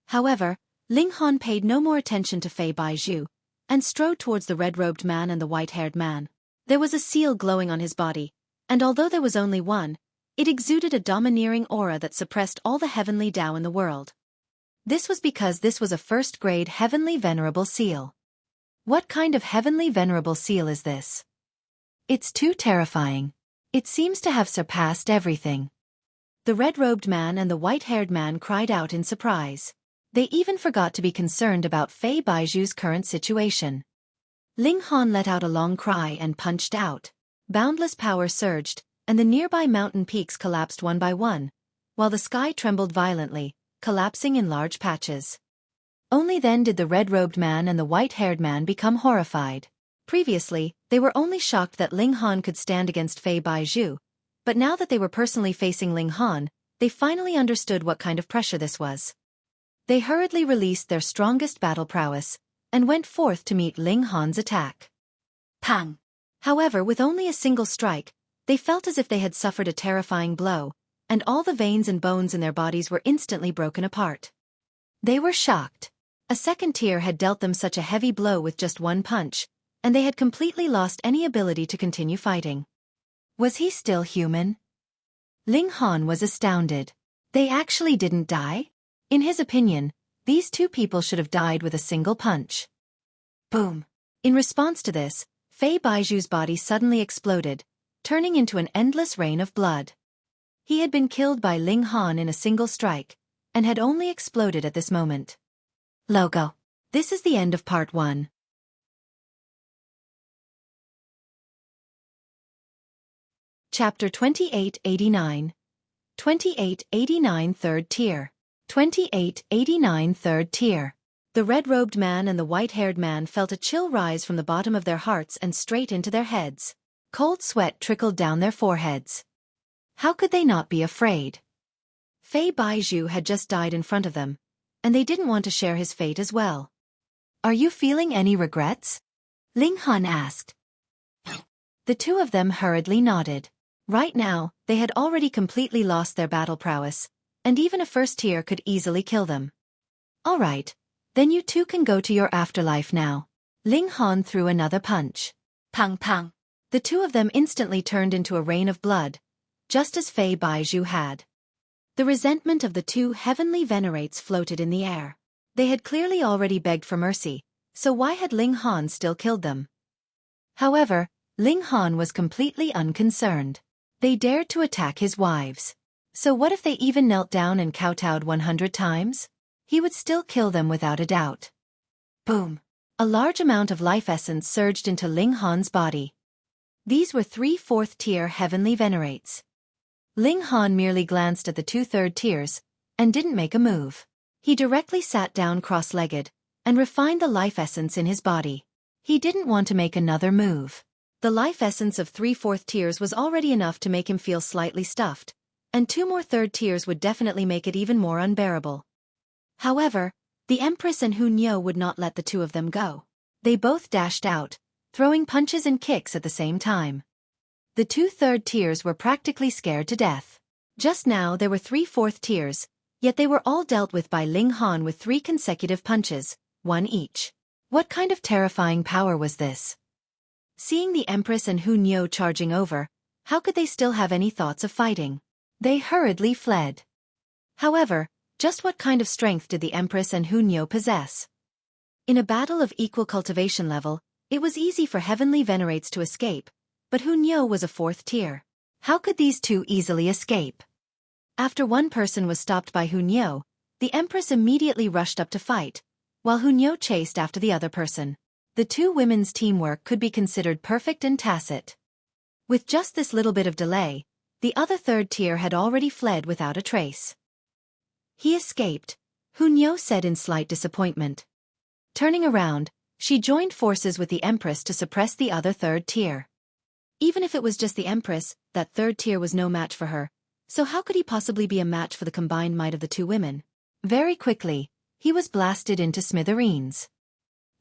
However, Ling Han paid no more attention to Fei Bai Pig, and strode towards the red-robed man and the white-haired man. There was a seal glowing on his body, and although there was only one, it exuded a domineering aura that suppressed all the heavenly Tao in the world. This was because this was a first-grade heavenly venerable seal. What kind of heavenly venerable seal is this? It's too terrifying. It seems to have surpassed everything. The red-robed man and the white-haired man cried out in surprise. They even forgot to be concerned about Fei Bai Pig's current situation. Ling Han let out a long cry and punched out. Boundless power surged, and the nearby mountain peaks collapsed one by one, while the sky trembled violently, collapsing in large patches. Only then did the red-robed man and the white-haired man become horrified. Previously, they were only shocked that Ling Han could stand against Fei Bai Pig, but now that they were personally facing Ling Han, they finally understood what kind of pressure this was. They hurriedly released their strongest battle prowess, and went forth to meet Ling Han's attack. Pang! However, with only a single strike, they felt as if they had suffered a terrifying blow, and all the veins and bones in their bodies were instantly broken apart. They were shocked. A second tier had dealt them such a heavy blow with just one punch, and they had completely lost any ability to continue fighting. Was he still human? Ling Han was astounded. They actually didn't die? In his opinion, these two people should have died with a single punch. Boom! In response to this, Fei Bai Pig's body suddenly exploded, turning into an endless rain of blood. He had been killed by Ling Han in a single strike, and had only exploded at this moment. Logo. This is the end of part 1. Chapter 2889. 2889 3rd tier. 2889 3rd tier. The red-robed man and the white-haired man felt a chill rise from the bottom of their hearts and straight into their heads. Cold sweat trickled down their foreheads. How could they not be afraid? Fei Bai Pig had just died in front of them, and they didn't want to share his fate as well. "Are you feeling any regrets?" Ling Han asked. The two of them hurriedly nodded. Right now, they had already completely lost their battle prowess, and even a first tier could easily kill them. "All right, then you two can go to your afterlife now." Ling Han threw another punch. Pang pang. The two of them instantly turned into a rain of blood, just as Fei Bai Pig had. The resentment of the two heavenly venerates floated in the air. They had clearly already begged for mercy, so why had Ling Han still killed them? However, Ling Han was completely unconcerned. They dared to attack his wives. So what if they even knelt down and kowtowed 100 times? He would still kill them without a doubt. Boom! A large amount of life essence surged into Ling Han's body. These were 3 4th-tier heavenly venerates. Ling Han merely glanced at the 2 3rd tiers, and didn't make a move. He directly sat down cross-legged, and refined the life essence in his body. He didn't want to make another move. The life essence of 3 4th tiers was already enough to make him feel slightly stuffed, and 2 more 3rd tiers would definitely make it even more unbearable. However, the Empress and Hunyo would not let the two of them go. They both dashed out, throwing punches and kicks at the same time. The 2 3rd tiers were practically scared to death. Just now there were 3 4th tiers, yet they were all dealt with by Ling Han with 3 consecutive punches, 1 each. What kind of terrifying power was this? Seeing the Empress and Hunyo charging over, how could they still have any thoughts of fighting? They hurriedly fled. However, just what kind of strength did the Empress and Hunyo possess? In a battle of equal cultivation level, it was easy for heavenly venerates to escape, but Hunyo was a 4th tier. How could these two easily escape? After one person was stopped by Hunyo, the Empress immediately rushed up to fight, while Hunyo chased after the other person. The two women's teamwork could be considered perfect and tacit. With just this little bit of delay, the other 3rd tier had already fled without a trace. "He escaped," Hunyo said in slight disappointment. Turning around, she joined forces with the Empress to suppress the other 3rd tier. Even if it was just the Empress, that 3rd tier was no match for her, so how could he possibly be a match for the combined might of the two women? Very quickly, he was blasted into smithereens.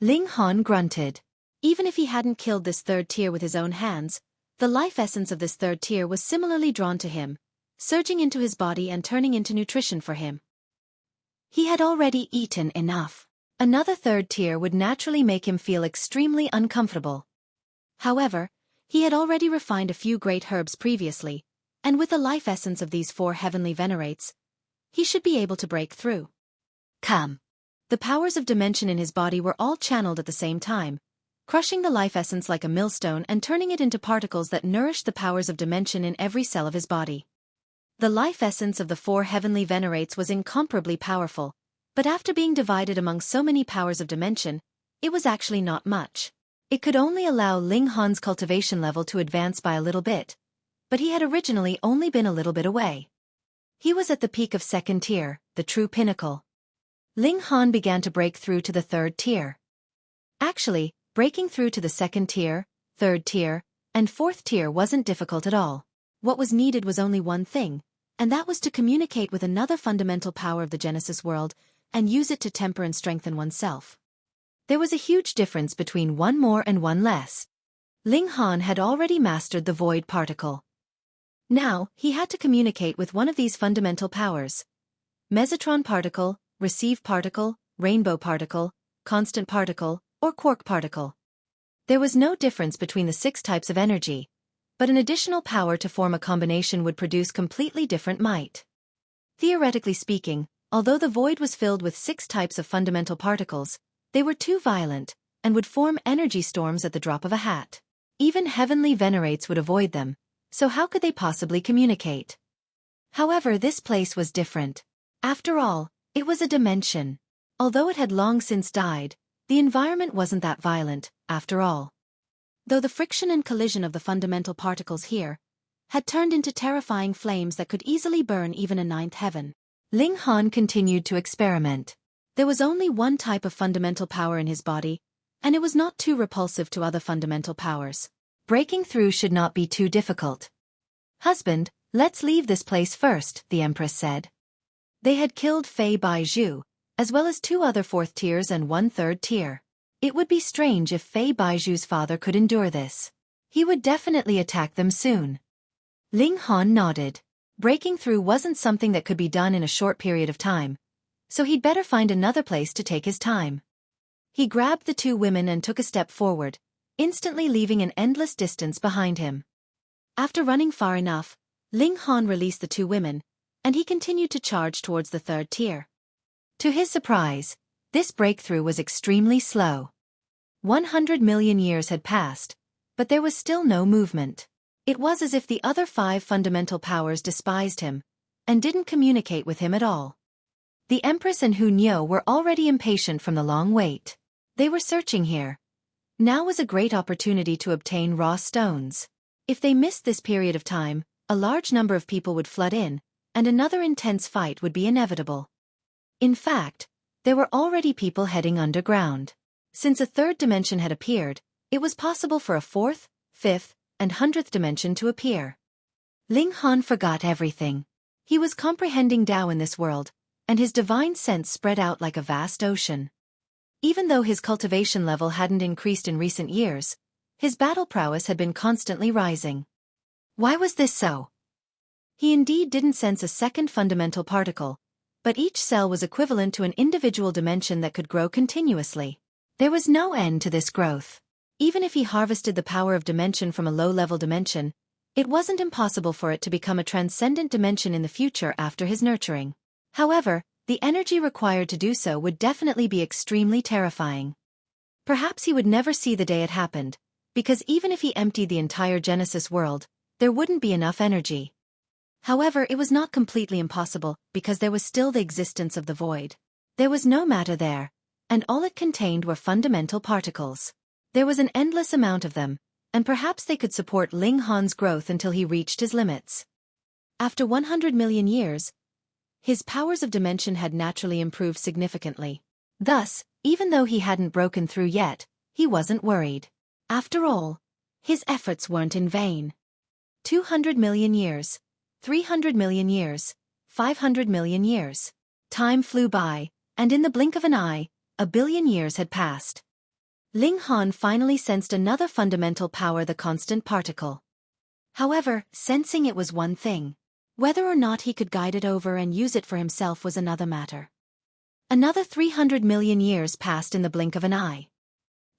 Ling Han grunted. Even if he hadn't killed this 3rd tier with his own hands, the life essence of this 3rd tier was similarly drawn to him, surging into his body and turning into nutrition for him. He had already eaten enough. Another 3rd tier would naturally make him feel extremely uncomfortable. However, he had already refined a few great herbs previously, and with the life essence of these 4 heavenly venerates, he should be able to break through. Come! The powers of dimension in his body were all channeled at the same time, crushing the life essence like a millstone and turning it into particles that nourished the powers of dimension in every cell of his body. The life essence of the 4 heavenly venerates was incomparably powerful, but after being divided among so many powers of dimension, it was actually not much. It could only allow Ling Han's cultivation level to advance by a little bit, but he had originally only been a little bit away. He was at the peak of 2nd tier, the true pinnacle. Ling Han began to break through to the 3rd tier. Actually, breaking through to the 2nd tier, 3rd tier, and 4th tier wasn't difficult at all. What was needed was only one thing, and that was to communicate with another fundamental power of the Genesis world and use it to temper and strengthen oneself. There was a huge difference between one more and one less. Ling Han had already mastered the void particle. Now, he had to communicate with one of these fundamental powers. Mesotron particle, receive particle, rainbow particle, constant particle, or quark particle. There was no difference between the 6 types of energy, but an additional power to form a combination would produce completely different might. Theoretically speaking, although the void was filled with 6 types of fundamental particles, they were too violent, and would form energy storms at the drop of a hat. Even heavenly venerates would avoid them, so how could they possibly communicate? However, this place was different. After all, it was a dimension. Although it had long since died, the environment wasn't that violent, after all. Though the friction and collision of the fundamental particles here had turned into terrifying flames that could easily burn even a 9th heaven. Ling Han continued to experiment. There was only one type of fundamental power in his body, and it was not too repulsive to other fundamental powers. Breaking through should not be too difficult. "Husband, let's leave this place first," the Empress said. They had killed Fei Bai Pig, as well as 2 other 4th tiers and 1 3rd tier. It would be strange if Fei Bai Pig's father could endure this. He would definitely attack them soon. Ling Han nodded. Breaking through wasn't something that could be done in a short period of time, so he'd better find another place to take his time. He grabbed the 2 women and took a step forward, instantly leaving an endless distance behind him. After running far enough, Ling Han released the 2 women, and he continued to charge towards the 3rd tier. To his surprise, this breakthrough was extremely slow. 100 million years had passed, but there was still no movement. It was as if the other 5 fundamental powers despised him, and didn't communicate with him at all. The Empress and Hu Niu were already impatient from the long wait. They were searching here. Now was a great opportunity to obtain raw stones. If they missed this period of time, a large number of people would flood in, and another intense fight would be inevitable. In fact, there were already people heading underground. Since a 3rd dimension had appeared, it was possible for a 4th, 5th, and 100th dimension to appear. Ling Han forgot everything. He was comprehending Tao in this world, and his divine sense spread out like a vast ocean. Even though his cultivation level hadn't increased in recent years, his battle prowess had been constantly rising. Why was this so? He indeed didn't sense a second fundamental particle, but each cell was equivalent to an individual dimension that could grow continuously. There was no end to this growth. Even if he harvested the power of dimension from a low-level dimension, it wasn't impossible for it to become a transcendent dimension in the future after his nurturing. However, the energy required to do so would definitely be extremely terrifying. Perhaps he would never see the day it happened, because even if he emptied the entire Genesis world, there wouldn't be enough energy. However, it was not completely impossible, because there was still the existence of the void. There was no matter there, and all it contained were fundamental particles. There was an endless amount of them, and perhaps they could support Ling Han's growth until he reached his limits. After 100 million years, his powers of dimension had naturally improved significantly. Thus, even though he hadn't broken through yet, he wasn't worried. After all, his efforts weren't in vain. 200 million years, 300 million years, 500 million years. Time flew by, and in the blink of an eye, 1 billion years had passed. Ling Han finally sensed another fundamental power, the constant particle. However, sensing it was one thing. Whether or not he could guide it over and use it for himself was another matter. Another 300 million years passed in the blink of an eye.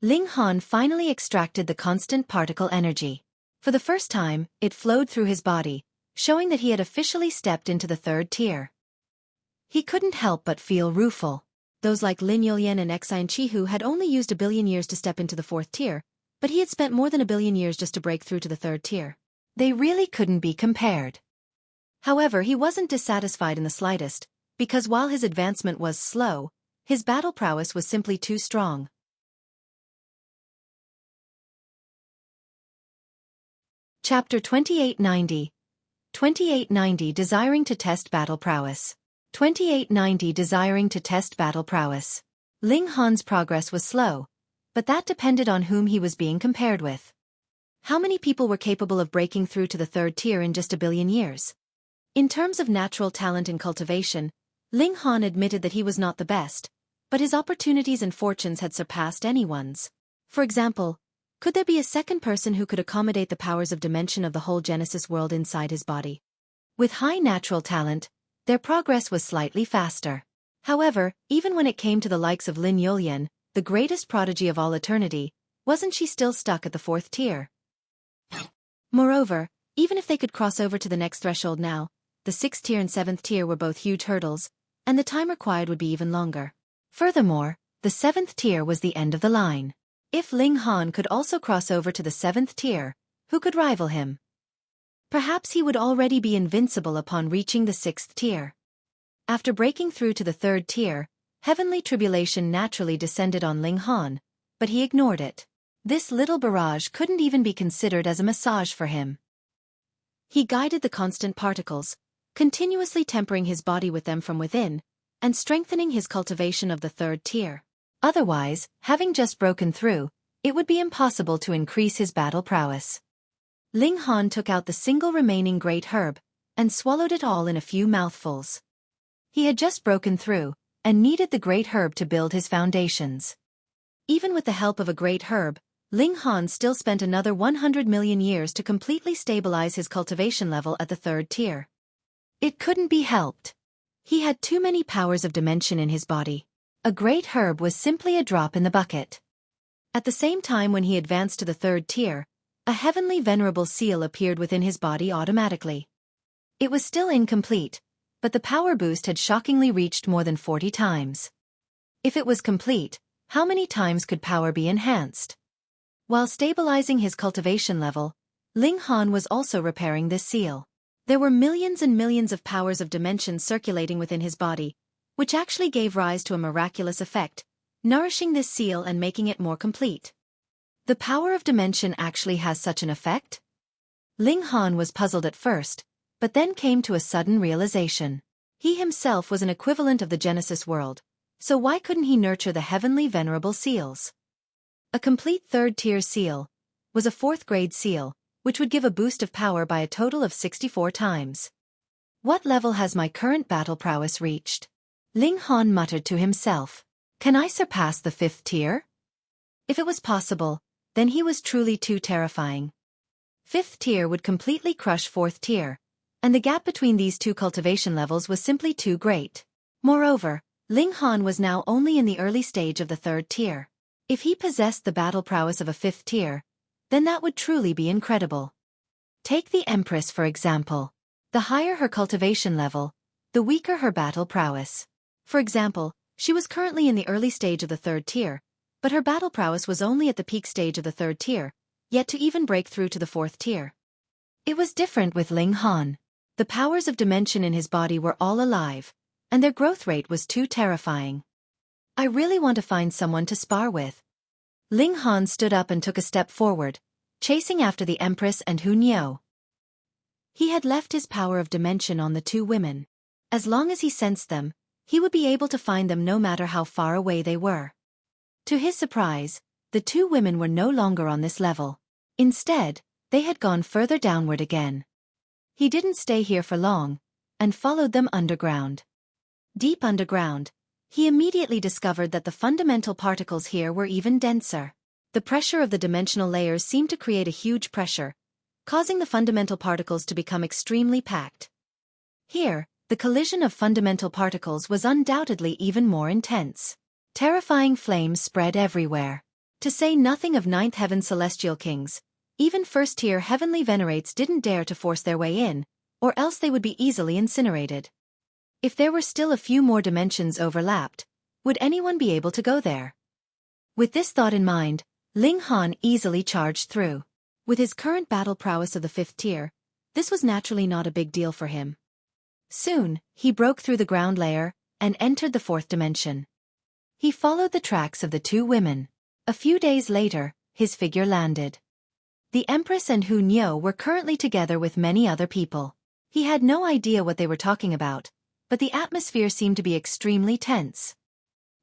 Ling Han finally extracted the constant particle energy. For the first time, it flowed through his body, showing that he had officially stepped into the 3rd tier. He couldn't help but feel rueful. Those like Lin Yulian and Xin Qihu had only used 1 billion years to step into the 4th tier, but he had spent more than 1 billion years just to break through to the 3rd tier. They really couldn't be compared. However, he wasn't dissatisfied in the slightest, because while his advancement was slow, his battle prowess was simply too strong. Chapter 2890. 2890 Desiring to test battle prowess. 2890 Desiring to test battle prowess. Ling Han's progress was slow, but that depended on whom he was being compared with. How many people were capable of breaking through to the 3rd tier in just 1 billion years? In terms of natural talent and cultivation, Ling Han admitted that he was not the best, but his opportunities and fortunes had surpassed anyone's. For example, could there be a second person who could accommodate the powers of dimension of the whole Genesis world inside his body? With high natural talent, their progress was slightly faster. However, even when it came to the likes of Lin Yulian, the greatest prodigy of all eternity, wasn't she still stuck at the 4th tier? Moreover, even if they could cross over to the next threshold now, the 6th tier and 7th tier were both huge hurdles, and the time required would be even longer. Furthermore, the 7th tier was the end of the line. If Ling Han could also cross over to the 7th tier, who could rival him? Perhaps he would already be invincible upon reaching the 6th tier. After breaking through to the 3rd tier, heavenly tribulation naturally descended on Ling Han, but he ignored it. This little barrage couldn't even be considered as a massage for him. He guided the constant particles, continuously tempering his body with them from within, and strengthening his cultivation of the 3rd tier. Otherwise, having just broken through, it would be impossible to increase his battle prowess. Ling Han took out the single remaining great herb, and swallowed it all in a few mouthfuls. He had just broken through, and needed the great herb to build his foundations. Even with the help of a great herb, Ling Han still spent another 100 million years to completely stabilize his cultivation level at the 3rd tier. It couldn't be helped. He had too many powers of dimension in his body. A great herb was simply a drop in the bucket. At the same time when he advanced to the 3rd tier, a heavenly venerable seal appeared within his body automatically. It was still incomplete, but the power boost had shockingly reached more than 40 times. If it was complete, how many times could power be enhanced? While stabilizing his cultivation level, Ling Han was also repairing this seal. There were millions and millions of powers of dimension circulating within his body, which actually gave rise to a miraculous effect, nourishing this seal and making it more complete. The power of dimension actually has such an effect? Ling Han was puzzled at first, but then came to a sudden realization. He himself was an equivalent of the Genesis world, so why couldn't he nurture the heavenly venerable seals? A complete 3rd tier seal was a 4th grade seal, which would give a boost of power by a total of 64 times. What level has my current battle prowess reached? Ling Han muttered to himself. Can I surpass the 5th tier? If it was possible, then he was truly too terrifying. 5th tier would completely crush 4th tier, and the gap between these two cultivation levels was simply too great. Moreover, Ling Han was now only in the early stage of the 3rd tier. If he possessed the battle prowess of a 5th tier, then that would truly be incredible. Take the Empress for example. The higher her cultivation level, the weaker her battle prowess. For example, she was currently in the early stage of the 3rd tier, but her battle prowess was only at the peak stage of the 3rd tier, yet to even break through to the 4th tier. It was different with Ling Han. The powers of dimension in his body were all alive, and their growth rate was too terrifying. I really want to find someone to spar with. Ling Han stood up and took a step forward, chasing after the Empress and Hu Niu. He had left his power of dimension on the two women. As long as he sensed them, he would be able to find them no matter how far away they were. To his surprise, the two women were no longer on this level. Instead, they had gone further downward again. He didn't stay here for long, and followed them underground. Deep underground, he immediately discovered that the fundamental particles here were even denser. The pressure of the dimensional layers seemed to create a huge pressure, causing the fundamental particles to become extremely packed. Here, the collision of fundamental particles was undoubtedly even more intense. Terrifying flames spread everywhere. To say nothing of ninth heaven celestial kings, even first-tier heavenly venerates didn't dare to force their way in, or else they would be easily incinerated. If there were still a few more dimensions overlapped, would anyone be able to go there? With this thought in mind, Ling Han easily charged through. With his current battle prowess of the 5th tier, this was naturally not a big deal for him. Soon, he broke through the ground layer and entered the 4th dimension. He followed the tracks of the two women. A few days later, his figure landed. The Empress and Hu Niu were currently together with many other people. He had no idea what they were talking about, but the atmosphere seemed to be extremely tense.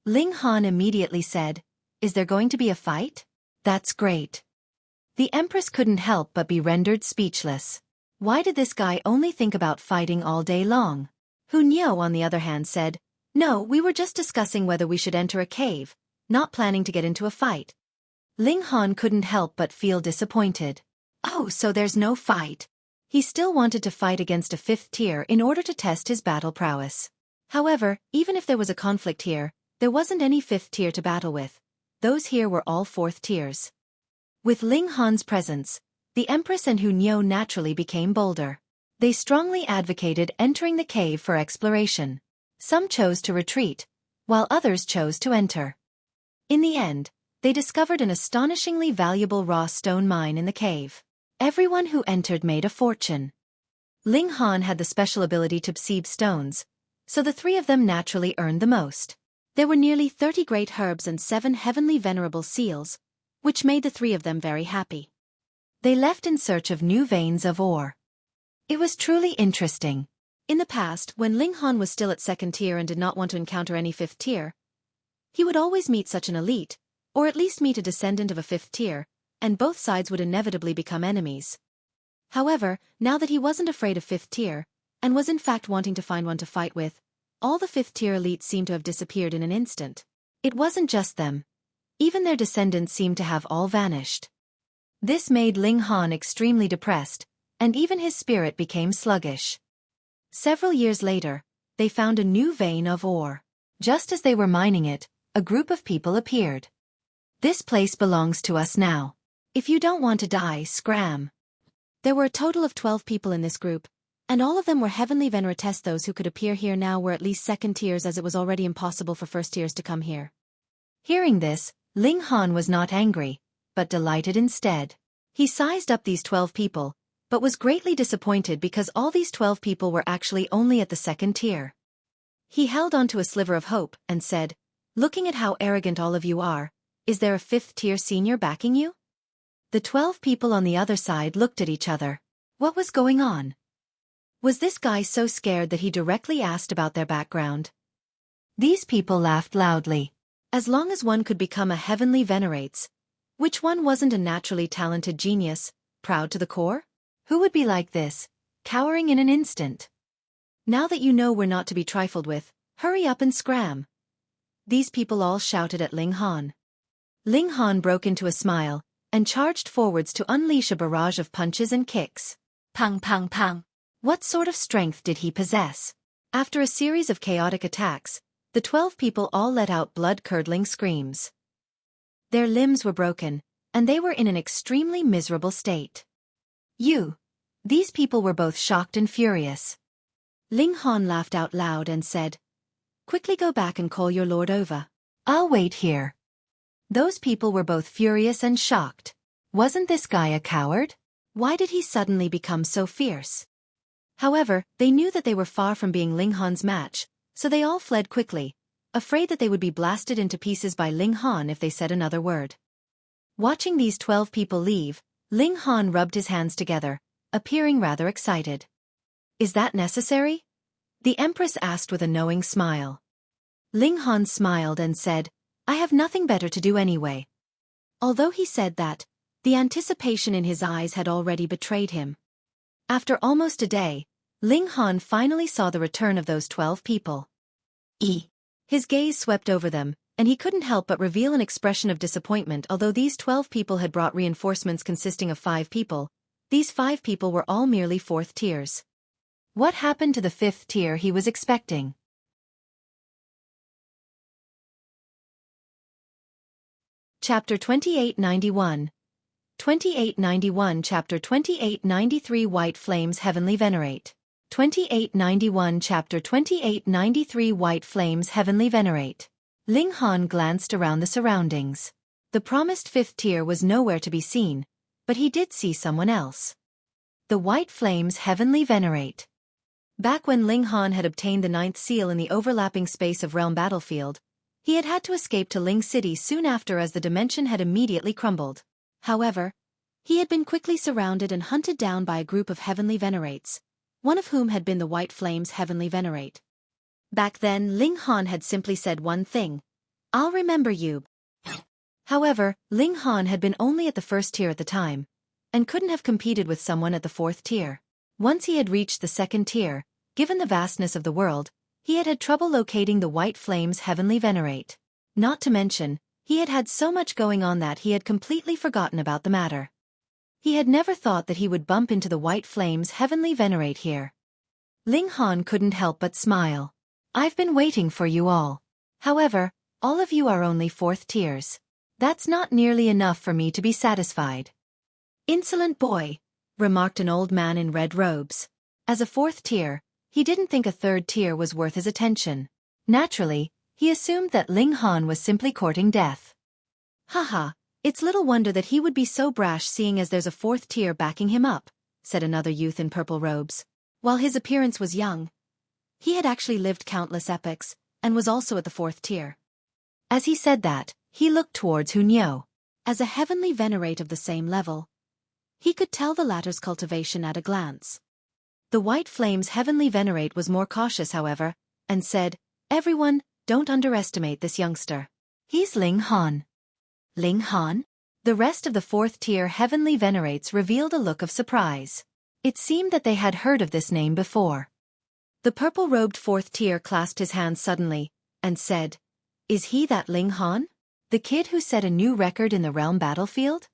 Ling Han immediately said, "Is there going to be a fight?" "That's great." The Empress couldn't help but be rendered speechless. Why did this guy only think about fighting all day long? Hu Niu, on the other hand, said, "No, we were just discussing whether we should enter a cave, not planning to get into a fight." Ling Han couldn't help but feel disappointed. Oh, so there's no fight. He still wanted to fight against a 5th tier in order to test his battle prowess. However, even if there was a conflict here, there wasn't any 5th tier to battle with. Those here were all 4th tiers. With Ling Han's presence, the Empress and Hu Niu naturally became bolder. They strongly advocated entering the cave for exploration. Some chose to retreat, while others chose to enter. In the end, they discovered an astonishingly valuable raw stone mine in the cave. Everyone who entered made a fortune. Ling Han had the special ability to perceive stones, so the three of them naturally earned the most. There were nearly 30 great herbs and 7 heavenly venerable seals, which made the three of them very happy. They left in search of new veins of ore. It was truly interesting. In the past, when Ling Han was still at 2nd tier and did not want to encounter any 5th tier, he would always meet such an elite, or at least meet a descendant of a 5th tier, and both sides would inevitably become enemies. However, now that he wasn't afraid of 5th tier, and was in fact wanting to find one to fight with, all the 5th-tier elites seemed to have disappeared in an instant. It wasn't just them. Even their descendants seemed to have all vanished. This made Ling Han extremely depressed, and even his spirit became sluggish. Several years later, they found a new vein of ore. Just as they were mining it, a group of people appeared. "This place belongs to us now. If you don't want to die, scram." There were a total of 12 people in this group, and all of them were heavenly Venerates. Those who could appear here now were at least 2nd tiers, as it was already impossible for 1st tiers to come here. Hearing this, Ling Han was not angry, but delighted instead. He sized up these 12 people, but was greatly disappointed because all these 12 people were actually only at the 2nd tier. He held onto a sliver of hope and said, "Looking at how arrogant all of you are, is there a 5th-tier senior backing you?" The 12 people on the other side looked at each other. What was going on? Was this guy so scared that he directly asked about their background? These people laughed loudly. As long as one could become a heavenly Venerates, which one wasn't a naturally talented genius, proud to the core? Who would be like this, cowering in an instant? Now that you know we're not to be trifled with, hurry up and scram. These people all shouted at Ling Han. Ling Han broke into a smile, and charged forwards to unleash a barrage of punches and kicks. Pang pang pang. What sort of strength did he possess? After a series of chaotic attacks, the 12 people all let out blood-curdling screams. Their limbs were broken, and they were in an extremely miserable state. These people were both shocked and furious. Ling Han laughed out loud and said, "Quickly go back and call your lord over. I'll wait here." Those people were both furious and shocked. Wasn't this guy a coward? Why did he suddenly become so fierce? However, they knew that they were far from being Ling Han's match, so they all fled quickly, afraid that they would be blasted into pieces by Ling Han if they said another word. Watching these 12 people leave, Ling Han rubbed his hands together, appearing rather excited. "Is that necessary?" the Empress asked with a knowing smile. Ling Han smiled and said, "I have nothing better to do anyway." Although he said that, the anticipation in his eyes had already betrayed him. After almost a day, Ling Han finally saw the return of those 12 people. His gaze swept over them, and he couldn't help but reveal an expression of disappointment. Although these 12 people had brought reinforcements consisting of 5 people, these 5 people were all merely 4th tiers. What happened to the 5th tier he was expecting? Chapter 2891. 2891 Chapter 2893 White Flames Heavenly Venerate. 2891 Chapter 2893 White Flames Heavenly Venerate. Ling Han glanced around the surroundings. The promised 5th tier was nowhere to be seen, but he did see someone else. The White Flames Heavenly Venerate. Back when Ling Han had obtained the 9th seal in the overlapping space of Realm Battlefield, he had had to escape to Ling City soon after, as the dimension had immediately crumbled. However, he had been quickly surrounded and hunted down by a group of heavenly Venerates, one of whom had been the White Flames Heavenly Venerate. Back then, Ling Han had simply said one thing: "I'll remember you." However, Ling Han had been only at the 1st tier at the time, and couldn't have competed with someone at the 4th tier. Once he had reached the 2nd tier, given the vastness of the world, he had had trouble locating the White Flames Heavenly Venerate. Not to mention, he had had so much going on that he had completely forgotten about the matter. He had never thought that he would bump into the White Flames Heavenly Venerate here. Ling Han couldn't help but smile. "I've been waiting for you all. However, all of you are only 4th tiers. That's not nearly enough for me to be satisfied." "Insolent boy," remarked an old man in red robes. As a 4th tier, he didn't think a 3rd tier was worth his attention. Naturally, he assumed that Ling Han was simply courting death. "Haha, it's little wonder that he would be so brash, seeing as there's a 4th tier backing him up," said another youth in purple robes. While his appearance was young, he had actually lived countless epochs, and was also at the 4th tier. As he said that, he looked towards Hunyo. As a heavenly Venerate of the same level, he could tell the latter's cultivation at a glance. The White Flames Heavenly Venerate was more cautious, however, and said, "Everyone, don't underestimate this youngster. He's Ling Han." Ling Han? The rest of the 4th tier Heavenly Venerates revealed a look of surprise. It seemed that they had heard of this name before. The purple-robed fourth tier clasped his hands suddenly, and said, "Is he that Ling Han? The kid who set a new record in the realm battlefield?"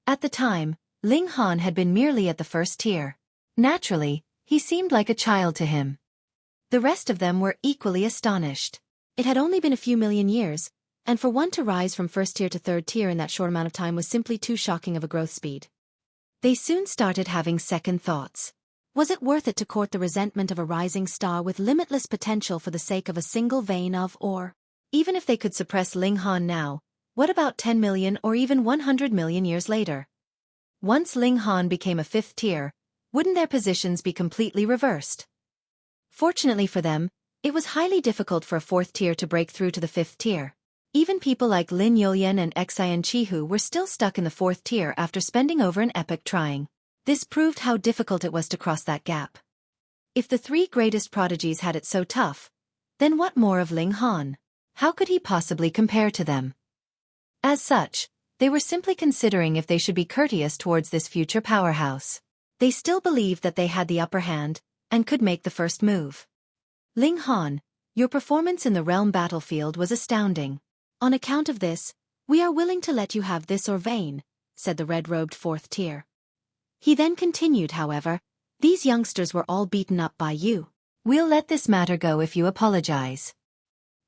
At the time, Ling Han had been merely at the first tier. Naturally, he seemed like a child to him. The rest of them were equally astonished. It had only been a few million years, and for one to rise from first tier to third tier in that short amount of time was simply too shocking of a growth speed. They soon started having second thoughts. Was it worth it to court the resentment of a rising star with limitless potential for the sake of a single vein of or? Even if they could suppress Ling Han now, what about 10 million or even 100 million years later? Once Ling Han became a fifth tier, wouldn't their positions be completely reversed? Fortunately for them, it was highly difficult for a fourth tier to break through to the fifth tier. Even people like Lin Youlian and Xin Qihu were still stuck in the fourth tier after spending over an epoch trying. This proved how difficult it was to cross that gap. If the three greatest prodigies had it so tough, then what more of Ling Han? How could he possibly compare to them? As such, they were simply considering if they should be courteous towards this future powerhouse. They still believed that they had the upper hand, and could make the first move. Ling Han, your performance in the realm battlefield was astounding. On account of this, we are willing to let you have this or vein, said the red-robed fourth tier. He then continued, however, these youngsters were all beaten up by you. We'll let this matter go if you apologize.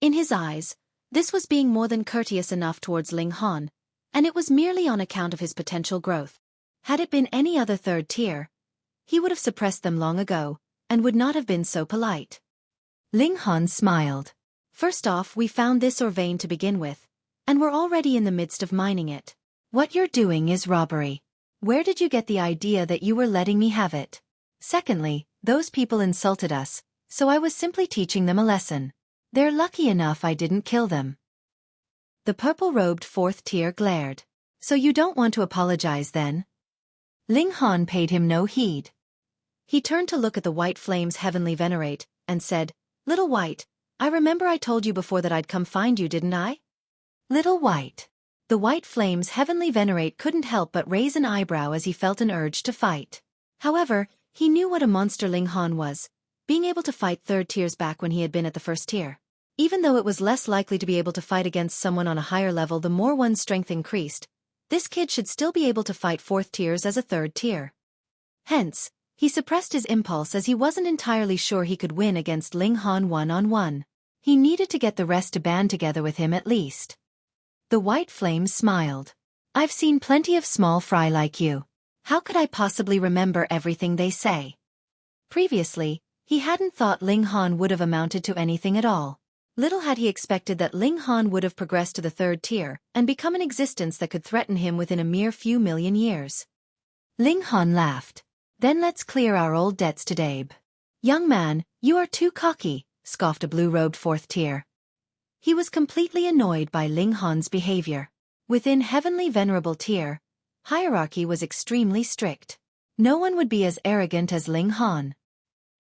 In his eyes, this was being more than courteous enough towards Ling Han, and it was merely on account of his potential growth. Had it been any other third tier, he would have suppressed them long ago, and would not have been so polite. Ling Han smiled. First off, we found this or vein to begin with, and we're already in the midst of mining it. What you're doing is robbery. Where did you get the idea that you were letting me have it? Secondly, those people insulted us, so I was simply teaching them a lesson. They're lucky enough I didn't kill them. The purple-robed fourth tier glared. So you don't want to apologize then? Ling Han paid him no heed. He turned to look at the White Flame's heavenly Venerate, and said, Little White, I remember I told you before that I'd come find you, didn't I? Little White. The White Flame's heavenly Venerate couldn't help but raise an eyebrow as he felt an urge to fight. However, he knew what a monster Ling Han was, being able to fight third tiers back when he had been at the first tier. Even though it was less likely to be able to fight against someone on a higher level the more one's strength increased, this kid should still be able to fight fourth tiers as a third tier. Hence, he suppressed his impulse as he wasn't entirely sure he could win against Ling Han one-on-one. He needed to get the rest to band together with him at least. The White Flame smiled. I've seen plenty of small fry like you. How could I possibly remember everything they say? Previously, he hadn't thought Ling Han would have amounted to anything at all. Little had he expected that Ling Han would have progressed to the third tier and become an existence that could threaten him within a mere few million years. Ling Han laughed. Then let's clear our old debts to Dabe. Young man, you are too cocky, scoffed a blue-robed fourth tier. He was completely annoyed by Ling Han's behavior. Within Heavenly Venerable tier, hierarchy was extremely strict. No one would be as arrogant as Ling Han.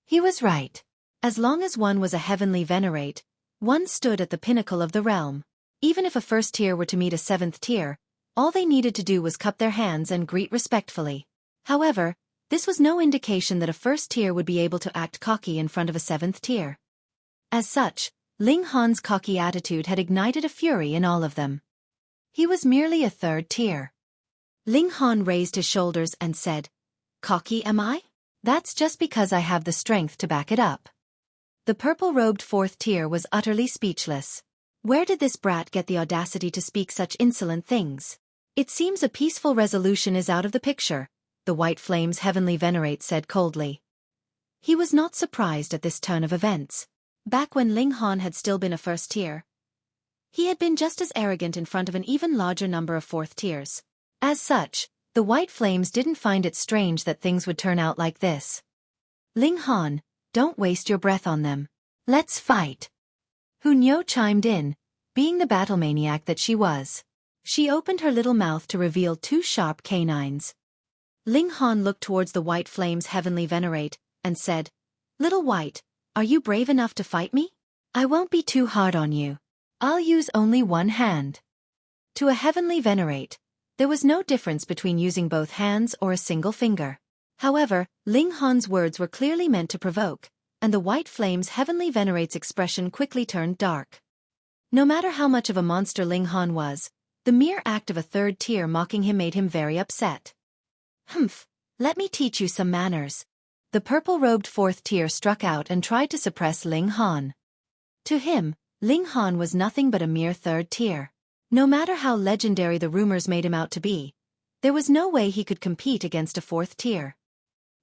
He was right. As long as one was a Heavenly Venerate, one stood at the pinnacle of the realm. Even if a first tier were to meet a seventh tier, all they needed to do was cup their hands and greet respectfully. However, this was no indication that a first tier would be able to act cocky in front of a seventh tier. As such, Ling Han's cocky attitude had ignited a fury in all of them. He was merely a third tier. Ling Han raised his shoulders and said, Cocky am I? That's just because I have the strength to back it up. The purple-robed fourth tier was utterly speechless. Where did this brat get the audacity to speak such insolent things? It seems a peaceful resolution is out of the picture, the White Flame's heavenly Venerate said coldly. He was not surprised at this turn of events. Back when Ling Han had still been a first tier, he had been just as arrogant in front of an even larger number of fourth tiers. As such, the White Flames didn't find it strange that things would turn out like this. Ling Han, don't waste your breath on them. Let's fight. Hunyo chimed in, being the battle maniac that she was. She opened her little mouth to reveal two sharp canines. Ling Han looked towards the White Flame's heavenly Venerate, and said, Little White, are you brave enough to fight me? I won't be too hard on you. I'll use only one hand. To a heavenly Venerate, there was no difference between using both hands or a single finger. However, Ling Han's words were clearly meant to provoke, and the white flame's heavenly Venerate's expression quickly turned dark. No matter how much of a monster Ling Han was, the mere act of a third tier mocking him made him very upset. Humph, let me teach you some manners. The purple-robed fourth tier struck out and tried to suppress Ling Han. To him, Ling Han was nothing but a mere third tier. No matter how legendary the rumors made him out to be, there was no way he could compete against a fourth tier.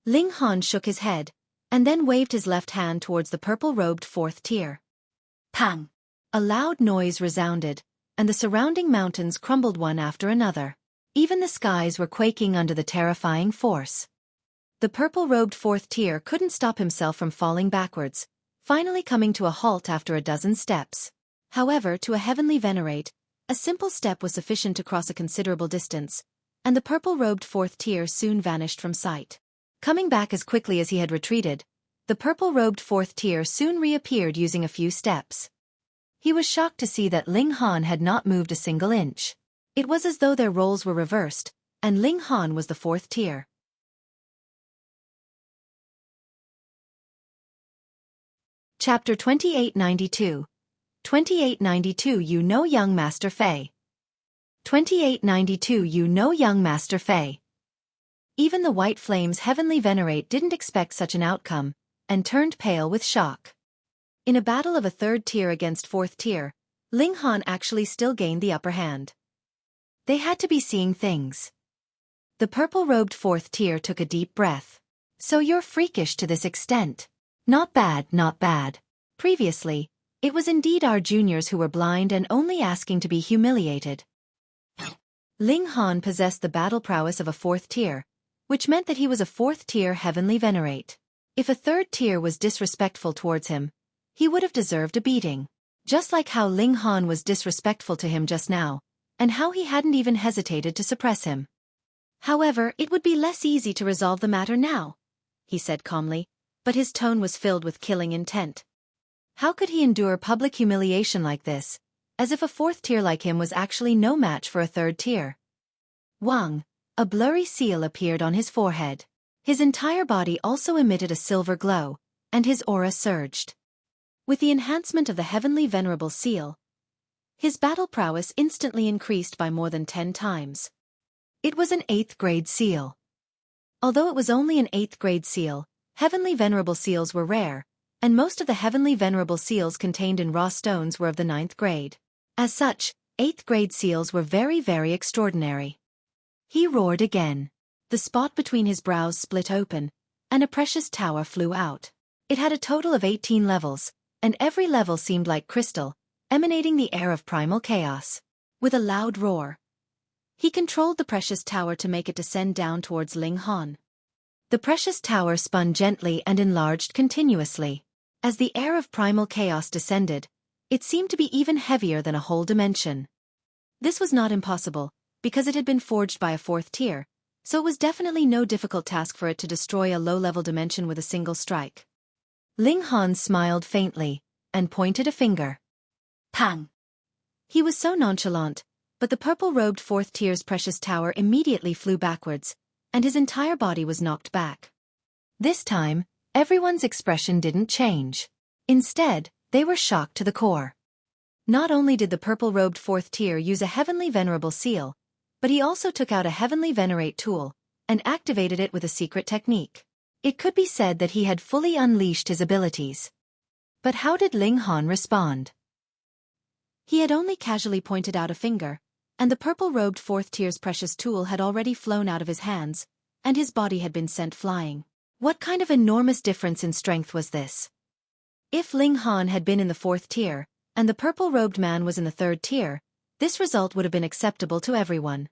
Ling Han shook his head, and then waved his left hand towards the purple-robed fourth tier. Pang! A loud noise resounded, and the surrounding mountains crumbled one after another. Even the skies were quaking under the terrifying force. The purple-robed fourth tier couldn't stop himself from falling backwards, finally coming to a halt after a dozen steps. However, to a heavenly Venerate, a simple step was sufficient to cross a considerable distance, and the purple-robed fourth tier soon vanished from sight. Coming back as quickly as he had retreated, the purple-robed fourth tier soon reappeared using a few steps. He was shocked to see that Ling Han had not moved a single inch. It was as though their roles were reversed, and Ling Han was the fourth tier. Chapter 2892. 2892 You know Young Master Fei. 2892 You know Young Master Fei. Even the white flame's heavenly Venerate didn't expect such an outcome, and turned pale with shock. In a battle of a third tier against fourth tier, Ling Han actually still gained the upper hand. They had to be seeing things. The purple-robed fourth tier took a deep breath. So you're freakish to this extent. Not bad, not bad. Previously, it was indeed our juniors who were blind and only asking to be humiliated. Ling Han possessed the battle prowess of a fourth tier, which meant that he was a fourth tier heavenly Venerate. If a third tier was disrespectful towards him, he would have deserved a beating. Just like how Ling Han was disrespectful to him just now, and how he hadn't even hesitated to suppress him. However, it would be less easy to resolve the matter now, he said calmly, but his tone was filled with killing intent. How could he endure public humiliation like this, as if a fourth tier like him was actually no match for a third tier? Wang, a blurry seal appeared on his forehead. His entire body also emitted a silver glow, and his aura surged. With the enhancement of the heavenly venerable seal, his battle prowess instantly increased by more than 10 times. It was an 8th grade seal. Although it was only an 8th grade seal, heavenly venerable seals were rare, and most of the heavenly venerable seals contained in raw stones were of the 9th grade. As such, 8th grade seals were very, very extraordinary. He roared again. The spot between his brows split open, and a precious tower flew out. It had a total of 18 levels, and every level seemed like crystal, emanating the air of primal chaos. With a loud roar, he controlled the precious tower to make it descend down towards Ling Han. The precious tower spun gently and enlarged continuously. As the air of primal chaos descended, it seemed to be even heavier than a whole dimension. This was not impossible, because it had been forged by a fourth tier, so it was definitely no difficult task for it to destroy a low-level dimension with a single strike. Ling Han smiled faintly, and pointed a finger. Pang! He was so nonchalant, but the purple-robed fourth tier's precious tower immediately flew backwards, and his entire body was knocked back. This time, everyone's expression didn't change. Instead, they were shocked to the core. Not only did the purple-robed fourth tier use a heavenly venerable seal, but he also took out a heavenly Venerate tool, and activated it with a secret technique. It could be said that he had fully unleashed his abilities. But how did Ling Han respond? He had only casually pointed out a finger, and the purple-robed fourth tier's precious tool had already flown out of his hands, and his body had been sent flying. What kind of enormous difference in strength was this? If Ling Han had been in the fourth tier, and the purple-robed man was in the third tier, this result would have been acceptable to everyone.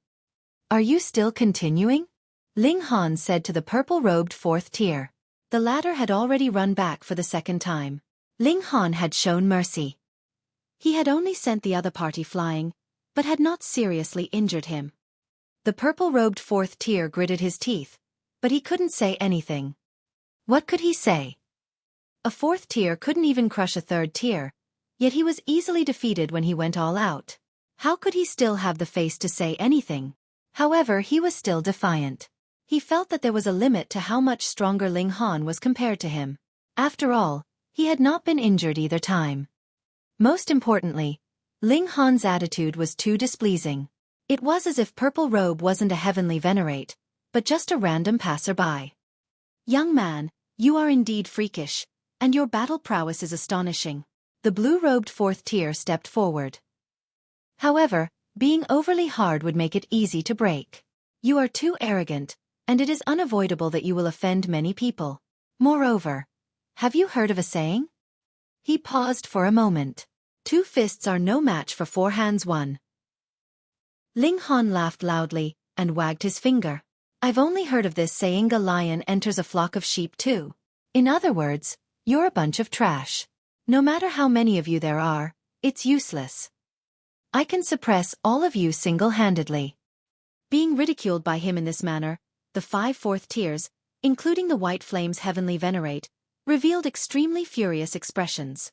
Are you still continuing? Ling Han said to the purple-robed fourth tier. The latter had already run back for the second time. Ling Han had shown mercy. He had only sent the other party flying, but had not seriously injured him. The purple-robed fourth tier gritted his teeth, but he couldn't say anything. What could he say? A fourth tier couldn't even crush a third tier, yet he was easily defeated when he went all out. How could he still have the face to say anything? However, he was still defiant. He felt that there was a limit to how much stronger Ling Han was compared to him. After all, he had not been injured either time. Most importantly, Ling Han's attitude was too displeasing. It was as if Purple Robe wasn't a heavenly venerate, but just a random passerby. Young man, you are indeed freakish, and your battle prowess is astonishing. The blue-robed fourth tier stepped forward. However, being overly hard would make it easy to break. You are too arrogant, and it is unavoidable that you will offend many people. Moreover, have you heard of a saying? He paused for a moment. 2 fists are no match for 4 hands won. Ling Han laughed loudly, and wagged his finger. I've only heard of this saying, a lion enters a flock of sheep too. In other words, you're a bunch of trash. No matter how many of you there are, it's useless. I can suppress all of you single-handedly. Being ridiculed by him in this manner, the 5 fourth tiers, including the White Flame's heavenly venerate, revealed extremely furious expressions.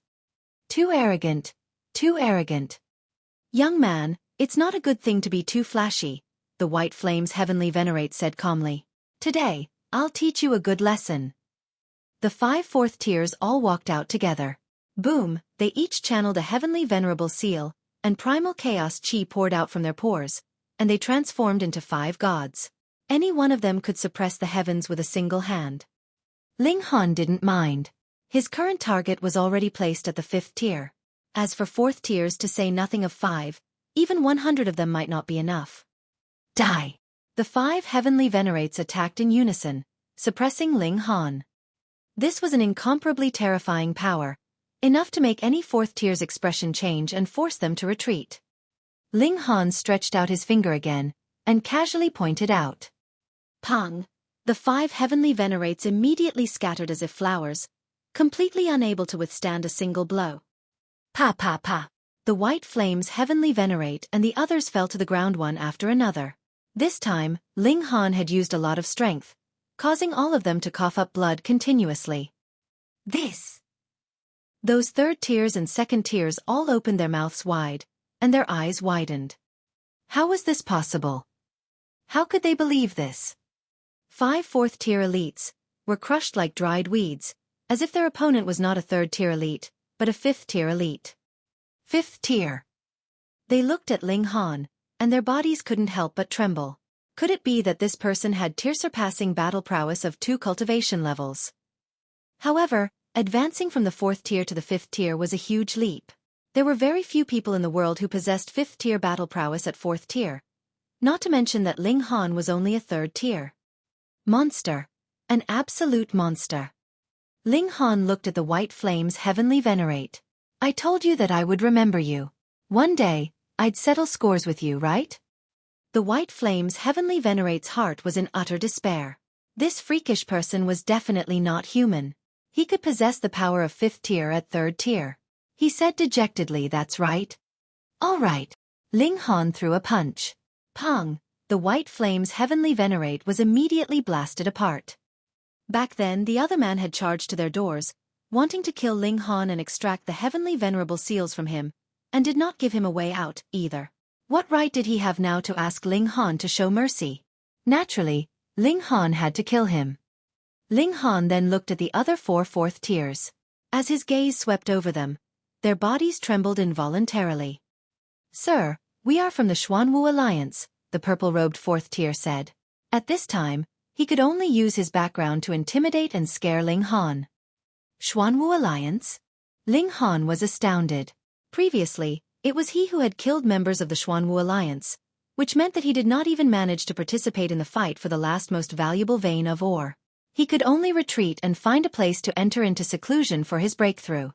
Too arrogant, too arrogant. Young man, it's not a good thing to be too flashy, the White Flame's heavenly venerate said calmly. Today, I'll teach you a good lesson. The 5 fourth tiers all walked out together. Boom, they each channeled a heavenly venerable seal, and primal chaos chi poured out from their pores, and they transformed into 5 gods. Any one of them could suppress the heavens with a single hand. Ling Han didn't mind. His current target was already placed at the 5th tier. As for 4th tiers, to say nothing of 5, even 100 of them might not be enough. Die! The 5 heavenly venerates attacked in unison, suppressing Ling Han. This was an incomparably terrifying power, enough to make any 4th tier's expression change and force them to retreat. Ling Han stretched out his finger again, and casually pointed out. Pang! The 5 heavenly venerates immediately scattered as if flowers, completely unable to withstand a single blow. Pa pa pa! The White Flame's heavenly venerate and the others fell to the ground one after another. This time, Ling Han had used a lot of strength, causing all of them to cough up blood continuously. Those 3rd tiers and 2nd tiers all opened their mouths wide, and their eyes widened. How was this possible? How could they believe this? 5 4th tier elites were crushed like dried weeds, as if their opponent was not a 3rd tier elite, but a 5th tier elite. 5th tier. They looked at Ling Han, and their bodies couldn't help but tremble. Could it be that this person had tier-surpassing battle prowess of 2 cultivation levels? However, advancing from the 4th tier to the 5th tier was a huge leap. There were very few people in the world who possessed 5th tier battle prowess at 4th tier, not to mention that Ling Han was only a 3rd tier. Monster. An absolute monster. Ling Han looked at the White Flame's heavenly venerate. I told you that I would remember you. One day, I'd settle scores with you, right? The White Flame's heavenly venerate's heart was in utter despair. This freakish person was definitely not human. He could possess the power of 5th tier at 3rd tier. He said dejectedly, that's right. All right. Ling Han threw a punch. Pong! The White Flame's heavenly venerate was immediately blasted apart. Back then, the other man had charged to their doors, wanting to kill Ling Han and extract the heavenly venerable seals from him, and did not give him a way out, either. What right did he have now to ask Ling Han to show mercy? Naturally, Ling Han had to kill him. Ling Han then looked at the other 4 4th tiers. As his gaze swept over them, their bodies trembled involuntarily. Sir, we are from the Xuanwu Alliance, the purple-robed 4th tier said. At this time, he could only use his background to intimidate and scare Ling Han. Xuanwu Alliance? Ling Han was astounded. Previously, it was he who had killed members of the Xuanwu Alliance, which meant that he did not even manage to participate in the fight for the last most valuable vein of ore. He could only retreat and find a place to enter into seclusion for his breakthrough.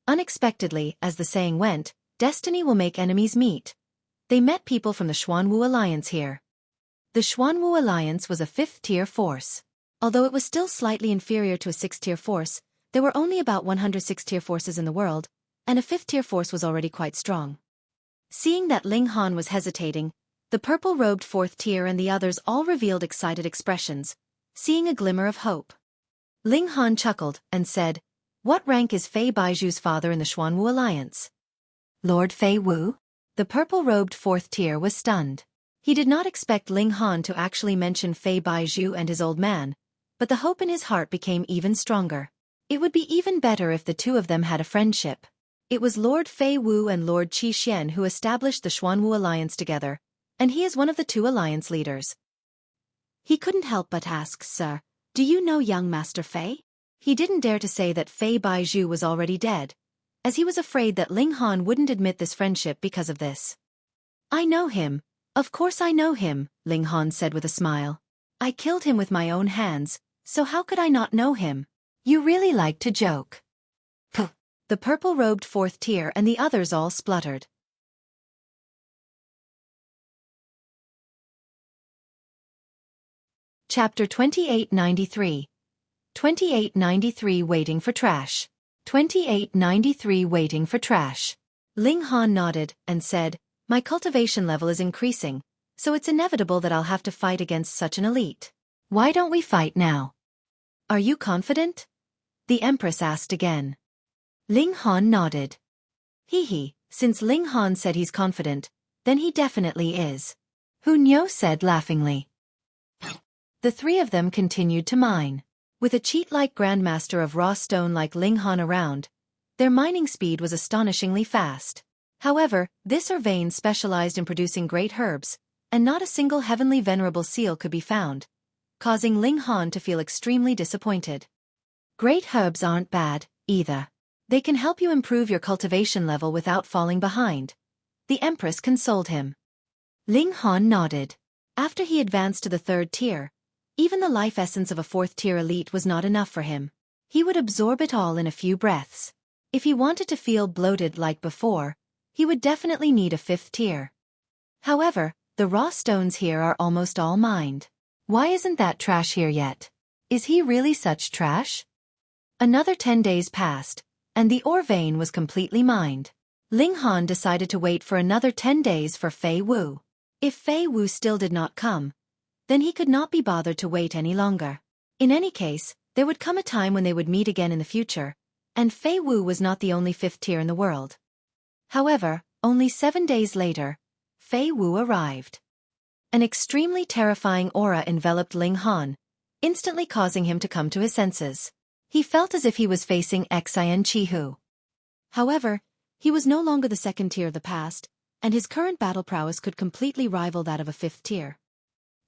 Unexpectedly, as the saying went, destiny will make enemies meet. They met people from the Xuanwu Alliance here. The Xuanwu Alliance was a 5th tier force. Although it was still slightly inferior to a 6th tier force, there were only about 100 6th tier forces in the world, and a 5th tier force was already quite strong. Seeing that Ling Han was hesitating, the purple-robed 4th tier and the others all revealed excited expressions, seeing a glimmer of hope. Ling Han chuckled and said, What rank is Fei Baiju's father in the Xuanwu Alliance? Lord Fei Wu? The purple-robed 4th tier was stunned. He did not expect Ling Han to actually mention Fei Baiju and his old man, but the hope in his heart became even stronger. It would be even better if the two of them had a friendship. It was Lord Fei Wu and Lord Qi Xian who established the Xuanwu alliance together, and he is one of the two alliance leaders. He couldn't help but ask, "Sir, do you know young Master Fei?" He didn't dare to say that Fei Bai Pig was already dead, as he was afraid that Ling Han wouldn't admit this friendship because of this. "I know him. Of course I know him," Ling Han said with a smile. "I killed him with my own hands, so how could I not know him?" "You really like to joke." Puh. The purple-robed fourth tier and the others all spluttered. Chapter 2893. 2893 Waiting for Trash. 2893 Waiting for Trash. Ling Han nodded and said, "My cultivation level is increasing, so it's inevitable that I'll have to fight against such an elite. Why don't we fight now?" "Are you confident?" the Empress asked again. Ling Han nodded. Hee, since Ling Han said he's confident, then he definitely is. Hu Nyo said laughingly. The three of them continued to mine. With a cheat-like grandmaster of raw stone like Ling Han around, their mining speed was astonishingly fast. However, this vein specialized in producing great herbs, and not a single heavenly venerable seal could be found, causing Ling Han to feel extremely disappointed. Great herbs aren't bad, either. They can help you improve your cultivation level without falling behind. The Empress consoled him. Ling Han nodded. After he advanced to the third tier, even the life essence of a fourth-tier elite was not enough for him. He would absorb it all in a few breaths. If he wanted to feel bloated like before, he would definitely need a fifth tier. However, the raw stones here are almost all mined. Why isn't that trash here yet? Is he really such trash? Another 10 days passed, and the ore vein was completely mined. Ling Han decided to wait for another 10 days for Fei Wu. If Fei Wu still did not come, then he could not be bothered to wait any longer. In any case, there would come a time when they would meet again in the future, and Fei Wu was not the only fifth tier in the world. However, only 7 days later, Fei Wu arrived. An extremely terrifying aura enveloped Ling Han, instantly causing him to come to his senses. He felt as if he was facing Xin Qihu. However, he was no longer the second tier of the past, and his current battle prowess could completely rival that of a fifth tier.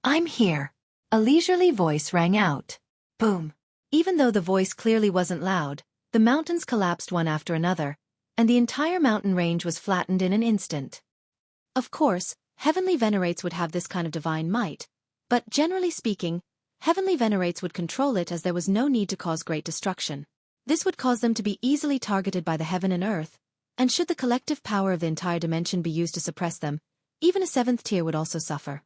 "I'm here." A leisurely voice rang out. Boom. Even though the voice clearly wasn't loud, the mountains collapsed one after another, and the entire mountain range was flattened in an instant. Of course, heavenly venerates would have this kind of divine might, but generally speaking, heavenly venerates would control it as there was no need to cause great destruction. This would cause them to be easily targeted by the heaven and earth, and should the collective power of the entire dimension be used to suppress them, even a seventh tier would also suffer.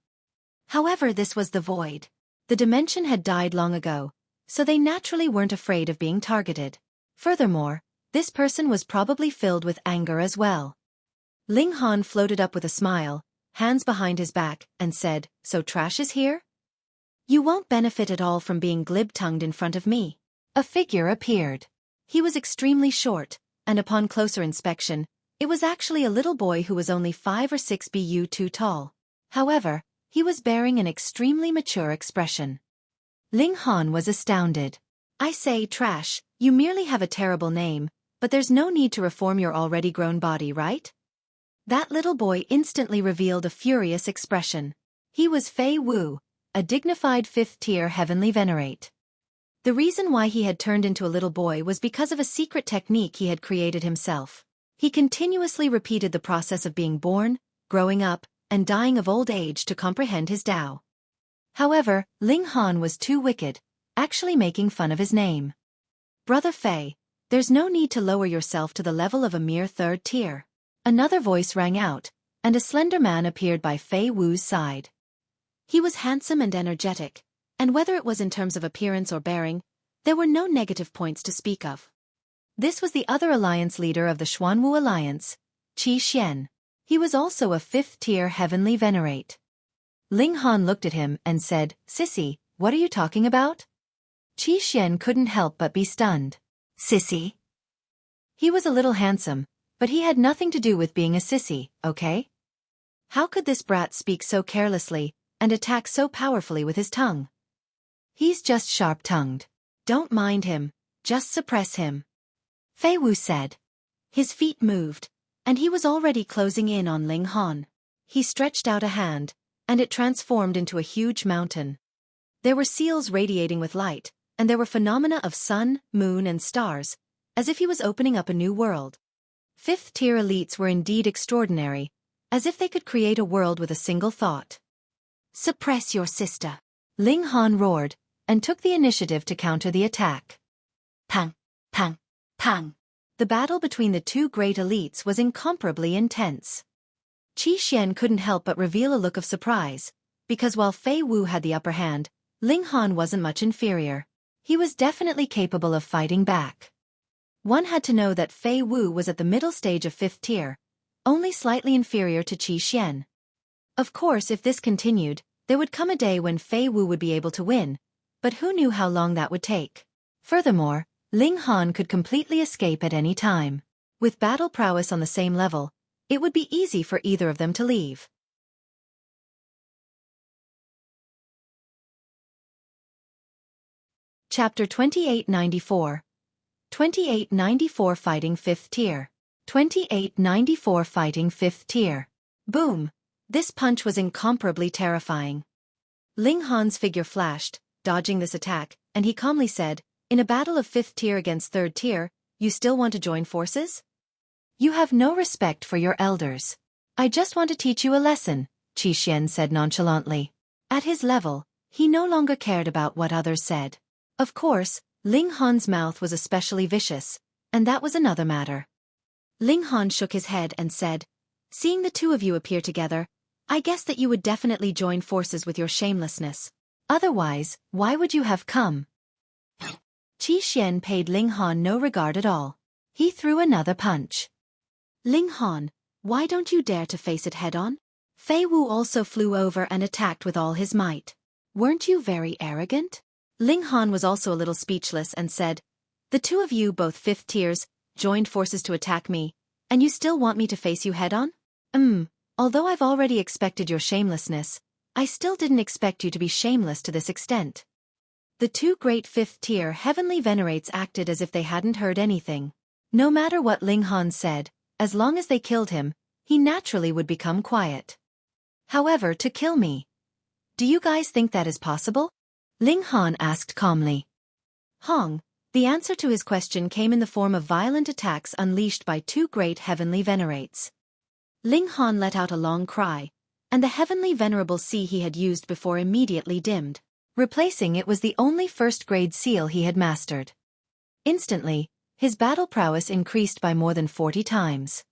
However, this was the void. The dimension had died long ago, so they naturally weren't afraid of being targeted. Furthermore, this person was probably filled with anger as well. Ling Han floated up with a smile, hands behind his back, and said, "So trash is here? You won't benefit at all from being glib-tongued in front of me." A figure appeared. He was extremely short, and upon closer inspection, it was actually a little boy who was only 5 or 6 bu too tall. However, he was bearing an extremely mature expression. Ling Han was astounded. "I say, trash, you merely have a terrible name, but there's no need to reform your already grown body, right?" That little boy instantly revealed a furious expression. He was Fei Wu, a dignified fifth-tier heavenly venerate. The reason why he had turned into a little boy was because of a secret technique he had created himself. He continuously repeated the process of being born, growing up, and dying of old age to comprehend his Tao. However, Ling Han was too wicked, actually making fun of his name. "Brother Fei, there's no need to lower yourself to the level of a mere third tier." Another voice rang out, and a slender man appeared by Fei Wu's side. He was handsome and energetic, and whether it was in terms of appearance or bearing, there were no negative points to speak of. This was the other alliance leader of the Xuanwu alliance, Qi Xian. He was also a fifth-tier heavenly venerate. Ling Han looked at him and said, "Sissy, what are you talking about?" Qi Xian couldn't help but be stunned. "Sissy?" He was a little handsome, but he had nothing to do with being a sissy, okay? How could this brat speak so carelessly, and attack so powerfully with his tongue? He's just sharp-tongued. Don't mind him, Just suppress him. Fei Wu said. His feet moved, and he was already closing in on Ling Han. He stretched out a hand, and it transformed into a huge mountain. There were seals radiating with light, and there were phenomena of sun, moon and stars, as if he was opening up a new world. Fifth-tier elites were indeed extraordinary, as if they could create a world with a single thought. Suppress your sister. Ling Han roared, and took the initiative to counter the attack. Pang, pang, pang. The battle between the two great elites was incomparably intense. Qi Xian couldn't help but reveal a look of surprise, because while Fei Wu had the upper hand, Ling Han wasn't much inferior. He was definitely capable of fighting back. One had to know that Fei Wu was at the middle stage of fifth tier, only slightly inferior to Qi Xian. Of course, if this continued, there would come a day when Fei Wu would be able to win, but who knew how long that would take? Furthermore, Ling Han could completely escape at any time. With battle prowess on the same level, it would be easy for either of them to leave. Chapter 2894. 2894 Fighting 5th Tier. 2894 Fighting 5th Tier. Boom! This punch was incomparably terrifying. Ling Han's figure flashed, dodging this attack, and he calmly said, "In a battle of 5th tier against 3rd tier, you still want to join forces? You have no respect for your elders. I just want to teach you a lesson," Qi Xian said nonchalantly. At his level, he no longer cared about what others said. Of course, Ling Han's mouth was especially vicious, and that was another matter. Ling Han shook his head and said, "Seeing the two of you appear together, I guess that you would definitely join forces with your shamelessness. Otherwise, why would you have come?" Qi Xian paid Ling Han no regard at all. He threw another punch. "Ling Han, why don't you dare to face it head-on?" Fei Wu also flew over and attacked with all his might. "Weren't you very arrogant?" Ling Han was also a little speechless and said, "The two of you, both 5th tiers, joined forces to attack me, and you still want me to face you head-on? Although I've already expected your shamelessness, I still didn't expect you to be shameless to this extent." The two great 5th tier heavenly venerates acted as if they hadn't heard anything. No matter what Ling Han said, as long as they killed him, he naturally would become quiet. However, to kill me. Do you guys think that is possible? Ling Han asked calmly. Hong, the answer to his question came in the form of violent attacks unleashed by two great heavenly venerates. Ling Han let out a long cry, and the heavenly venerable sea he had used before immediately dimmed. Replacing it was the only first-grade seal he had mastered. Instantly, his battle prowess increased by more than 40 times.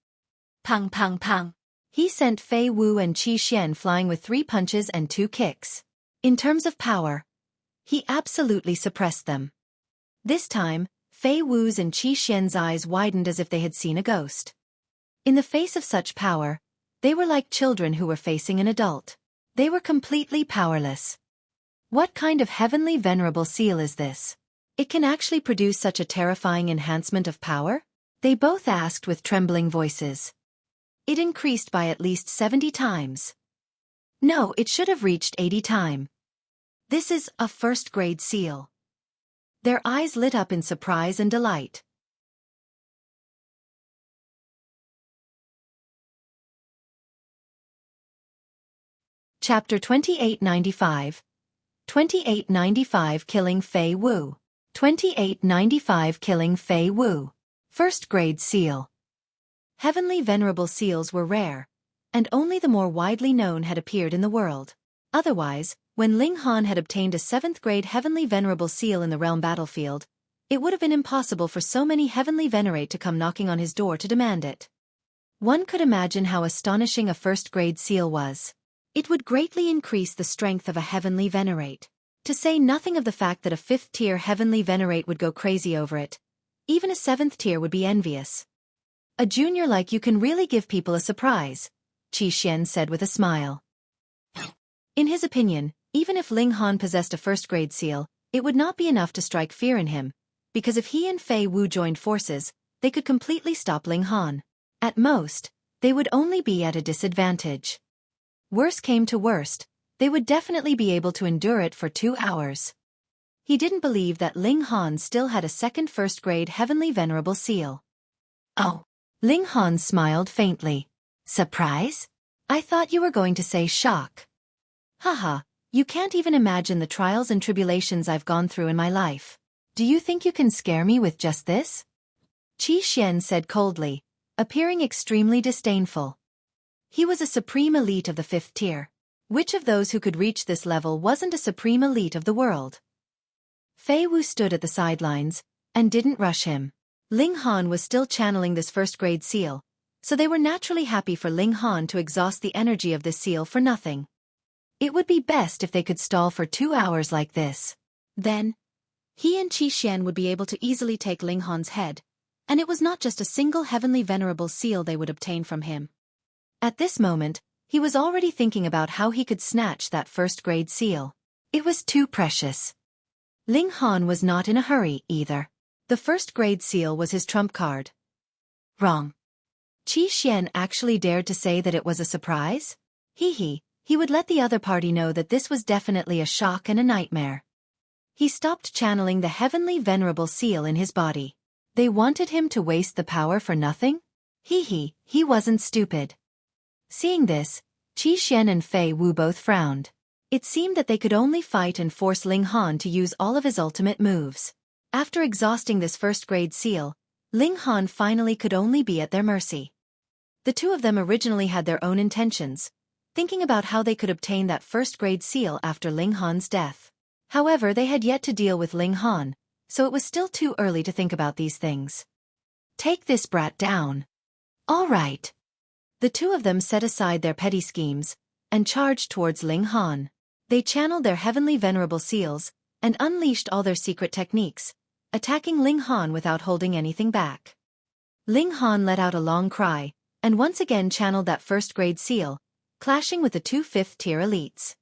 Pang pang pang. He sent Fei Wu and Qi Xian flying with 3 punches and 2 kicks. In terms of power, he absolutely suppressed them. This time, Fei Wu's and Qi Xian's eyes widened as if they had seen a ghost. In the face of such power, they were like children who were facing an adult. They were completely powerless. What kind of heavenly venerable seal is this? It can actually produce such a terrifying enhancement of power? They both asked with trembling voices. It increased by at least 70 times. No, it should have reached 80 times. This is a first-grade seal. Their eyes lit up in surprise and delight. Chapter 2895. 2895 Killing Fei Wu. 2895 Killing Fei Wu. First-grade seal. Heavenly venerable seals were rare, and only the more widely known had appeared in the world. Otherwise, when Ling Han had obtained a 7th-grade heavenly venerable seal in the realm battlefield, it would have been impossible for so many heavenly venerate to come knocking on his door to demand it. One could imagine how astonishing a first-grade seal was. It would greatly increase the strength of a heavenly venerate. To say nothing of the fact that a 5th-tier heavenly venerate would go crazy over it. Even a 7th tier would be envious. "A junior like you can really give people a surprise," Qi Xian said with a smile. In his opinion, even if Ling Han possessed a first-grade seal, it would not be enough to strike fear in him, because if he and Fei Wu joined forces, they could completely stop Ling Han. At most, they would only be at a disadvantage. Worst came to worst, they would definitely be able to endure it for 2 hours. He didn't believe that Ling Han still had a second first-grade Heavenly Venerable Seal. Oh. Ling Han smiled faintly. Surprise? I thought you were going to say shock. Haha, you can't even imagine the trials and tribulations I've gone through in my life. Do you think you can scare me with just this? Qi Xian said coldly, appearing extremely disdainful. He was a supreme elite of the 5th tier. Which of those who could reach this level wasn't a supreme elite of the world? Fei Wu stood at the sidelines and didn't rush him. Ling Han was still channeling this first-grade seal, so they were naturally happy for Ling Han to exhaust the energy of this seal for nothing. It would be best if they could stall for 2 hours like this. Then, he and Qi Xian would be able to easily take Ling Han's head, and it was not just a single Heavenly Venerable Seal they would obtain from him. At this moment, he was already thinking about how he could snatch that first-grade seal. It was too precious. Ling Han was not in a hurry, either. The first-grade seal was his trump card. Wrong. Qi Xian actually dared to say that it was a surprise? He would let the other party know that this was definitely a shock and a nightmare. He stopped channeling the Heavenly Venerable Seal in his body. They wanted him to waste the power for nothing? He wasn't stupid. Seeing this, Qi Xian and Fei Wu both frowned. It seemed that they could only fight and force Ling Han to use all of his ultimate moves. After exhausting this first-grade seal, Ling Han finally could only be at their mercy. The two of them originally had their own intentions, thinking about how they could obtain that first-grade seal after Ling Han's death. However, they had yet to deal with Ling Han, so it was still too early to think about these things. Take this brat down. All right. The two of them set aside their petty schemes and charged towards Ling Han. They channeled their Heavenly Venerable Seals and unleashed all their secret techniques, attacking Ling Han without holding anything back. Ling Han let out a long cry and once again channeled that first-grade seal, clashing with the two 5th-tier elites.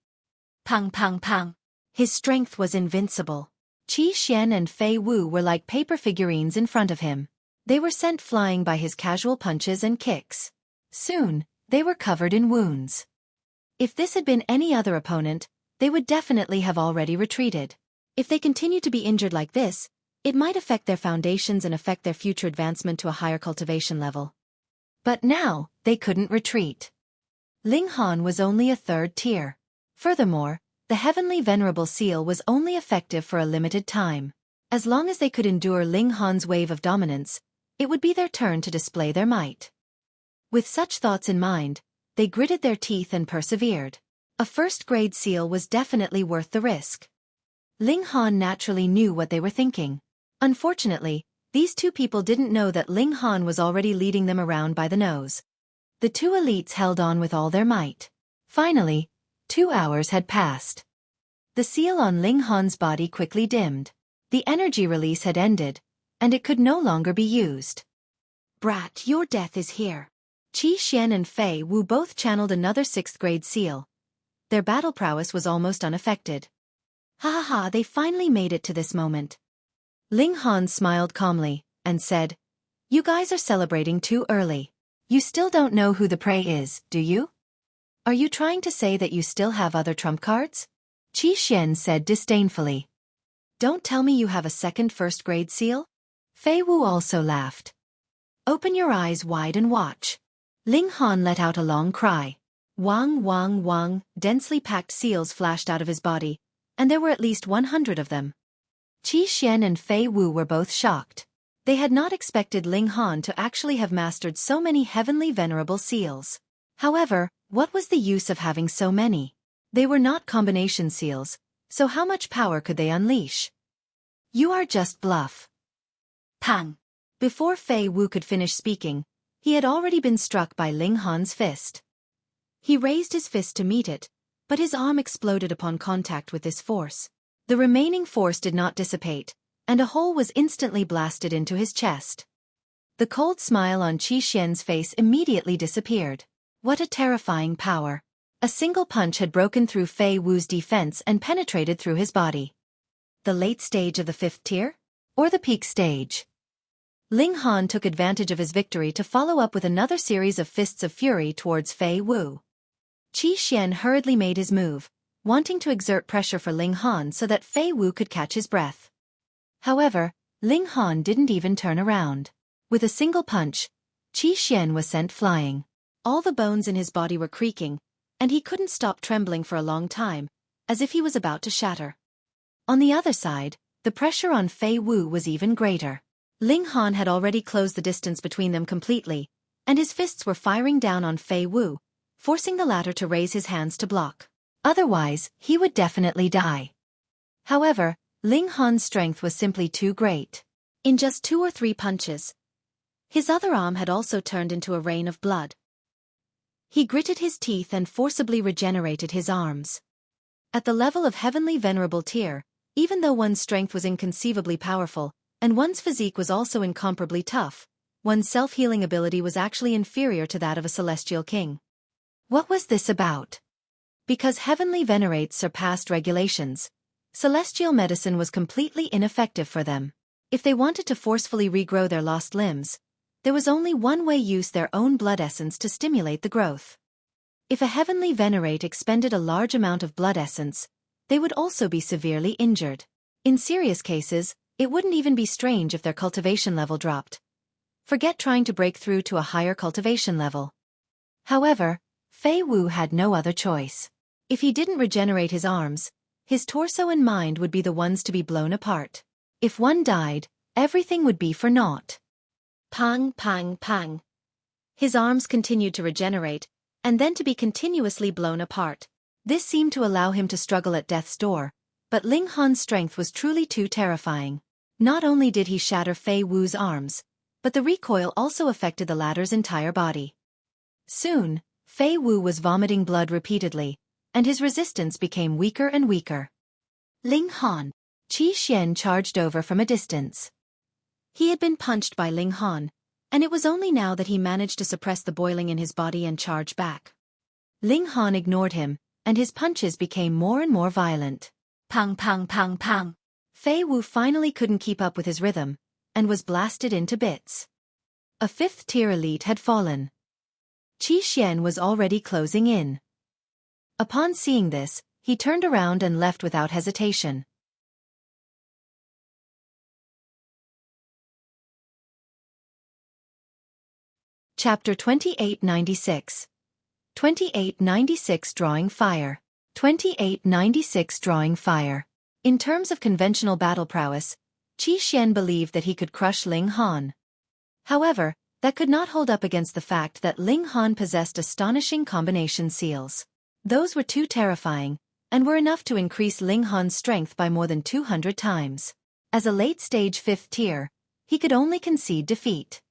Pang pang pang. His strength was invincible. Qi Xian and Fei Wu were like paper figurines in front of him. They were sent flying by his casual punches and kicks. Soon, they were covered in wounds. If this had been any other opponent, they would definitely have already retreated. If they continued to be injured like this, it might affect their foundations and affect their future advancement to a higher cultivation level. But now, they couldn't retreat. Ling Han was only a 3rd tier. Furthermore, the Heavenly Venerable Seal was only effective for a limited time. As long as they could endure Ling Han's wave of dominance, it would be their turn to display their might. With such thoughts in mind, they gritted their teeth and persevered. A first-grade seal was definitely worth the risk. Ling Han naturally knew what they were thinking. Unfortunately, these two people didn't know that Ling Han was already leading them around by the nose. The two elites held on with all their might. Finally, 2 hours had passed. The seal on Ling Han's body quickly dimmed. The energy release had ended, and it could no longer be used. Brat, your death is here. Qi Xian and Fei Wu both channeled another 6th-grade seal. Their battle prowess was almost unaffected. Ha ha ha, they finally made it to this moment. Ling Han smiled calmly and said, "You guys are celebrating too early. You still don't know who the prey is, do you? Are you trying to say that you still have other trump cards?" Qi Xian said disdainfully. "Don't tell me you have a second first-grade seal?" Fei Wu also laughed. "Open your eyes wide and watch." Ling Han let out a long cry. Wang wang wang, densely packed seals flashed out of his body, and there were at least 100 of them. Qi Xian and Fei Wu were both shocked. They had not expected Ling Han to actually have mastered so many Heavenly Venerable Seals. However, what was the use of having so many? They were not combination seals, so how much power could they unleash? You are just bluff. Pang! Before Fei Wu could finish speaking, he had already been struck by Ling Han's fist. He raised his fist to meet it, but his arm exploded upon contact with this force. The remaining force did not dissipate, and a hole was instantly blasted into his chest. The cold smile on Qi Xian's face immediately disappeared. What a terrifying power. A single punch had broken through Fei Wu's defense and penetrated through his body. The late stage of the 5th tier? Or the peak stage? Ling Han took advantage of his victory to follow up with another series of fists of fury towards Fei Wu. Qi Xian hurriedly made his move, wanting to exert pressure for Ling Han so that Fei Wu could catch his breath. However, Ling Han didn't even turn around. With a single punch, Qi Xian was sent flying. All the bones in his body were creaking, and he couldn't stop trembling for a long time, as if he was about to shatter. On the other side, the pressure on Fei Wu was even greater. Ling Han had already closed the distance between them completely, and his fists were firing down on Fei Wu, forcing the latter to raise his hands to block. Otherwise, he would definitely die. However, Ling Han's strength was simply too great. In just 2 or 3 punches, his other arm had also turned into a rain of blood. He gritted his teeth and forcibly regenerated his arms. At the level of heavenly venerable tier, even though one's strength was inconceivably powerful, and one's physique was also incomparably tough, one's self-healing ability was actually inferior to that of a celestial king. What was this about? Because heavenly venerates surpassed regulations, celestial medicine was completely ineffective for them. If they wanted to forcefully regrow their lost limbs, there was only one way: use their own blood essence to stimulate the growth. If a heavenly venerate expended a large amount of blood essence, they would also be severely injured. In serious cases, it wouldn't even be strange if their cultivation level dropped. Forget trying to break through to a higher cultivation level. However, Fei Wu had no other choice. If he didn't regenerate his arms, his torso and mind would be the ones to be blown apart. If one died, everything would be for naught. Pang, pang, pang. His arms continued to regenerate, and then to be continuously blown apart. This seemed to allow him to struggle at death's door, but Ling Han's strength was truly too terrifying. Not only did he shatter Fei Wu's arms, but the recoil also affected the latter's entire body. Soon, Fei Wu was vomiting blood repeatedly, and his resistance became weaker and weaker. Ling Han. Qi Xian charged over from a distance. He had been punched by Ling Han, and it was only now that he managed to suppress the boiling in his body and charge back. Ling Han ignored him, and his punches became more and more violent. Pang, pang, pang, pang. Fei Wu finally couldn't keep up with his rhythm, and was blasted into bits. A 5th-tier elite had fallen. Qi Xian was already closing in. Upon seeing this, he turned around and left without hesitation. Chapter 2896. 2896 Drawing Fire. 2896 Drawing Fire. In terms of conventional battle prowess, Qi Xian believed that he could crush Ling Han. However, that could not hold up against the fact that Ling Han possessed astonishing combination seals. Those were too terrifying, and were enough to increase Ling Han's strength by more than 200 times. As a late-stage 5th tier, he could only concede defeat.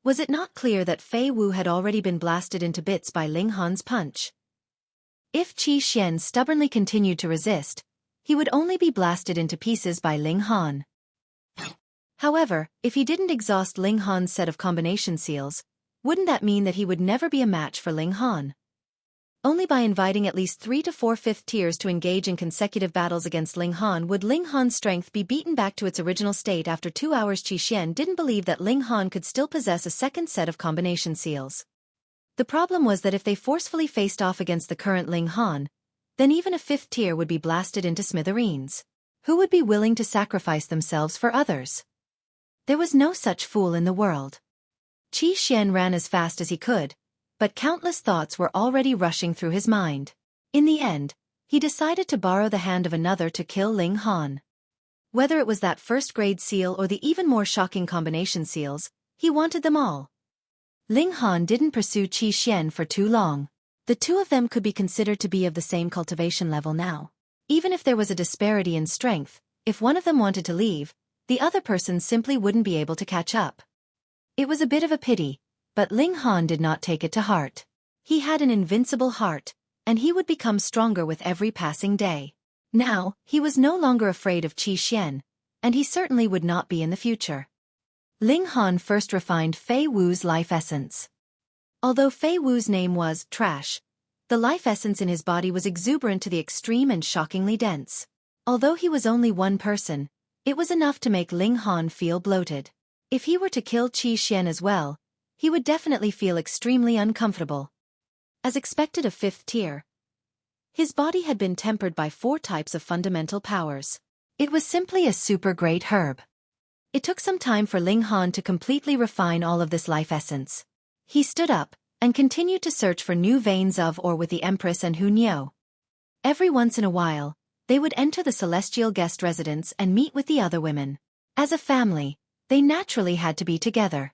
Was it not clear that Fei Wu had already been blasted into bits by Ling Han's punch? If Qi Xian stubbornly continued to resist, he would only be blasted into pieces by Ling Han. However, if he didn't exhaust Ling Han's set of combination seals, wouldn't that mean that he would never be a match for Ling Han? Only by inviting at least 3 to 4 5th tiers to engage in consecutive battles against Ling Han would Ling Han's strength be beaten back to its original state after 2 hours. Qi Xian didn't believe that Ling Han could still possess a second set of combination seals. The problem was that if they forcefully faced off against the current Ling Han, then even a 5th tier would be blasted into smithereens. Who would be willing to sacrifice themselves for others? There was no such fool in the world. Qi Xian ran as fast as he could, but countless thoughts were already rushing through his mind. In the end, he decided to borrow the hand of another to kill Ling Han. Whether it was that first-grade seal or the even more shocking combination seals, he wanted them all. Ling Han didn't pursue Qi Xian for too long. The two of them could be considered to be of the same cultivation level now. Even if there was a disparity in strength, if one of them wanted to leave, the other person simply wouldn't be able to catch up. It was a bit of a pity, but Ling Han did not take it to heart. He had an invincible heart, and he would become stronger with every passing day. Now, he was no longer afraid of Qi Xian, and he certainly would not be in the future. Ling Han first refined Fei Wu's life essence. Although Fei Wu's name was trash, the life essence in his body was exuberant to the extreme and shockingly dense. Although he was only one person, it was enough to make Ling Han feel bloated. If he were to kill Qi Xian as well, he would definitely feel extremely uncomfortable. As expected of 5th tier, His body had been tempered by 4 types of fundamental powers. It was simply a super great herb. It took some time for Ling Han to completely refine all of this life essence. He stood up and continued to search for new veins of or with the Empress and Hu Niu. Every once in a while, they would enter the celestial guest residence and meet with the other women. As a family, they naturally had to be together.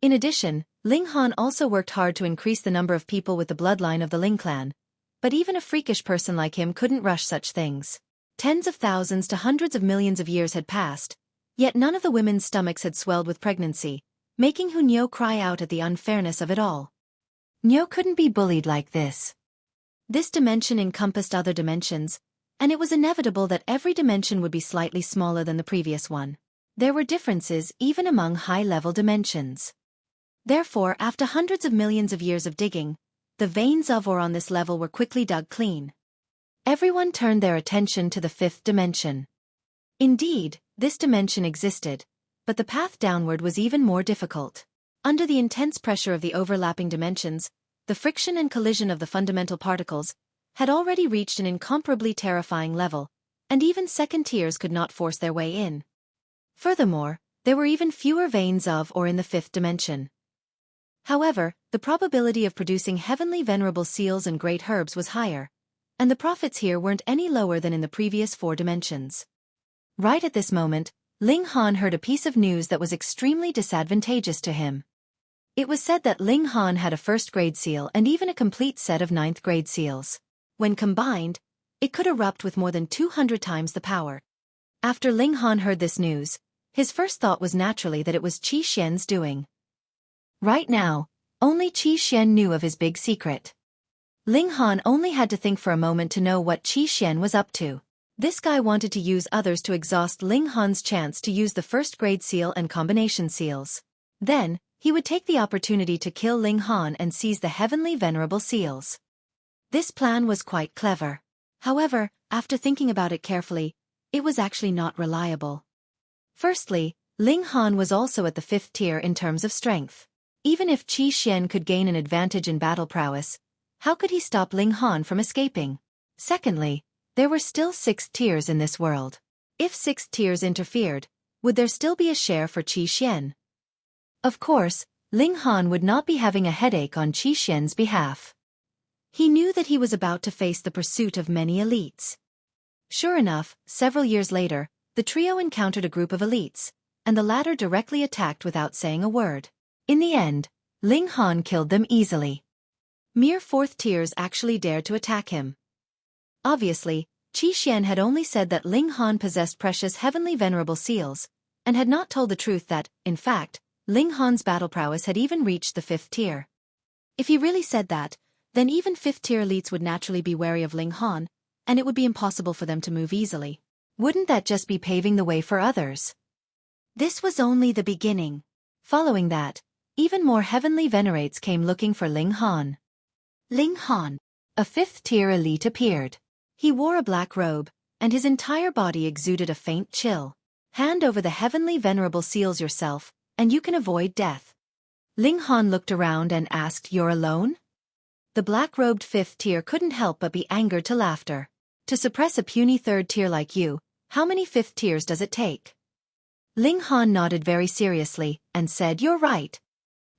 In addition, Ling Han also worked hard to increase the number of people with the bloodline of the Ling clan, but even a freakish person like him couldn't rush such things. Tens of thousands to hundreds of millions of years had passed, yet none of the women's stomachs had swelled with pregnancy, making Hu Niu cry out at the unfairness of it all. Niu couldn't be bullied like this. This dimension encompassed other dimensions, and it was inevitable that every dimension would be slightly smaller than the previous one. There were differences even among high-level dimensions. Therefore, after hundreds of millions of years of digging, the veins of or on this level were quickly dug clean. Everyone turned their attention to the 5th dimension. Indeed, this dimension existed, but the path downward was even more difficult. Under the intense pressure of the overlapping dimensions, the friction and collision of the fundamental particles had already reached an incomparably terrifying level, and even second tiers could not force their way in. Furthermore, there were even fewer veins of or in the 5th dimension. However, the probability of producing heavenly venerable seals and great herbs was higher, and the profits here weren't any lower than in the previous 4 dimensions. Right at this moment, Ling Han heard a piece of news that was extremely disadvantageous to him. It was said that Ling Han had a 1st-grade seal and even a complete set of 9th-grade seals. When combined, it could erupt with more than 200 times the power. After Ling Han heard this news, his first thought was naturally that it was Qi Xian's doing. Right now, only Qi Xian knew of his big secret. Ling Han only had to think for a moment to know what Qi Xian was up to. This guy wanted to use others to exhaust Ling Han's chance to use the 1st-grade seal and combination seals. Then, he would take the opportunity to kill Ling Han and seize the heavenly venerable seals. This plan was quite clever. However, after thinking about it carefully, it was actually not reliable. Firstly, Ling Han was also at the 5th tier in terms of strength. Even if Qi Xian could gain an advantage in battle prowess, how could he stop Ling Han from escaping? Secondly, there were still 6 tiers in this world. If 6 tiers interfered, would there still be a share for Qi Xian? Of course, Ling Han would not be having a headache on Qi Xian's behalf. He knew that he was about to face the pursuit of many elites. Sure enough, several years later, the trio encountered a group of elites, and the latter directly attacked without saying a word. In the end, Ling Han killed them easily. Mere 4th tiers actually dared to attack him. Obviously, Qi Xian had only said that Ling Han possessed precious heavenly venerable seals, and had not told the truth that, in fact, Ling Han's battle prowess had even reached the 5th tier. If he really said that, then even 5th tier elites would naturally be wary of Ling Han, and it would be impossible for them to move easily. Wouldn't that just be paving the way for others? This was only the beginning. Following that, even more heavenly venerates came looking for Ling Han. Ling Han, a 5th tier elite, appeared. He wore a black robe, and his entire body exuded a faint chill. Hand over the heavenly venerable seals yourself, and you can avoid death. Ling Han looked around and asked, "You're alone?" The black-robed 5th tier couldn't help but be angered to laughter. To suppress a puny 3rd tier like you, how many 5th tiers does it take? Ling Han nodded very seriously, and said, "You're right.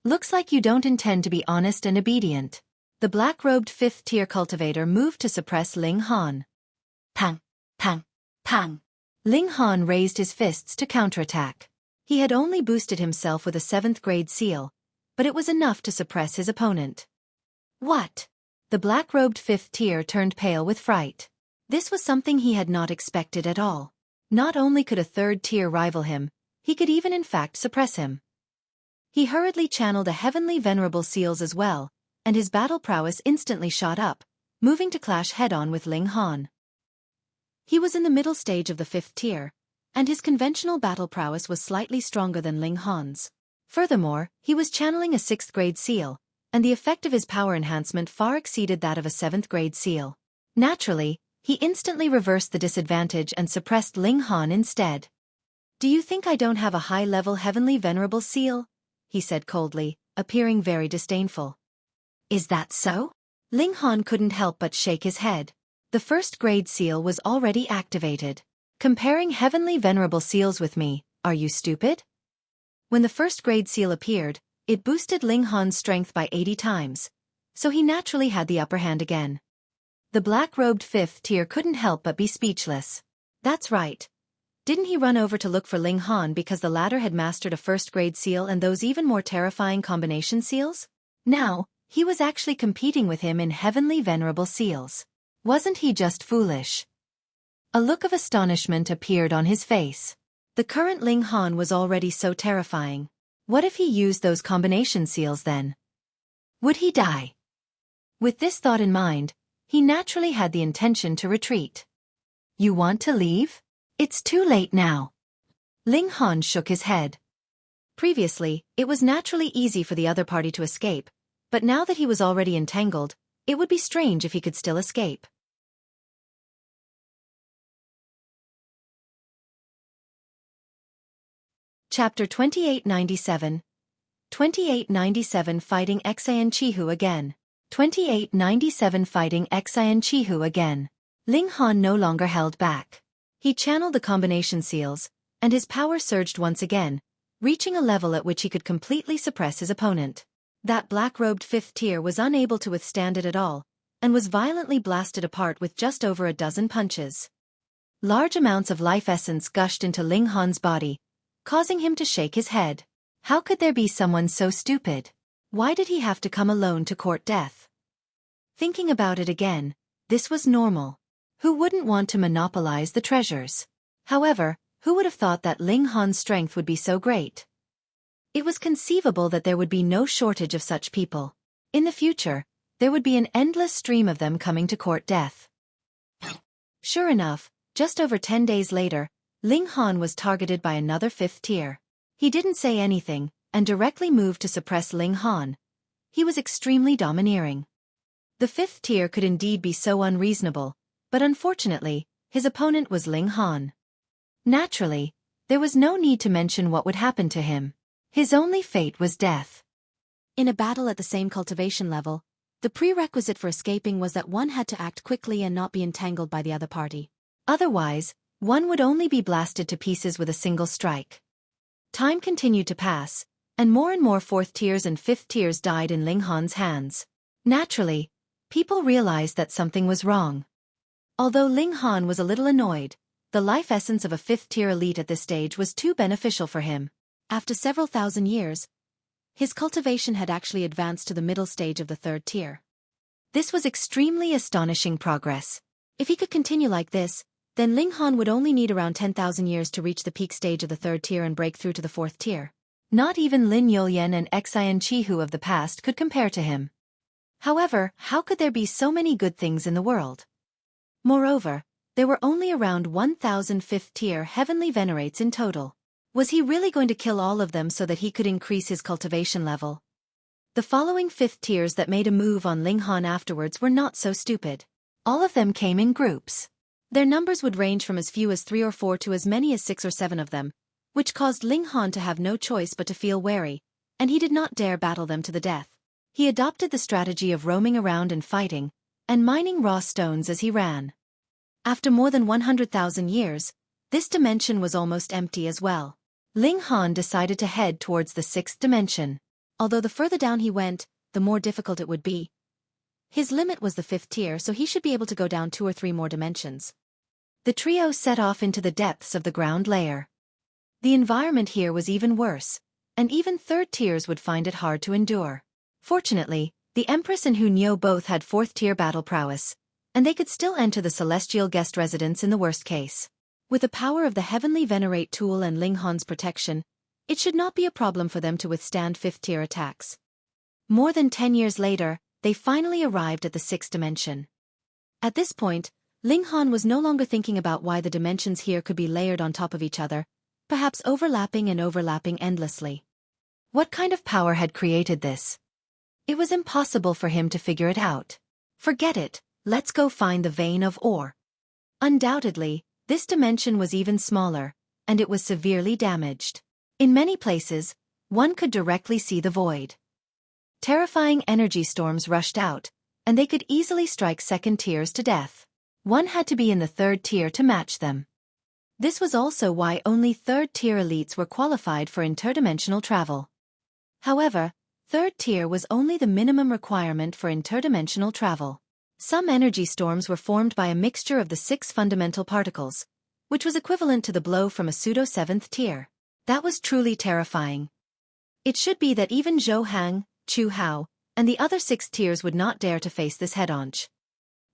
Looks like you don't intend to be honest and obedient." The black-robed 5th tier cultivator moved to suppress Ling Han. Pang! Pang! Pang! Ling Han raised his fists to counterattack. He had only boosted himself with a 7th-grade seal, but it was enough to suppress his opponent. What? The black-robed 5th tier turned pale with fright. This was something he had not expected at all. Not only could a 3rd tier rival him, he could even in fact suppress him. He hurriedly channeled a heavenly venerable seals as well, and his battle prowess instantly shot up, moving to clash head-on with Ling Han. He was in the middle stage of the 5th tier, and his conventional battle prowess was slightly stronger than Ling Han's. Furthermore, he was channeling a 6th-grade seal, and the effect of his power enhancement far exceeded that of a 7th-grade seal. Naturally, he instantly reversed the disadvantage and suppressed Ling Han instead. "Do you think I don't have a high-level heavenly venerable seal?" he said coldly, appearing very disdainful. "Is that so?" Ling Han couldn't help but shake his head. The first grade seal was already activated. Comparing heavenly venerable seals with me, are you stupid? When the first grade seal appeared, it boosted Ling Han's strength by 80 times, so he naturally had the upper hand again. The black-robed 5th tier couldn't help but be speechless. That's right. Didn't he run over to look for Ling Han because the latter had mastered a first-grade seal and those even more terrifying combination seals? Now, he was actually competing with him in heavenly venerable seals. Wasn't he just foolish? A look of astonishment appeared on his face. The current Ling Han was already so terrifying. What if he used those combination seals then? Would he die? With this thought in mind, he naturally had the intention to retreat. You want to leave? It's too late now. Ling Han shook his head. Previously, it was naturally easy for the other party to escape, but now that he was already entangled, it would be strange if he could still escape. Chapter 2897. 2897 Fighting Xin Qihu again. 2897 Fighting Xin Qihu again. Ling Han no longer held back. He channeled the combination seals, and his power surged once again, reaching a level at which he could completely suppress his opponent. That black-robed 5th tier was unable to withstand it at all, and was violently blasted apart with just over a dozen punches. Large amounts of life essence gushed into Ling Han's body, causing him to shake his head. How could there be someone so stupid? Why did he have to come alone to court death? Thinking about it again, this was normal. Who wouldn't want to monopolize the treasures? However, who would have thought that Ling Han's strength would be so great? It was conceivable that there would be no shortage of such people. In the future, there would be an endless stream of them coming to court death. Sure enough, just over 10 days later, Ling Han was targeted by another 5th tier. He didn't say anything, and directly moved to suppress Ling Han. He was extremely domineering. The 5th tier could indeed be so unreasonable, but unfortunately, his opponent was Ling Han. Naturally, there was no need to mention what would happen to him. His only fate was death. In a battle at the same cultivation level, the prerequisite for escaping was that one had to act quickly and not be entangled by the other party. Otherwise, one would only be blasted to pieces with a single strike. Time continued to pass, and more 4th tiers and 5th tiers died in Ling Han's hands. Naturally, people realized that something was wrong. Although Ling Han was a little annoyed, the life essence of a 5th tier elite at this stage was too beneficial for him. After several thousand years, his cultivation had actually advanced to the middle stage of the 3rd tier. This was extremely astonishing progress. If he could continue like this, then Ling Han would only need around 10,000 years to reach the peak stage of the 3rd tier and break through to the 4th tier. Not even Lin Youlian and Xin Qihu of the past could compare to him. However, how could there be so many good things in the world? Moreover, there were only around 1,000 5th tier heavenly venerates in total. Was he really going to kill all of them so that he could increase his cultivation level? The following 5th tiers that made a move on Ling Han afterwards were not so stupid. All of them came in groups. Their numbers would range from as few as 3 or 4 to as many as 6 or 7 of them, which caused Ling Han to have no choice but to feel wary, and he did not dare battle them to the death. He adopted the strategy of roaming around and fighting, and mining raw stones as he ran. After more than 100,000 years, this dimension was almost empty as well. Ling Han decided to head towards the 6th dimension. Although the further down he went, the more difficult it would be. His limit was the 5th tier, so he should be able to go down 2 or 3 more dimensions. The trio set off into the depths of the ground layer. The environment here was even worse, and even 3rd tiers would find it hard to endure. Fortunately, the Empress and Hu Niu both had 4th tier battle prowess, and they could still enter the celestial guest residence in the worst case. With the power of the heavenly Venerate tool and Ling Han's protection, it should not be a problem for them to withstand 5th tier attacks. More than 10 years later, they finally arrived at the 6th dimension. At this point, Ling Han was no longer thinking about why the dimensions here could be layered on top of each other, perhaps overlapping and overlapping endlessly. What kind of power had created this? It was impossible for him to figure it out. Forget it, let's go find the vein of ore. Undoubtedly, this dimension was even smaller, and it was severely damaged. In many places, one could directly see the void. Terrifying energy storms rushed out, and they could easily strike 2nd tiers to death. One had to be in the third tier to match them. This was also why only third-tier elites were qualified for interdimensional travel. However, third tier was only the minimum requirement for interdimensional travel. Some energy storms were formed by a mixture of the 6 fundamental particles, which was equivalent to the blow from a pseudo-7th tier. That was truly terrifying. It should be that even Zhou Hang, Chu Hao, and the other 6 tiers would not dare to face this head-on.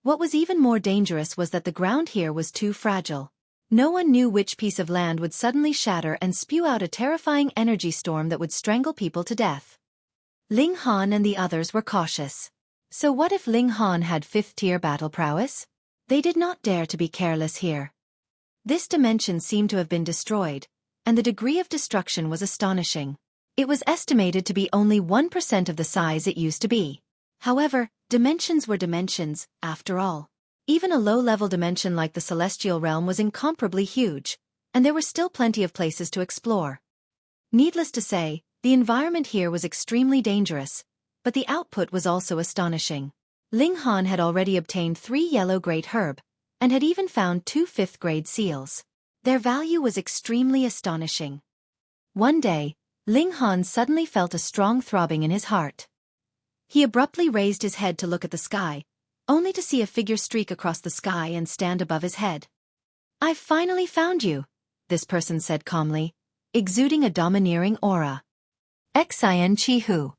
What was even more dangerous was that the ground here was too fragile. No one knew which piece of land would suddenly shatter and spew out a terrifying energy storm that would strangle people to death. Ling Han and the others were cautious. So what if Ling Han had 5th-tier battle prowess? They did not dare to be careless here. This dimension seemed to have been destroyed, and the degree of destruction was astonishing. It was estimated to be only 1% of the size it used to be. However, dimensions were dimensions, after all. Even a low-level dimension like the Celestial Realm was incomparably huge, and there were still plenty of places to explore. Needless to say, the environment here was extremely dangerous, but the output was also astonishing. Ling Han had already obtained 3 yellow great herb, and had even found 2 5th-grade seals. Their value was extremely astonishing. One day, Ling Han suddenly felt a strong throbbing in his heart. He abruptly raised his head to look at the sky, only to see a figure streak across the sky and stand above his head. "I've finally found you," this person said calmly, exuding a domineering aura. Xin Qihu.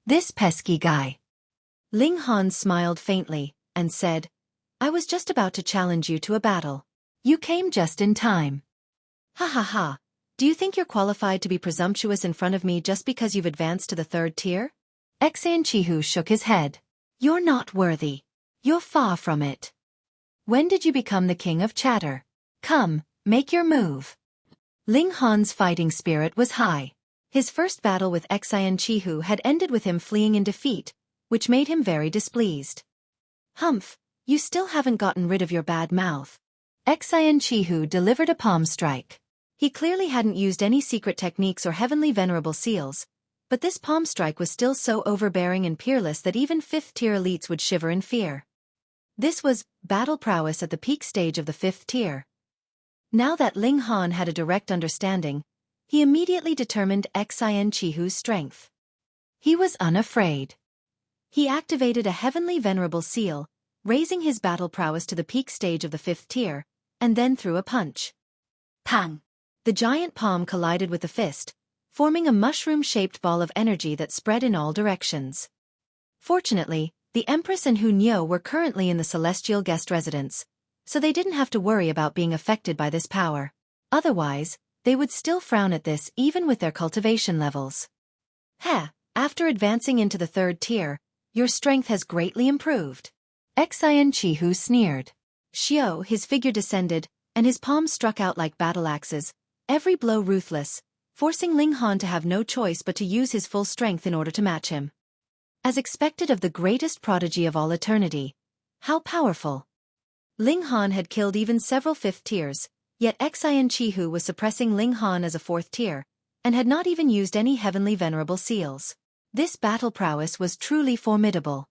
This pesky guy. Ling Han smiled faintly, and said, "I was just about to challenge you to a battle. You came just in time." "Ha ha ha, do you think you're qualified to be presumptuous in front of me just because you've advanced to the 3rd tier?" Xin Qihu shook his head. "You're not worthy. You're far from it. When did you become the king of chatter? Come, make your move." Ling Han's fighting spirit was high. His first battle with Xin Qihu had ended with him fleeing in defeat, which made him very displeased. "Humph, you still haven't gotten rid of your bad mouth." Xin Qihu delivered a palm strike. He clearly hadn't used any secret techniques or heavenly venerable seals, but this palm strike was still so overbearing and peerless that even 5th-tier elites would shiver in fear. This was battle prowess at the peak stage of the 5th tier. Now that Ling Han had a direct understanding, he immediately determined Xin Qihu's strength. He was unafraid. He activated a heavenly venerable seal, raising his battle prowess to the peak stage of the 5th tier, and then threw a punch. Pang! The giant palm collided with the fist, forming a mushroom-shaped ball of energy that spread in all directions. Fortunately, the Empress and Hu Niu were currently in the celestial guest residence, so they didn't have to worry about being affected by this power. Otherwise, they would still frown at this even with their cultivation levels. "Heh, after advancing into the 3rd tier, your strength has greatly improved." Xin Qihu sneered. Xiao, his figure descended, and his palms struck out like battle axes, every blow ruthless, forcing Ling Han to have no choice but to use his full strength in order to match him. As expected of the greatest prodigy of all eternity. How powerful! Ling Han had killed even several 5th tiers, yet Xin Qihu was suppressing Ling Han as a 4th tier, and had not even used any heavenly venerable seals. This battle prowess was truly formidable.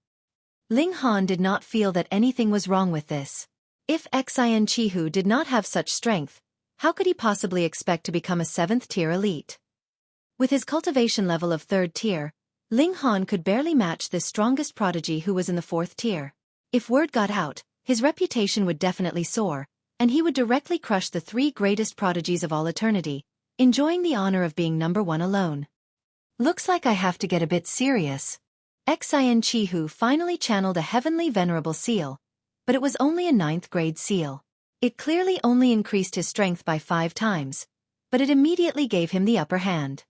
Ling Han did not feel that anything was wrong with this. If Xin Qihu did not have such strength, how could he possibly expect to become a 7th tier elite? With his cultivation level of 3rd tier, Ling Han could barely match this strongest prodigy who was in the 4th tier. If word got out, his reputation would definitely soar, and he would directly crush the 3 greatest prodigies of all eternity, enjoying the honor of being number 1 alone. Looks like I have to get a bit serious. Xin Qihu finally channeled a heavenly venerable seal, but it was only a 9th-grade seal. It clearly only increased his strength by 5 times, but it immediately gave him the upper hand.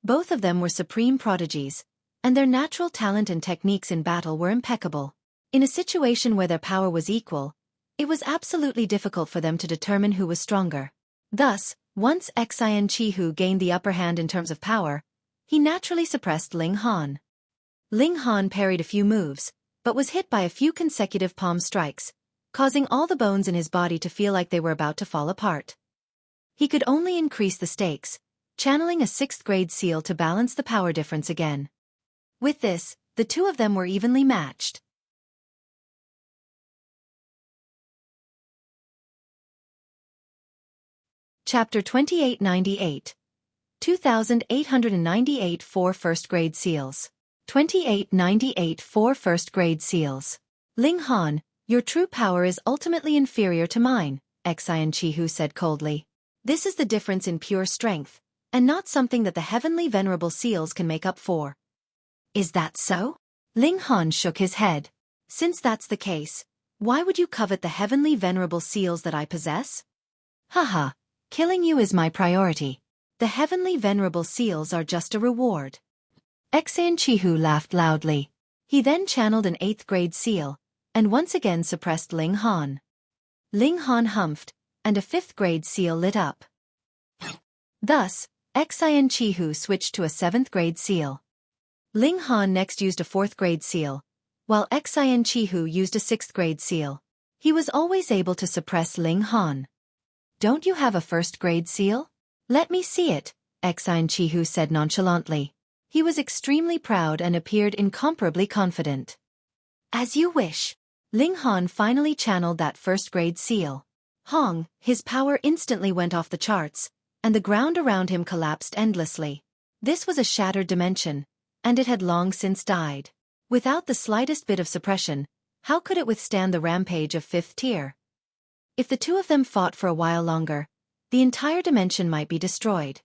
Both of them were supreme prodigies, and their natural talent and techniques in battle were impeccable. In a situation where their power was equal, it was absolutely difficult for them to determine who was stronger. Thus, once Xin Qihu gained the upper hand in terms of power, he naturally suppressed Ling Han. Ling Han parried a few moves, but was hit by a few consecutive palm strikes, causing all the bones in his body to feel like they were about to fall apart. He could only increase the stakes, channeling a 6th-grade seal to balance the power difference again. With this, the two of them were evenly matched. Chapter 2898. 2898 4 First Grade Seals. 2898 4 First Grade Seals. Ling Han, your true power is ultimately inferior to mine, Xin Qihu said coldly. This is the difference in pure strength, and not something that the heavenly venerable seals can make up for. Is that so? Ling Han shook his head. Since that's the case, why would you covet the heavenly venerable seals that I possess? Haha, killing you is my priority. The heavenly venerable seals are just a reward. Xin Qihu laughed loudly. He then channeled an 8th grade seal, and once again suppressed Ling Han. Ling Han humphed, and a 5th grade seal lit up. Thus, Xin Qihu switched to a 7th grade seal. Ling Han next used a 4th grade seal, while Xin Qihu used a 6th grade seal. He was always able to suppress Ling Han. Don't you have a 1st grade seal? Let me see it, Xin Qihu said nonchalantly. He was extremely proud and appeared incomparably confident. As you wish. Ling Han finally channeled that 1st grade seal. Hong, his power instantly went off the charts, and the ground around him collapsed endlessly. This was a shattered dimension, and it had long since died. Without the slightest bit of suppression, how could it withstand the rampage of 5th tier? If the two of them fought for a while longer, the entire dimension might be destroyed.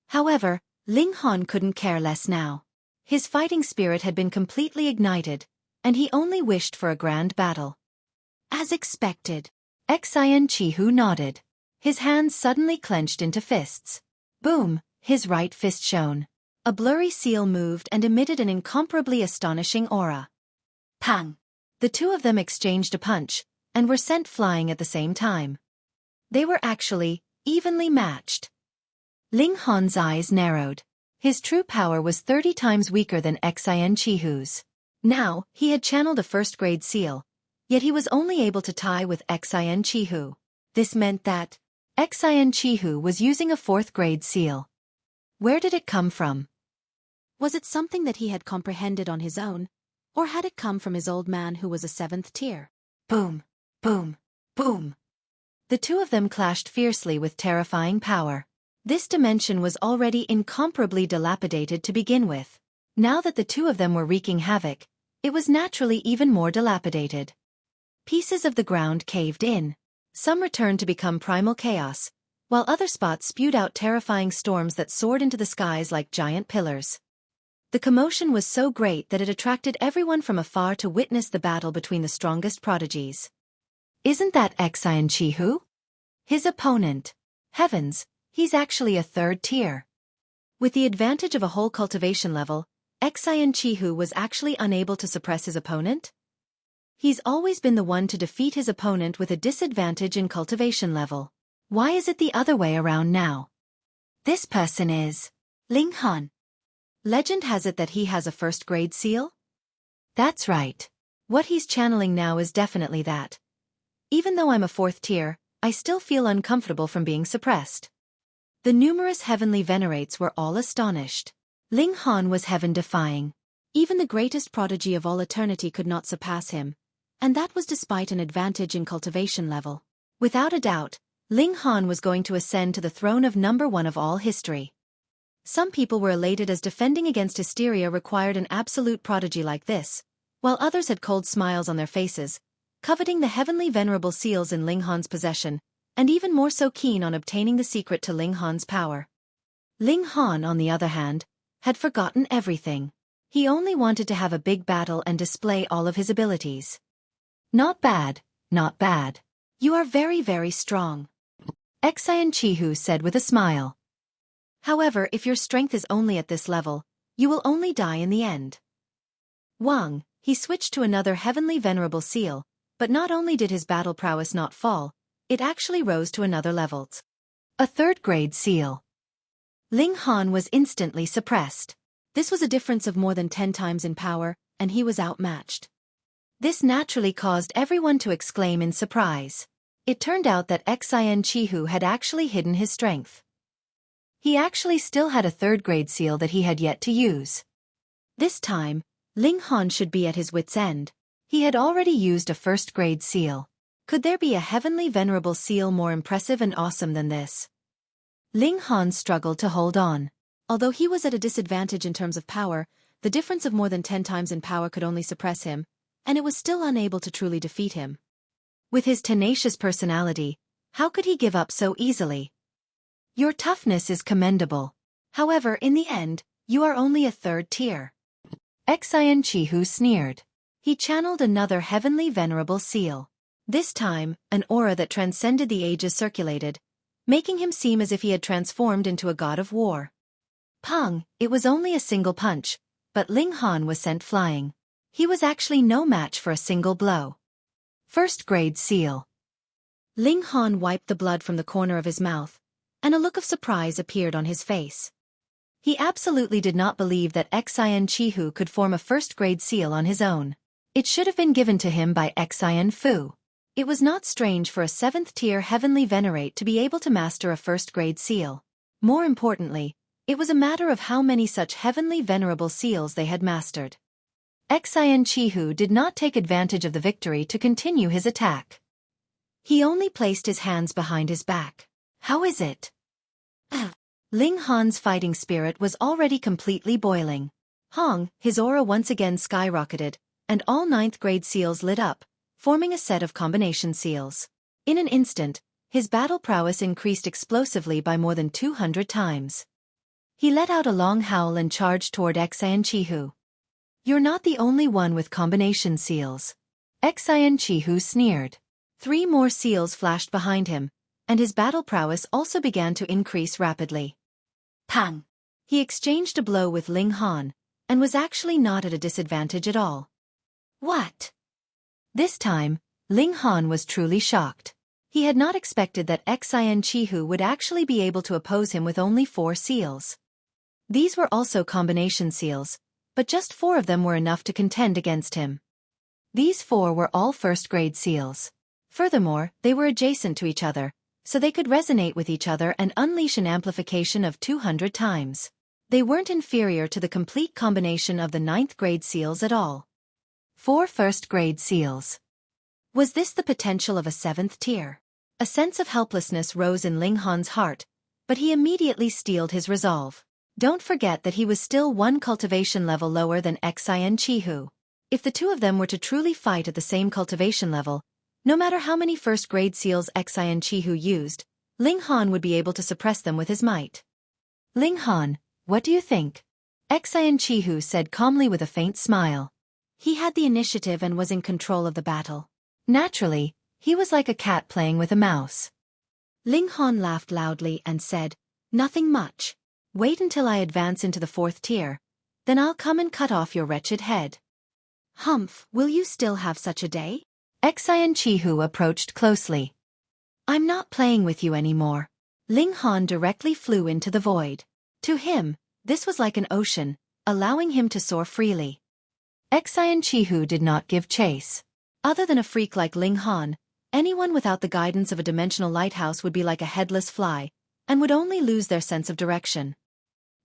However, Ling Han couldn't care less now. His fighting spirit had been completely ignited, and he only wished for a grand battle. As expected, Xin Qihu nodded. His hands suddenly clenched into fists. Boom, his right fist shone. A blurry seal moved and emitted an incomparably astonishing aura. Pang! The two of them exchanged a punch, and were sent flying at the same time. They were actually evenly matched. Ling Han's eyes narrowed. His true power was 30 times weaker than Xin Qihu's. Now, he had channeled a 1st grade seal, yet he was only able to tie with Xin Qihu. This meant that Xin Qihu was using a 4th grade seal. Where did it come from? Was it something that he had comprehended on his own, or had it come from his old man who was a 7th tier? Boom, boom, boom. The two of them clashed fiercely with terrifying power. This dimension was already incomparably dilapidated to begin with. Now that the two of them were wreaking havoc, it was naturally even more dilapidated. Pieces of the ground caved in. Some returned to become primal chaos, while other spots spewed out terrifying storms that soared into the skies like giant pillars. The commotion was so great that it attracted everyone from afar to witness the battle between the strongest prodigies. Isn't that Xin Qihu? His opponent. Heavens, he's actually a 3rd tier. With the advantage of a whole cultivation level, Xin Qihu was actually unable to suppress his opponent? He's always been the one to defeat his opponent with a disadvantage in cultivation level. Why is it the other way around now? This person is Ling Han. Legend has it that he has a 1st grade seal? That's right. What he's channeling now is definitely that. Even though I'm a 4th tier, I still feel uncomfortable from being suppressed. The numerous heavenly venerates were all astonished. Ling Han was heaven-defying. Even the greatest prodigy of all eternity could not surpass him, and that was despite an advantage in cultivation level. Without a doubt, Ling Han was going to ascend to the throne of number 1 of all history. Some people were elated as defending against hysteria required an absolute prodigy like this, while others had cold smiles on their faces, coveting the heavenly venerable seals in Ling Han's possession, and even more so keen on obtaining the secret to Ling Han's power. Ling Han, on the other hand, had forgotten everything. He only wanted to have a big battle and display all of his abilities. Not bad, not bad. You are very, very strong, Xin Qihu said with a smile. However, if your strength is only at this level, you will only die in the end. Wang, he switched to another heavenly venerable seal, but not only did his battle prowess not fall, it actually rose to another level. A 3rd grade seal. Ling Han was instantly suppressed. This was a difference of more than 10 times in power, and he was outmatched. This naturally caused everyone to exclaim in surprise. It turned out that Xin Qihu had actually hidden his strength. He actually still had a 3rd grade seal that he had yet to use. This time, Ling Han should be at his wit's end. He had already used a 1st grade seal. Could there be a heavenly venerable seal more impressive and awesome than this? Ling Han struggled to hold on. Although he was at a disadvantage in terms of power, the difference of more than 10 times in power could only suppress him, and it was still unable to truly defeat him. With his tenacious personality, how could he give up so easily? Your toughness is commendable. However, in the end, you are only a 3rd tier. Xin Qihu sneered. He channeled another heavenly venerable seal. This time, an aura that transcended the ages circulated, making him seem as if he had transformed into a god of war. Pang, it was only a single punch, but Ling Han was sent flying. He was actually no match for a single blow. 1st grade seal. Ling Han wiped the blood from the corner of his mouth, and a look of surprise appeared on his face. He absolutely did not believe that Xin Qihu could form a 1st grade seal on his own. It should have been given to him by Xin Fu. It was not strange for a 7th tier heavenly venerate to be able to master a 1st grade seal. More importantly, it was a matter of how many such heavenly venerable seals they had mastered. Xin Qihu did not take advantage of the victory to continue his attack. He only placed his hands behind his back. How is it? Ling Han's fighting spirit was already completely boiling. Hong, his aura once again skyrocketed, and all 9th grade seals lit up, forming a set of combination seals. In an instant, his battle prowess increased explosively by more than 200 times. He let out a long howl and charged toward Xin Qihu. You're not the only one with combination seals. Xin Qihu sneered. 3 more seals flashed behind him, and his battle prowess also began to increase rapidly. Pang! He exchanged a blow with Ling Han, and was actually not at a disadvantage at all. What? This time, Ling Han was truly shocked. He had not expected that Xin Qihu would actually be able to oppose him with only 4 seals. These were also combination seals, but just 4 of them were enough to contend against him. These 4 were all 1st grade seals. Furthermore, they were adjacent to each other, so they could resonate with each other and unleash an amplification of 200 times. They weren't inferior to the complete combination of the 9th grade seals at all. 4 1st grade seals. Was this the potential of a 7th tier? A sense of helplessness rose in Ling Han's heart, but he immediately steeled his resolve. Don't forget that he was still 1 cultivation level lower than Xin Qihu. If the 2 of them were to truly fight at the same cultivation level, no matter how many 1st grade seals Xin Qihu used, Ling Han would be able to suppress them with his might. Ling Han, what do you think? Xin Qihu said calmly with a faint smile. He had the initiative and was in control of the battle. Naturally, he was like a cat playing with a mouse. Ling Han laughed loudly and said, "Nothing much. Wait until I advance into the 4th tier, then I'll come and cut off your wretched head." Humph, will you still have such a day? Xin Qihu approached closely. I'm not playing with you anymore. Ling Han directly flew into the void. To him, this was like an ocean, allowing him to soar freely. Xin Qihu did not give chase. Other than a freak like Ling Han, anyone without the guidance of a dimensional lighthouse would be like a headless fly, and would only lose their sense of direction.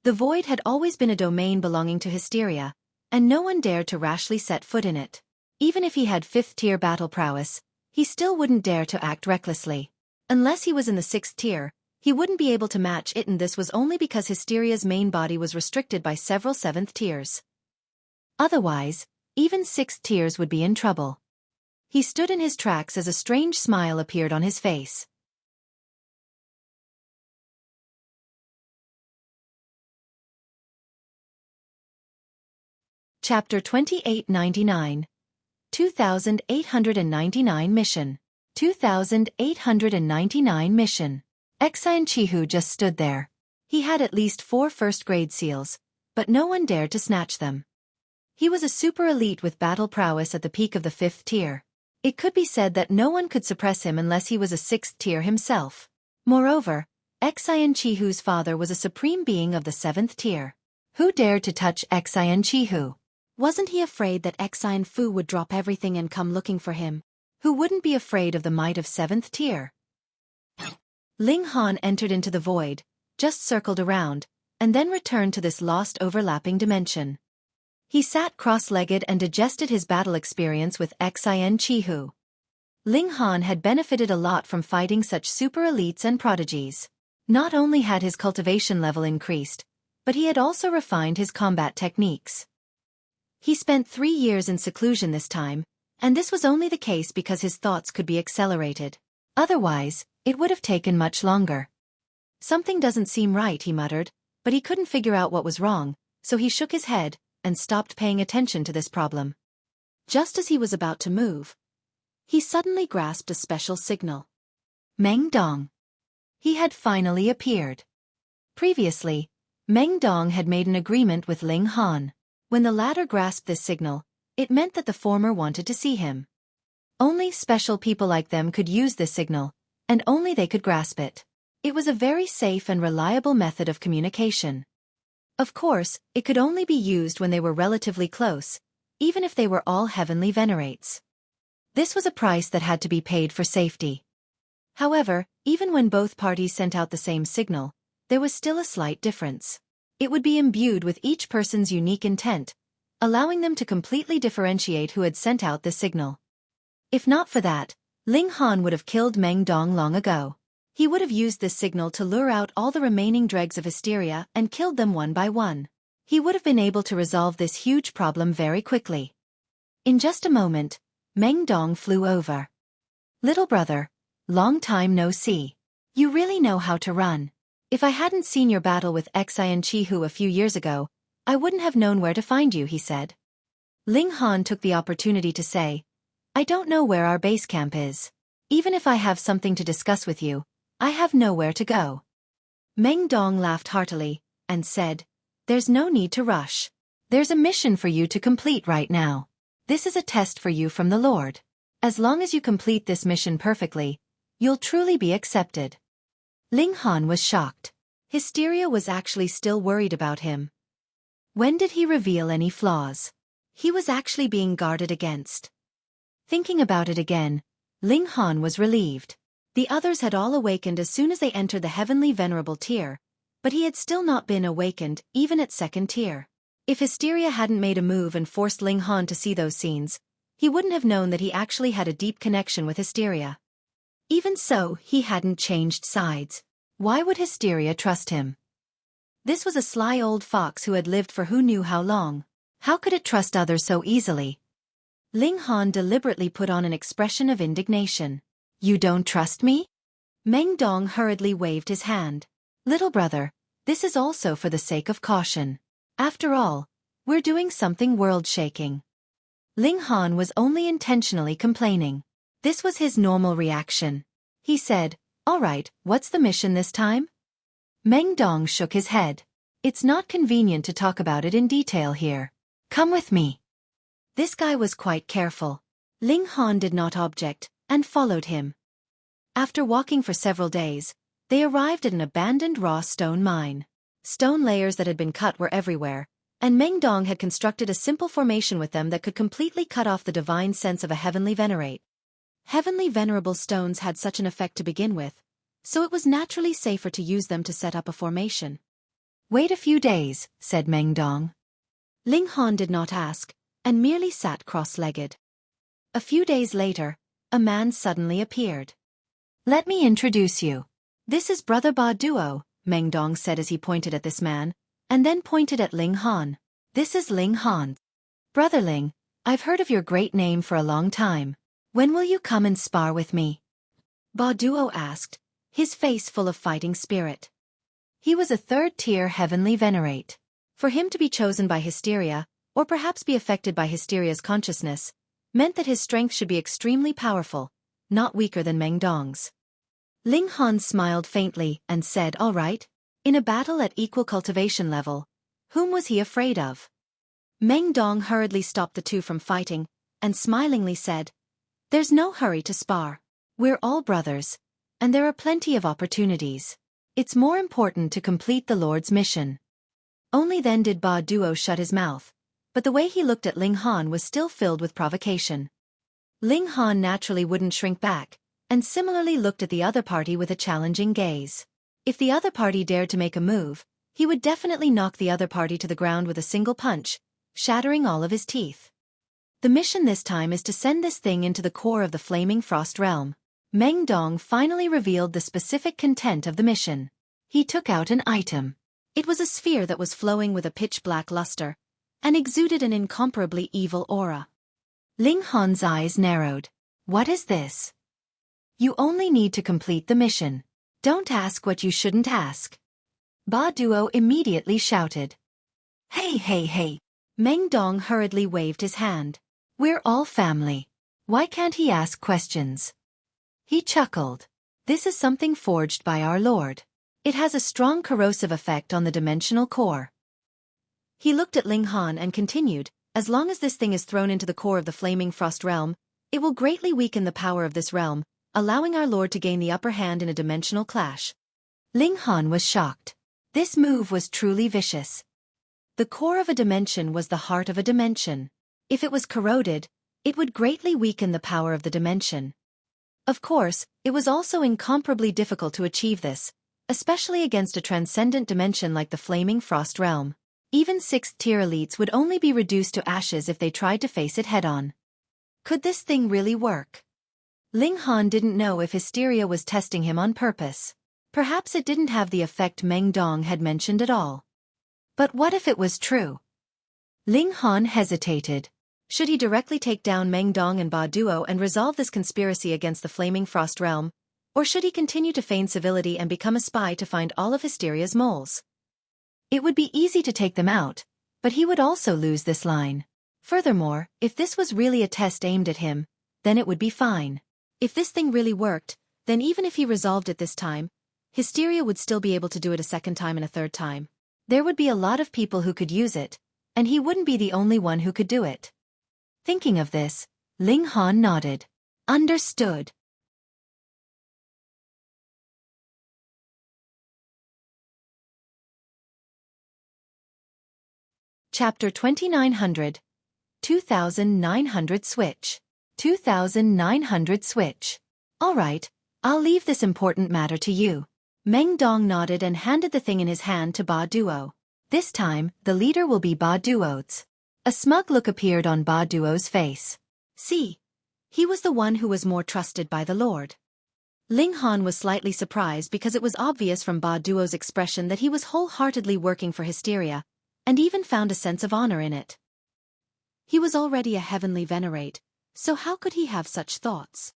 The void had always been a domain belonging to Hysteria, and no one dared to rashly set foot in it. Even if he had 5th tier battle prowess, he still wouldn't dare to act recklessly. Unless he was in the 6th tier, he wouldn't be able to match it, and this was only because Hysteria's main body was restricted by several 7th tiers. Otherwise, even 6th tiers would be in trouble. He stood in his tracks as a strange smile appeared on his face. Chapter 2899. 2899 Mission. 2899 Mission. Xin Qihu just stood there. He had at least 4 1st grade seals, but no one dared to snatch them. He was a super elite with battle prowess at the peak of the 5th tier. It could be said that no one could suppress him unless he was a 6th tier himself. Moreover, Xin Qihu's father was a supreme being of the 7th tier. Who dared to touch Xin Qihu? Wasn't he afraid that Xin Fu would drop everything and come looking for him? Who wouldn't be afraid of the might of 7th tier? Ling Han entered into the void, just circled around, and then returned to this lost overlapping dimension. He sat cross-legged and digested his battle experience with Xin Qihu. Ling Han had benefited a lot from fighting such super elites and prodigies. Not only had his cultivation level increased, but he had also refined his combat techniques. He spent 3 years in seclusion this time, and this was only the case because his thoughts could be accelerated. Otherwise, it would have taken much longer. Something doesn't seem right, he muttered, but he couldn't figure out what was wrong, so he shook his head and stopped paying attention to this problem. Just as he was about to move, he suddenly grasped a special signal. Meng Dong. He had finally appeared. Previously, Meng Dong had made an agreement with Ling Han. When the latter grasped this signal, it meant that the former wanted to see him. Only special people like them could use this signal, and only they could grasp it. It was a very safe and reliable method of communication. Of course, it could only be used when they were relatively close, even if they were all heavenly venerates. This was a price that had to be paid for safety. However, even when both parties sent out the same signal, there was still a slight difference. It would be imbued with each person's unique intent, allowing them to completely differentiate who had sent out the signal. If not for that, Ling Han would have killed Meng Dong long ago. He would have used this signal to lure out all the remaining dregs of hysteria and killed them one by one. He would have been able to resolve this huge problem very quickly. In just a moment, Meng Dong flew over. Little brother, long time no see. You really know how to run. If I hadn't seen your battle with Xin Qihu a few years ago, I wouldn't have known where to find you, he said. Ling Han took the opportunity to say, I don't know where our base camp is. Even if I have something to discuss with you, I have nowhere to go. Meng Dong laughed heartily, and said, There's no need to rush. There's a mission for you to complete right now. This is a test for you from the Lord. As long as you complete this mission perfectly, you'll truly be accepted. Ling Han was shocked. Hysteria was actually still worried about him. When did he reveal any flaws? He was actually being guarded against. Thinking about it again, Ling Han was relieved. The others had all awakened as soon as they entered the heavenly venerable tier, but he had still not been awakened even at second tier. If Hysteria hadn't made a move and forced Ling Han to see those scenes, he wouldn't have known that he actually had a deep connection with Hysteria. Even so, he hadn't changed sides. Why would Hysteria trust him? This was a sly old fox who had lived for who knew how long. How could it trust others so easily? Ling Han deliberately put on an expression of indignation. You don't trust me? Meng Dong hurriedly waved his hand. Little brother, this is also for the sake of caution. After all, we're doing something world-shaking. Ling Han was only intentionally complaining. This was his normal reaction. He said, All right, what's the mission this time? Meng Dong shook his head. It's not convenient to talk about it in detail here. Come with me. This guy was quite careful. Ling Han did not object, and followed him. After walking for several days, they arrived at an abandoned raw stone mine. Stone layers that had been cut were everywhere, and Meng Dong had constructed a simple formation with them that could completely cut off the divine sense of a heavenly venerate. Heavenly venerable stones had such an effect to begin with, so it was naturally safer to use them to set up a formation. Wait a few days, said Meng Dong. Ling Han did not ask, and merely sat cross-legged. A few days later, a man suddenly appeared. Let me introduce you. This is Brother Ba Duo, Meng Dong said as he pointed at this man, and then pointed at Ling Han. This is Ling Han. Brother Ling, I've heard of your great name for a long time. When will you come and spar with me? Ba Duo asked, his face full of fighting spirit. He was a third-tier heavenly venerate. For him to be chosen by Hysteria, or perhaps be affected by Hysteria's consciousness, meant that his strength should be extremely powerful, not weaker than Meng Dong's. Ling Han smiled faintly and said, All right. In a battle at equal cultivation level, whom was he afraid of? Meng Dong hurriedly stopped the two from fighting, and smilingly said, There's no hurry to spar. We're all brothers, and there are plenty of opportunities. It's more important to complete the Lord's mission. Only then did Ba Duo shut his mouth, but the way he looked at Ling Han was still filled with provocation. Ling Han naturally wouldn't shrink back, and similarly looked at the other party with a challenging gaze. If the other party dared to make a move, he would definitely knock the other party to the ground with a single punch, shattering all of his teeth. The mission this time is to send this thing into the core of the flaming frost realm. Meng Dong finally revealed the specific content of the mission. He took out an item. It was a sphere that was flowing with a pitch-black luster, and exuded an incomparably evil aura. Ling Han's eyes narrowed. What is this? You only need to complete the mission. Don't ask what you shouldn't ask. Ba Duo immediately shouted. Hey, hey, hey. Meng Dong hurriedly waved his hand. We're all family. Why can't he ask questions? He chuckled. This is something forged by our Lord. It has a strong corrosive effect on the dimensional core. He looked at Ling Han and continued, as long as this thing is thrown into the core of the flaming frost realm, it will greatly weaken the power of this realm, allowing our Lord to gain the upper hand in a dimensional clash. Ling Han was shocked. This move was truly vicious. The core of a dimension was the heart of a dimension. If it was corroded, it would greatly weaken the power of the dimension. Of course, it was also incomparably difficult to achieve this, especially against a transcendent dimension like the flaming frost realm. Even 6th-tier elites would only be reduced to ashes if they tried to face it head-on. Could this thing really work? Ling Han didn't know if Hysteria was testing him on purpose. Perhaps it didn't have the effect Meng Dong had mentioned at all. But what if it was true? Ling Han hesitated. Should he directly take down Meng Dong and Ba Duo and resolve this conspiracy against the flaming frost realm, or should he continue to feign civility and become a spy to find all of Hysteria's moles? It would be easy to take them out, but he would also lose this line. Furthermore, if this was really a test aimed at him, then it would be fine. If this thing really worked, then even if he resolved it this time, Hysteria would still be able to do it a second time and a third time. There would be a lot of people who could use it, and he wouldn't be the only one who could do it. Thinking of this, Ling Han nodded. Understood. Chapter 2900. 2900 switch. 2900 switch. Alright, I'll leave this important matter to you. Meng Dong nodded and handed the thing in his hand to Ba Duo. This time, the leader will be Ba Duo's. A smug look appeared on Ba Duo's face. See, he was the one who was more trusted by the Lord. Ling Han was slightly surprised because it was obvious from Ba Duo's expression that he was wholeheartedly working for Hysteria, and even found a sense of honor in it. He was already a heavenly Venerate, so how could he have such thoughts?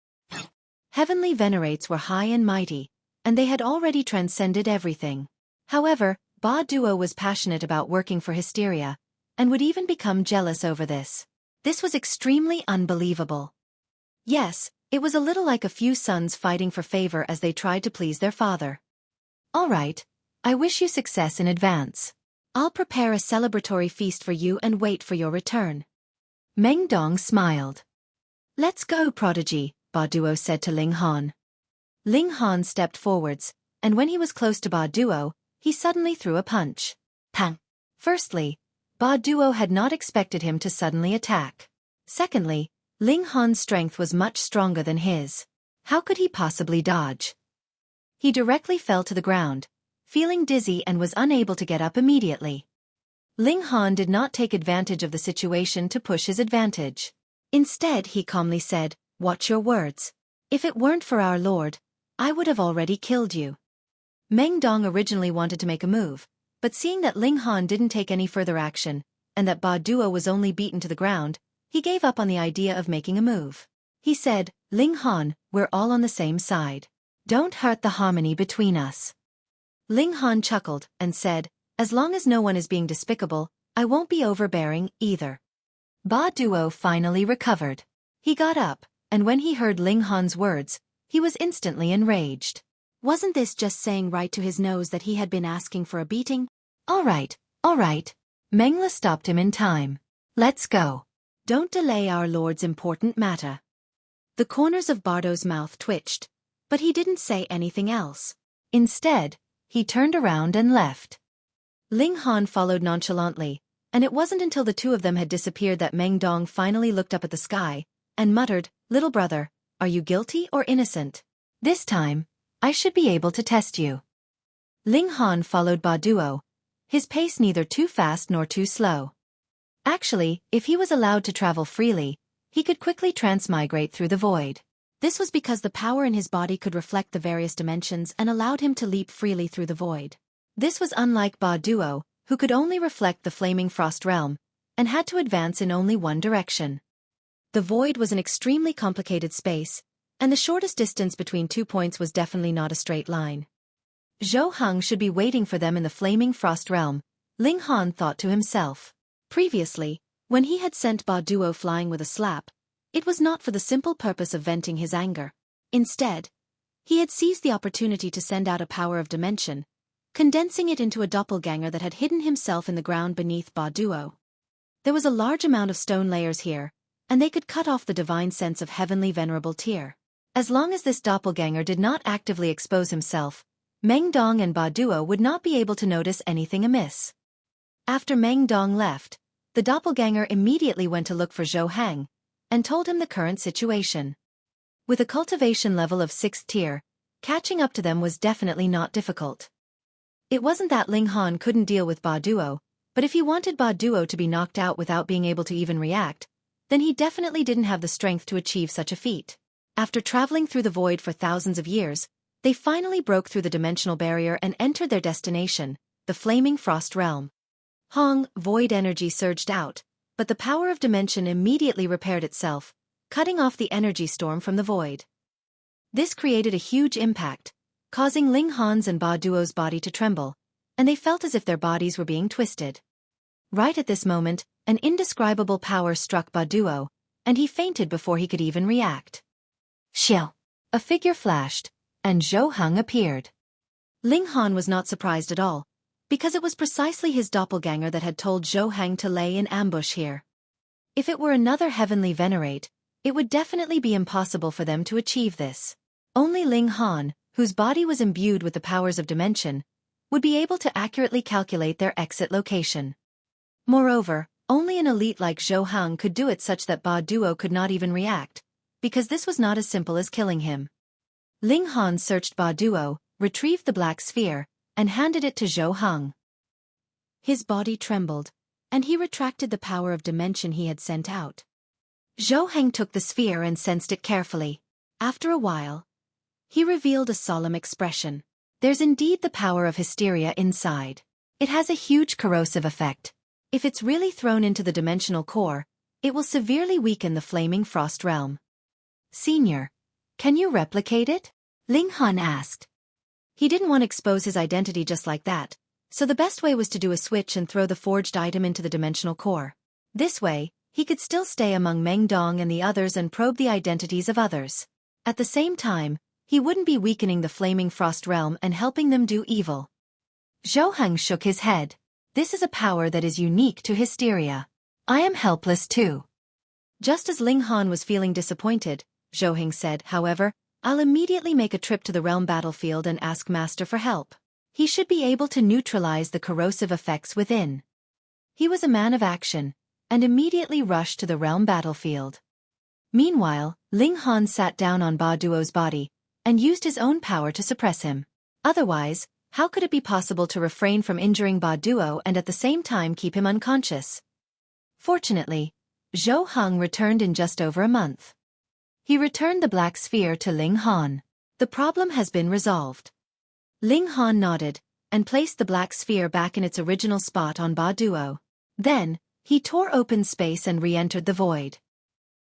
Heavenly Venerates were high and mighty, and they had already transcended everything. However, Ba Duo was passionate about working for Hysteria, and would even become jealous over this. This was extremely unbelievable. Yes, it was a little like a few sons fighting for favor as they tried to please their father. All right, I wish you success in advance. I'll prepare a celebratory feast for you and wait for your return. Meng Dong smiled. Let's go, prodigy, Ba Duo said to Ling Han. Ling Han stepped forwards, and when he was close to Ba Duo, he suddenly threw a punch. Pang! Firstly, Ba Duo had not expected him to suddenly attack. Secondly, Ling Han's strength was much stronger than his. How could he possibly dodge? He directly fell to the ground, feeling dizzy and was unable to get up immediately. Ling Han did not take advantage of the situation to push his advantage. Instead, he calmly said, "Watch your words. If it weren't for our Lord, I would have already killed you." Meng Dong originally wanted to make a move, but seeing that Ling Han didn't take any further action, and that Ba Duo was only beaten to the ground, he gave up on the idea of making a move. He said, "Ling Han, we're all on the same side. Don't hurt the harmony between us." Ling Han chuckled and said, "As long as no one is being despicable, I won't be overbearing either." Ba Duo finally recovered. He got up, and when he heard Ling Han's words, he was instantly enraged. Wasn't this just saying right to his nose that he had been asking for a beating? All right. Mengla stopped him in time. Let's go. Don't delay our Lord's important matter. The corners of Bardo's mouth twitched, but he didn't say anything else. Instead, he turned around and left. Ling Han followed nonchalantly, and it wasn't until the two of them had disappeared that Meng Dong finally looked up at the sky and muttered, "Little brother, are you guilty or innocent? This time, I should be able to test you." Ling Han followed Ba Duo, his pace neither too fast nor too slow. Actually, if he was allowed to travel freely, he could quickly transmigrate through the void. This was because the power in his body could reflect the various dimensions and allowed him to leap freely through the void. This was unlike Ba Duo, who could only reflect the flaming frost realm, and had to advance in only one direction. The void was an extremely complicated space, and the shortest distance between 2 points was definitely not a straight line. Zhou Heng should be waiting for them in the flaming frost realm, Ling Han thought to himself. Previously, when he had sent Ba Duo flying with a slap, it was not for the simple purpose of venting his anger. Instead, he had seized the opportunity to send out a power of dimension, condensing it into a doppelganger that had hidden himself in the ground beneath Ba Duo. There was a large amount of stone layers here, and they could cut off the divine sense of heavenly venerable tier. As long as this doppelganger did not actively expose himself, Meng Dong and Ba Duo would not be able to notice anything amiss. After Meng Dong left, the doppelganger immediately went to look for Zhou Heng, and told him the current situation. With a cultivation level of 6th tier, catching up to them was definitely not difficult. It wasn't that Ling Han couldn't deal with Ba Duo, but if he wanted Ba Duo to be knocked out without being able to even react, then he definitely didn't have the strength to achieve such a feat. After traveling through the void for thousands of years, they finally broke through the dimensional barrier and entered their destination, the flaming frost realm. Hong, void energy surged out, but the power of dimension immediately repaired itself, cutting off the energy storm from the void. This created a huge impact, causing Ling Han's and Ba Duo's body to tremble, and they felt as if their bodies were being twisted. Right at this moment, an indescribable power struck Ba Duo, and he fainted before he could even react. Xiao! A figure flashed, and Zhou Heng appeared. Ling Han was not surprised at all, because it was precisely his doppelganger that had told Zhou Heng to lay in ambush here. If it were another heavenly Venerate, it would definitely be impossible for them to achieve this. Only Ling Han, whose body was imbued with the powers of dimension, would be able to accurately calculate their exit location. Moreover, only an elite like Zhou Heng could do it such that Ba Duo could not even react, because this was not as simple as killing him. Ling Han searched Ba Duo, retrieved the black sphere, and handed it to Zhou Heng. His body trembled, and he retracted the power of dimension he had sent out. Zhou Heng took the sphere and sensed it carefully. After a while, he revealed a solemn expression. There's indeed the power of hysteria inside. It has a huge corrosive effect. If it's really thrown into the dimensional core, it will severely weaken the flaming frost realm. Senior, can you replicate it? Ling Han asked. He didn't want to expose his identity just like that, so the best way was to do a switch and throw the forged item into the dimensional core. This way, he could still stay among Meng Dong and the others and probe the identities of others. At the same time, he wouldn't be weakening the flaming frost realm and helping them do evil. Zhou Heng shook his head. This is a power that is unique to hysteria. I am helpless too. Just as Ling Han was feeling disappointed, Zhou Heng said, however, I'll immediately make a trip to the realm battlefield and ask Master for help. He should be able to neutralize the corrosive effects within. He was a man of action, and immediately rushed to the realm battlefield. Meanwhile, Ling Han sat down on Ba Duo's body, and used his own power to suppress him. Otherwise, how could it be possible to refrain from injuring Ba Duo and at the same time keep him unconscious? Fortunately, Zhou Heng returned in just over a month. He returned the black sphere to Ling Han. The problem has been resolved. Ling Han nodded, and placed the black sphere back in its original spot on Ba Duo. Then, he tore open space and re-entered the void.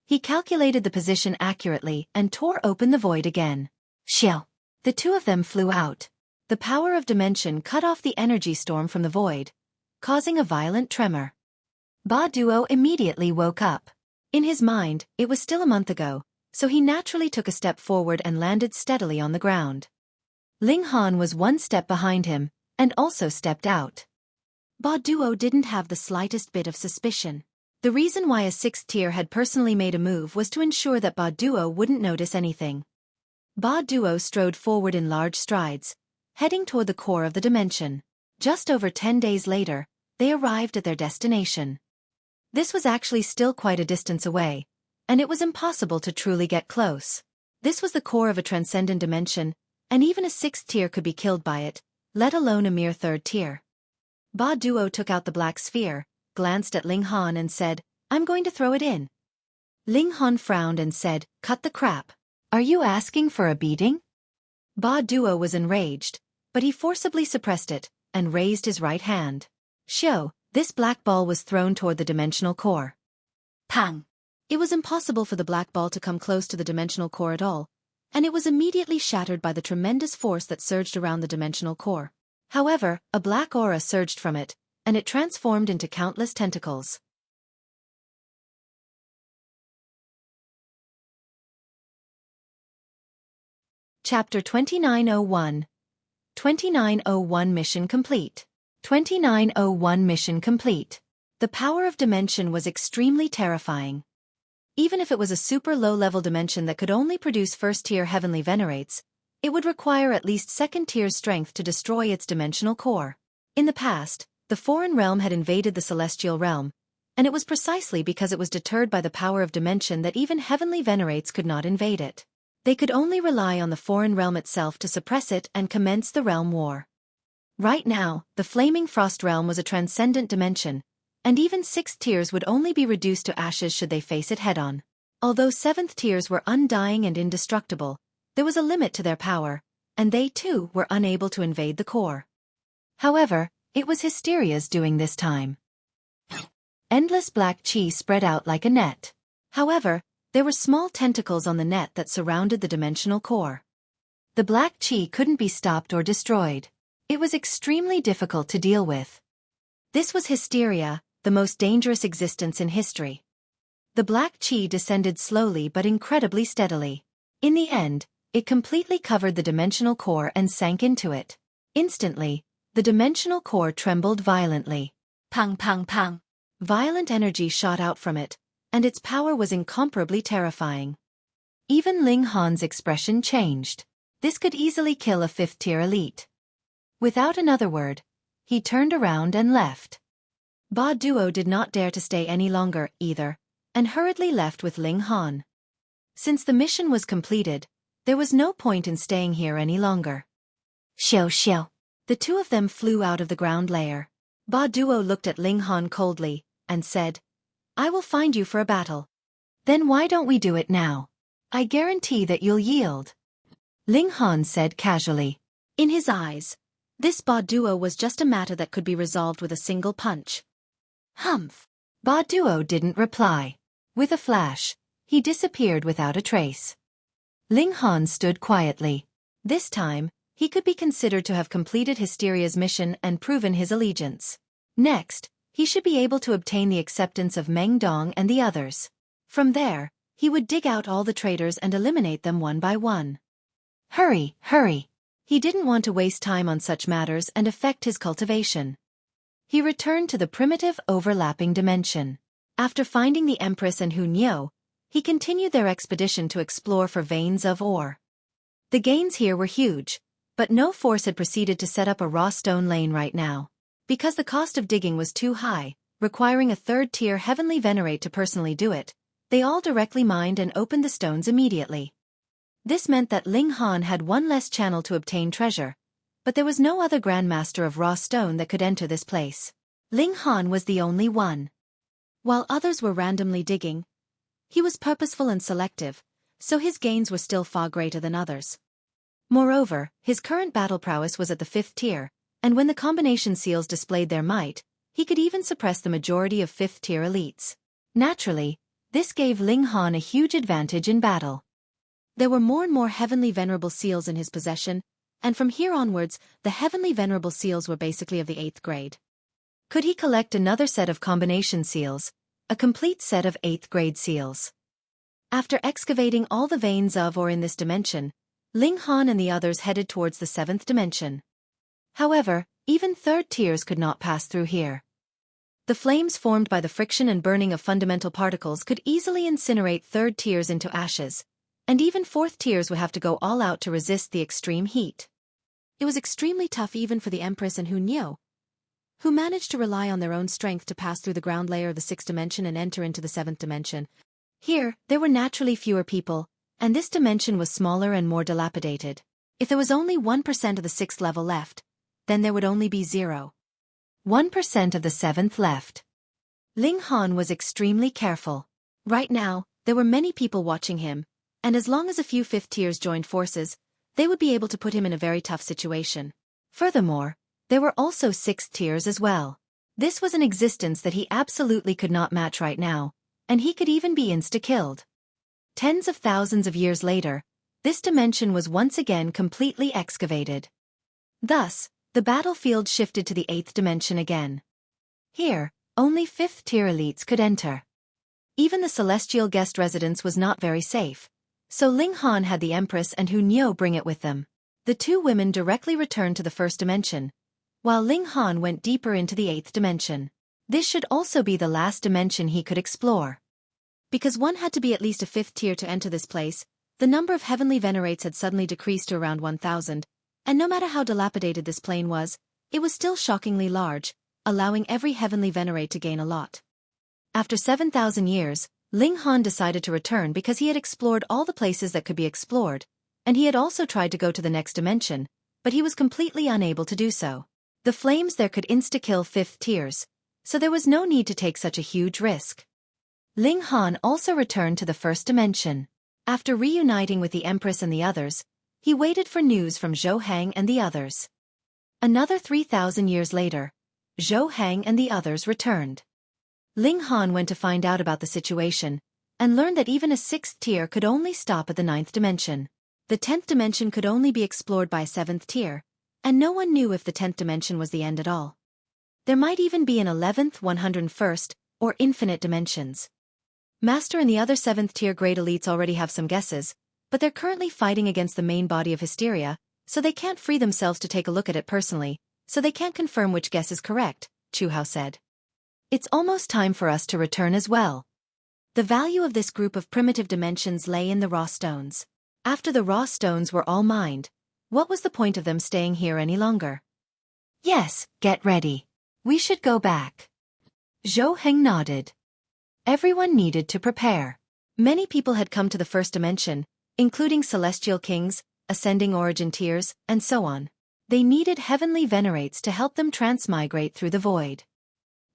He calculated the position accurately and tore open the void again. Xiao! The two of them flew out. The power of dimension cut off the energy storm from the void, causing a violent tremor. Ba Duo immediately woke up. In his mind, it was still a month ago, so he naturally took a step forward and landed steadily on the ground. Ling Han was one step behind him, and also stepped out. Ba Duo didn't have the slightest bit of suspicion. The reason why a 6th tier had personally made a move was to ensure that Ba Duo wouldn't notice anything. Ba Duo strode forward in large strides, heading toward the core of the dimension. Just over 10 days later, they arrived at their destination. This was actually still quite a distance away, and it was impossible to truly get close. This was the core of a transcendent dimension, and even a 6th tier could be killed by it, let alone a mere 3rd tier. Ba Duo took out the black sphere, glanced at Ling Han and said, I'm going to throw it in. Ling Han frowned and said, cut the crap. Are you asking for a beating? Ba Duo was enraged, but he forcibly suppressed it and raised his right hand. Shio, this black ball was thrown toward the dimensional core. Pang! It was impossible for the black ball to come close to the dimensional core at all, and it was immediately shattered by the tremendous force that surged around the dimensional core. However, a black aura surged from it, and it transformed into countless tentacles. Chapter 2901. 2901 Mission Complete. 2901 Mission Complete. The power of dimension was extremely terrifying. Even if it was a super low-level dimension that could only produce first-tier heavenly venerates, it would require at least second-tier strength to destroy its dimensional core. In the past, the foreign realm had invaded the celestial realm, and it was precisely because it was deterred by the power of dimension that even heavenly venerates could not invade it. They could only rely on the foreign realm itself to suppress it and commence the realm war. Right now, the Flaming Frost realm was a transcendent dimension, and even 6th tiers would only be reduced to ashes should they face it head-on. Although 7th tiers were undying and indestructible, there was a limit to their power, and they too were unable to invade the core. However, it was Hysteria's doing this time. Endless black chi spread out like a net. However, there were small tentacles on the net that surrounded the dimensional core. The black chi couldn't be stopped or destroyed. It was extremely difficult to deal with. This was Hysteria, the most dangerous existence in history. The black chi descended slowly but incredibly steadily. In the end, it completely covered the dimensional core and sank into it. Instantly, the dimensional core trembled violently. Pang pang pang. Violent energy shot out from it, and its power was incomparably terrifying. Even Ling Han's expression changed. This could easily kill a 5th-tier elite. Without another word, he turned around and left. Ba Duo did not dare to stay any longer, either, and hurriedly left with Ling Han. Since the mission was completed, there was no point in staying here any longer. Xiao xiao. The two of them flew out of the ground layer. Ba Duo looked at Ling Han coldly, and said, I will find you for a battle. Then why don't we do it now? I guarantee that you'll yield. Ling Han said casually. In his eyes, this Ba Duo was just a matter that could be resolved with a single punch. Humph. Ba Duo didn't reply. With a flash, he disappeared without a trace. Ling Han stood quietly. This time, he could be considered to have completed Hysteria's mission and proven his allegiance. Next, he should be able to obtain the acceptance of Meng Dong and the others. From there, he would dig out all the traitors and eliminate them one by one. Hurry, hurry. He didn't want to waste time on such matters and affect his cultivation. He returned to the primitive overlapping dimension. After finding the Empress and Hu Niu, he continued their expedition to explore for veins of ore. The gains here were huge, but no force had proceeded to set up a raw stone lane right now. Because the cost of digging was too high, requiring a 3rd-tier heavenly venerate to personally do it, they all directly mined and opened the stones immediately. This meant that Ling Han had one less channel to obtain treasure, but there was no other Grandmaster of raw stone that could enter this place. Ling Han was the only one. While others were randomly digging, he was purposeful and selective, so his gains were still far greater than others. Moreover, his current battle prowess was at the 5th tier, and when the combination seals displayed their might, he could even suppress the majority of 5th-tier elites. Naturally, this gave Ling Han a huge advantage in battle. There were more and more heavenly venerable seals in his possession, and from here onwards, the heavenly venerable seals were basically of the 8th grade. Could he collect another set of combination seals, a complete set of 8th grade seals? After excavating all the veins of or in this dimension, Ling Han and the others headed towards the 7th dimension. However, even 3rd tiers could not pass through here. The flames formed by the friction and burning of fundamental particles could easily incinerate 3rd tiers into ashes, and even 4th tiers would have to go all out to resist the extreme heat. It was extremely tough even for the Empress and Hu Niu, who managed to rely on their own strength to pass through the ground layer of the 6th dimension and enter into the 7th dimension. Here, there were naturally fewer people, and this dimension was smaller and more dilapidated. If there was only 1% of the 6th level left, then there would only be 0.1% of the 7th left. Ling Han was extremely careful. Right now, there were many people watching him, And as long as a few 5th tiers joined forces, they would be able to put him in a very tough situation. Furthermore, there were also 6th tiers as well. This was an existence that he absolutely could not match right now, and he could even be insta-killed. Tens of thousands of years later, this dimension was once again completely excavated. Thus, the battlefield shifted to the 8th dimension again. Here, only 5th tier elites could enter. Even the celestial guest residence was not very safe, so Ling Han had the Empress and Hu Niu bring it with them. The two women directly returned to the 1st dimension, while Ling Han went deeper into the 8th dimension. This should also be the last dimension he could explore. Because one had to be at least a 5th tier to enter this place, the number of heavenly venerates had suddenly decreased to around 1,000, and no matter how dilapidated this plane was, it was still shockingly large, allowing every heavenly venerate to gain a lot. After 7,000 years, Ling Han decided to return because he had explored all the places that could be explored, and he had also tried to go to the next dimension, but he was completely unable to do so. The flames there could insta-kill 5th tiers, so there was no need to take such a huge risk. Ling Han also returned to the 1st dimension. After reuniting with the Empress and the others, he waited for news from Zhou Hang and the others. Another 3,000 years later, Zhou Hang and the others returned. Ling Han went to find out about the situation, and learned that even a 6th tier could only stop at the 9th dimension. The 10th dimension could only be explored by a 7th tier, and no one knew if the 10th dimension was the end at all. There might even be an 11th, 101st, or infinite dimensions. Master and the other 7th tier grade elites already have some guesses, but they're currently fighting against the main body of hysteria, so they can't free themselves to take a look at it personally, so they can't confirm which guess is correct, Chu Hao said. It's almost time for us to return as well. The value of this group of primitive dimensions lay in the raw stones. After the raw stones were all mined, what was the point of them staying here any longer? Yes, get ready. We should go back. Zhou Heng nodded. Everyone needed to prepare. Many people had come to the 1st dimension, including celestial kings, ascending origin tiers, and so on. They needed heavenly venerates to help them transmigrate through the void.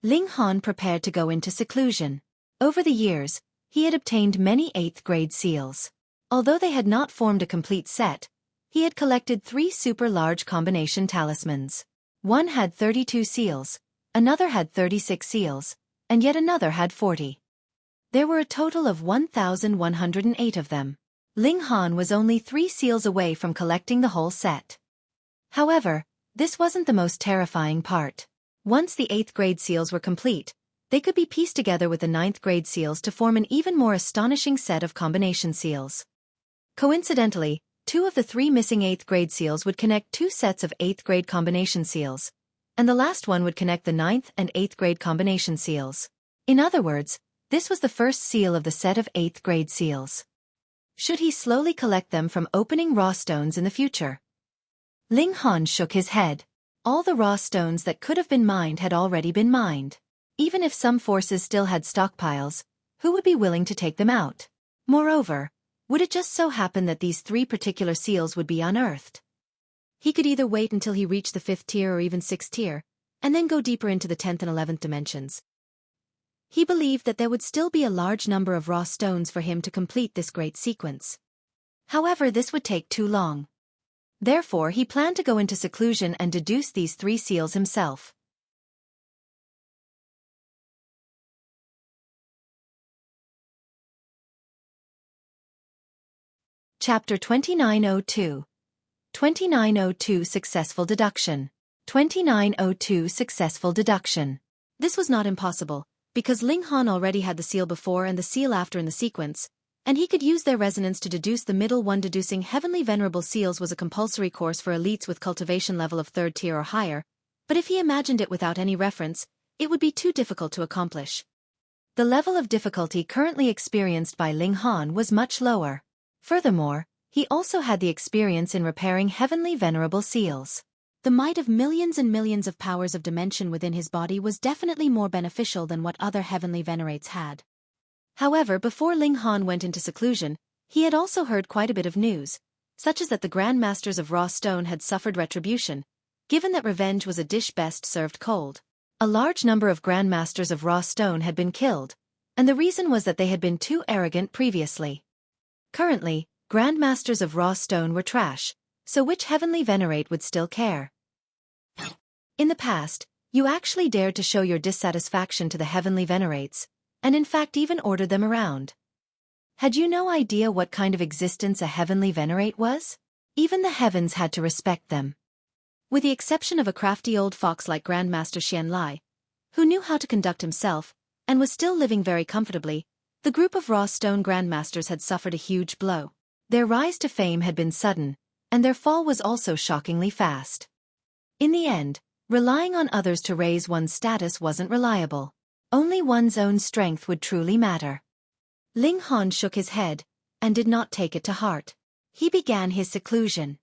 Ling Han prepared to go into seclusion. Over the years, he had obtained many 8th grade seals. Although they had not formed a complete set, he had collected 3 super large combination talismans. One had 32 seals, another had 36 seals, and yet another had 40. There were a total of 1,108 of them. Ling Han was only 3 seals away from collecting the whole set. However, this wasn't the most terrifying part. Once the 8th grade seals were complete, they could be pieced together with the 9th grade seals to form an even more astonishing set of combination seals. Coincidentally, 2 of the 3 missing 8th grade seals would connect 2 sets of 8th grade combination seals, and the last one would connect the 9th and 8th grade combination seals. In other words, this was the first seal of the set of 8th grade seals. Should he slowly collect them from opening raw stones in the future? Ling Han shook his head. All the raw stones that could have been mined had already been mined. Even if some forces still had stockpiles, who would be willing to take them out? Moreover, would it just so happen that these 3 particular seals would be unearthed? He could either wait until he reached the 5th tier or even 6th tier, and then go deeper into the 10th and 11th dimensions. He believed that there would still be a large number of raw stones for him to complete this great sequence. However, this would take too long. Therefore, he planned to go into seclusion and deduce these 3 seals himself. Chapter 2902. 2902 Successful Deduction. 2902 Successful Deduction. This was not impossible, because Ling Han already had the seal before and the seal after in the sequence, and he could use their resonance to deduce the middle one. Deducing heavenly venerable seals was a compulsory course for elites with cultivation level of 3rd tier or higher, but if he imagined it without any reference, it would be too difficult to accomplish. The level of difficulty currently experienced by Ling Han was much lower. Furthermore, he also had the experience in repairing heavenly venerable seals. The might of millions and millions of powers of dimension within his body was definitely more beneficial than what other heavenly venerates had. However, before Ling Han went into seclusion, he had also heard quite a bit of news, such as that the Grand Masters of Raw Stone had suffered retribution, given that revenge was a dish best served cold. A large number of Grand Masters of Raw Stone had been killed, and the reason was that they had been too arrogant previously. Currently, Grandmasters of Raw Stone were trash, so which heavenly Venerate would still care? In the past, you actually dared to show your dissatisfaction to the heavenly Venerates, and in fact even ordered them around. Had you no idea what kind of existence a heavenly Venerate was? Even the heavens had to respect them. With the exception of a crafty old fox like Grandmaster Xian Lai, who knew how to conduct himself, and was still living very comfortably, the group of Raw Stone Grandmasters had suffered a huge blow. Their rise to fame had been sudden, and their fall was also shockingly fast. In the end, relying on others to raise one's status wasn't reliable. Only one's own strength would truly matter. Ling Han shook his head, and did not take it to heart. He began his seclusion.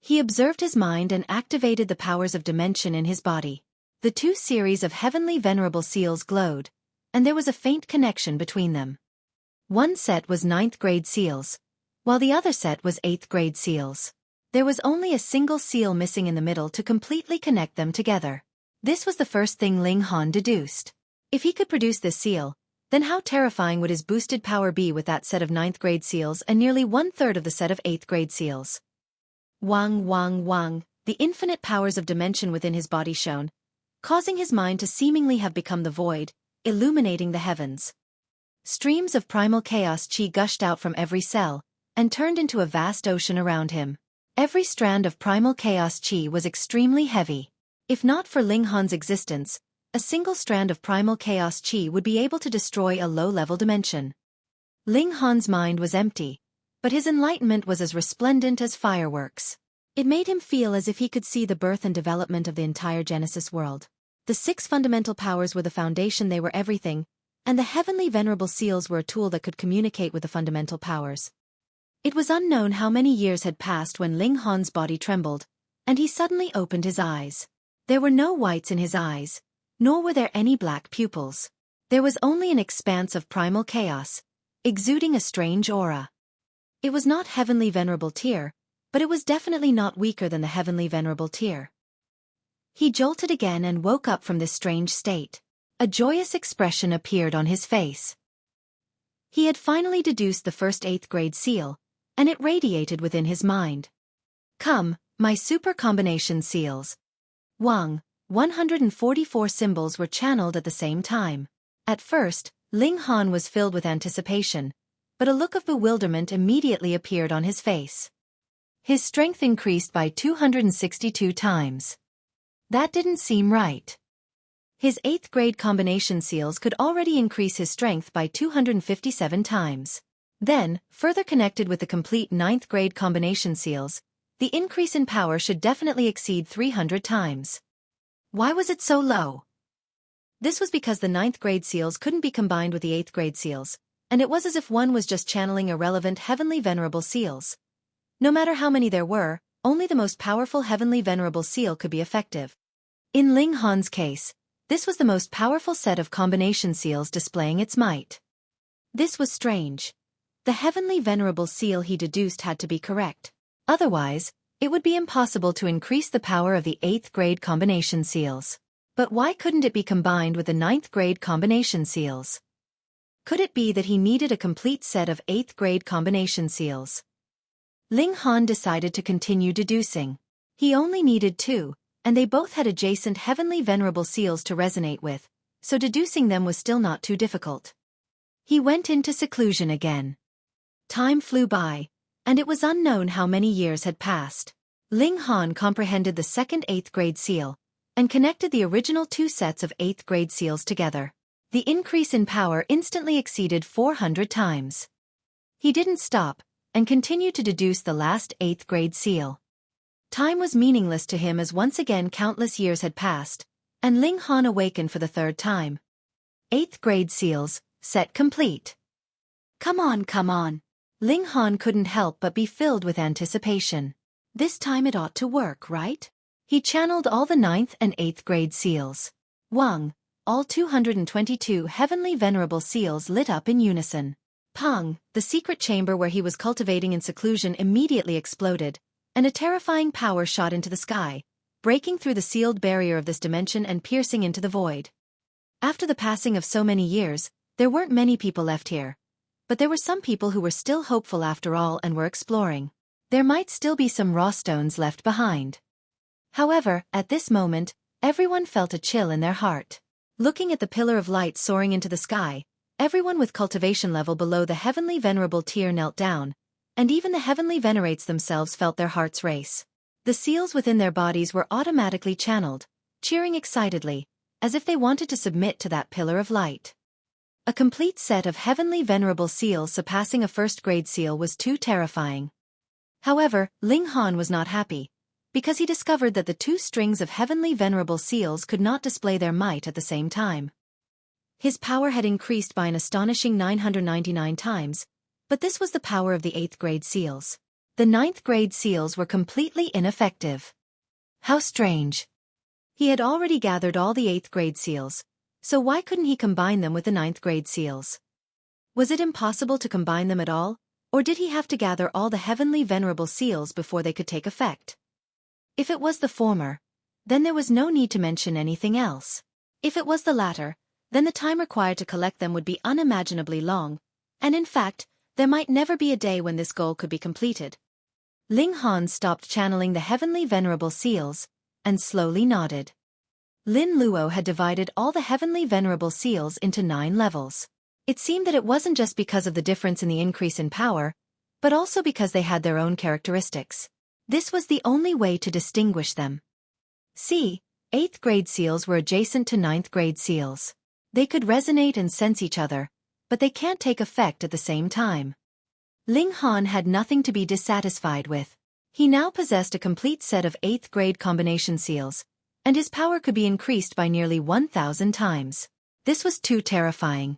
He observed his mind and activated the powers of dimension in his body. The two series of heavenly venerable seals glowed, and there was a faint connection between them. One set was 9th grade seals, while the other set was 8th grade seals. There was only a single seal missing in the middle to completely connect them together. This was the first thing Ling Han deduced. If he could produce this seal, then how terrifying would his boosted power be with that set of 9th grade seals and nearly 1/3 of the set of 8th grade seals? Wang, wang, wang, the infinite powers of dimension within his body shone, causing his mind to seemingly have become the void, illuminating the heavens. Streams of primal chaos chi gushed out from every cell, and turned into a vast ocean around him. Every strand of primal chaos chi was extremely heavy. If not for Ling Han's existence, a single strand of primal chaos chi would be able to destroy a low-level dimension. Ling Han's mind was empty, but his enlightenment was as resplendent as fireworks. It made him feel as if he could see the birth and development of the entire Genesis world. The 6 fundamental powers were the foundation, they were everything, and the heavenly venerable seals were a tool that could communicate with the fundamental powers. It was unknown how many years had passed when Ling Han's body trembled, and he suddenly opened his eyes. There were no whites in his eyes, nor were there any black pupils. There was only an expanse of primal chaos, exuding a strange aura. It was not heavenly venerable tier, but it was definitely not weaker than the heavenly venerable tier. He jolted again and woke up from this strange state. A joyous expression appeared on his face. He had finally deduced the first 8th grade seal, and it radiated within his mind. Come, my super combination seals. Wang, 144 symbols were channeled at the same time. At first, Ling Han was filled with anticipation, but a look of bewilderment immediately appeared on his face. His strength increased by 262 times. That didn't seem right. His 8th grade combination seals could already increase his strength by 257 times. Then, further connected with the complete 9th grade combination seals, the increase in power should definitely exceed 300 times. Why was it so low? This was because the 9th grade seals couldn't be combined with the 8th grade seals, and it was as if one was just channeling irrelevant heavenly venerable seals. No matter how many there were, only the most powerful heavenly venerable seal could be effective. In Ling Han's case, this was the most powerful set of combination seals displaying its might. This was strange. The heavenly venerable seal he deduced had to be correct. Otherwise, it would be impossible to increase the power of the 8th grade combination seals. But why couldn't it be combined with the 9th grade combination seals? Could it be that he needed a complete set of 8th grade combination seals? Ling Han decided to continue deducing. He only needed 2, and they both had adjacent heavenly venerable seals to resonate with, so deducing them was still not too difficult. He went into seclusion again. Time flew by, and it was unknown how many years had passed. Ling Han comprehended the second 8th grade seal, and connected the original 2 sets of 8th grade seals together. The increase in power instantly exceeded 400 times. He didn't stop, and continued to deduce the last 8th grade seal. Time was meaningless to him as once again countless years had passed, and Ling Han awakened for the 3rd time. 8th grade seals, set complete. Come on, come on. Ling Han couldn't help but be filled with anticipation. This time it ought to work, right? He channeled all the 9th and 8th grade seals. Wang, all 222 heavenly venerable seals lit up in unison. Pang, the secret chamber where he was cultivating in seclusion immediately exploded, and a terrifying power shot into the sky, breaking through the sealed barrier of this dimension and piercing into the void. After the passing of so many years, there weren't many people left here, but there were some people who were still hopeful after all and were exploring. There might still be some raw stones left behind. However, at this moment, everyone felt a chill in their heart. Looking at the pillar of light soaring into the sky, everyone with cultivation level below the heavenly venerable tier knelt down, and even the heavenly venerates themselves felt their hearts race. The seals within their bodies were automatically channeled, cheering excitedly, as if they wanted to submit to that pillar of light. A complete set of heavenly venerable seals surpassing a first-grade seal was too terrifying. However, Ling Han was not happy, because he discovered that the two strings of heavenly venerable seals could not display their might at the same time. His power had increased by an astonishing 999 times, but this was the power of the 8th grade seals. The 9th grade seals were completely ineffective. How strange. He had already gathered all the 8th grade seals, so why couldn't he combine them with the 9th grade seals? Was it impossible to combine them at all, or did he have to gather all the heavenly venerable seals before they could take effect? If it was the former, then there was no need to mention anything else. If it was the latter, then the time required to collect them would be unimaginably long, and in fact, there might never be a day when this goal could be completed. Ling Han stopped channeling the heavenly venerable seals, and slowly nodded. Lin Luo had divided all the heavenly venerable seals into 9 levels. It seemed that it wasn't just because of the difference in the increase in power, but also because they had their own characteristics. This was the only way to distinguish them. See, 8th grade seals were adjacent to 9th grade seals. They could resonate and sense each other, but they can't take effect at the same time. Ling Han had nothing to be dissatisfied with. He now possessed a complete set of 8th grade combination seals, and his power could be increased by nearly 1,000 times. This was too terrifying.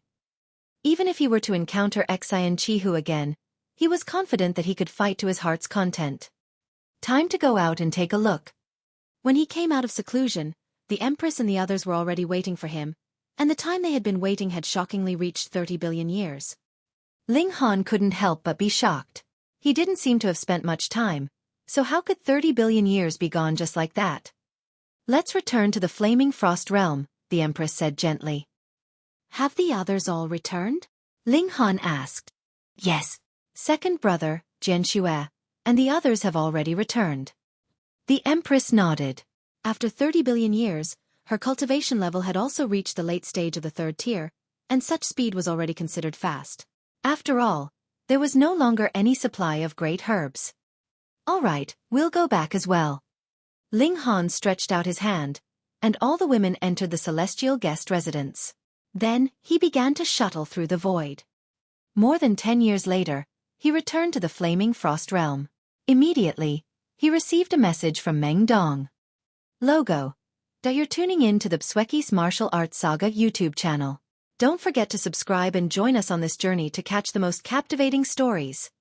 Even if he were to encounter Xin Qihu again, he was confident that he could fight to his heart's content. Time to go out and take a look. When he came out of seclusion, the Empress and the others were already waiting for him, and the time they had been waiting had shockingly reached 30 billion years. Ling Han couldn't help but be shocked. He didn't seem to have spent much time, so how could 30 billion years be gone just like that? Let's return to the Flaming Frost Realm, the Empress said gently. Have the others all returned? Ling Han asked. Yes. Second brother, Jian Xue, and the others have already returned. The Empress nodded. After 30 billion years, her cultivation level had also reached the late stage of the 3rd tier, and such speed was already considered fast. After all, there was no longer any supply of great herbs. All right, we'll go back as well. Ling Han stretched out his hand, and all the women entered the celestial guest residence. Then, he began to shuttle through the void. More than 10 years later, he returned to the Flaming Frost Realm. Immediately, he received a message from Meng Dong. Logo. You're tuning in to the Xueqi's Martial Arts Saga YouTube channel. Don't forget to subscribe and join us on this journey to catch the most captivating stories.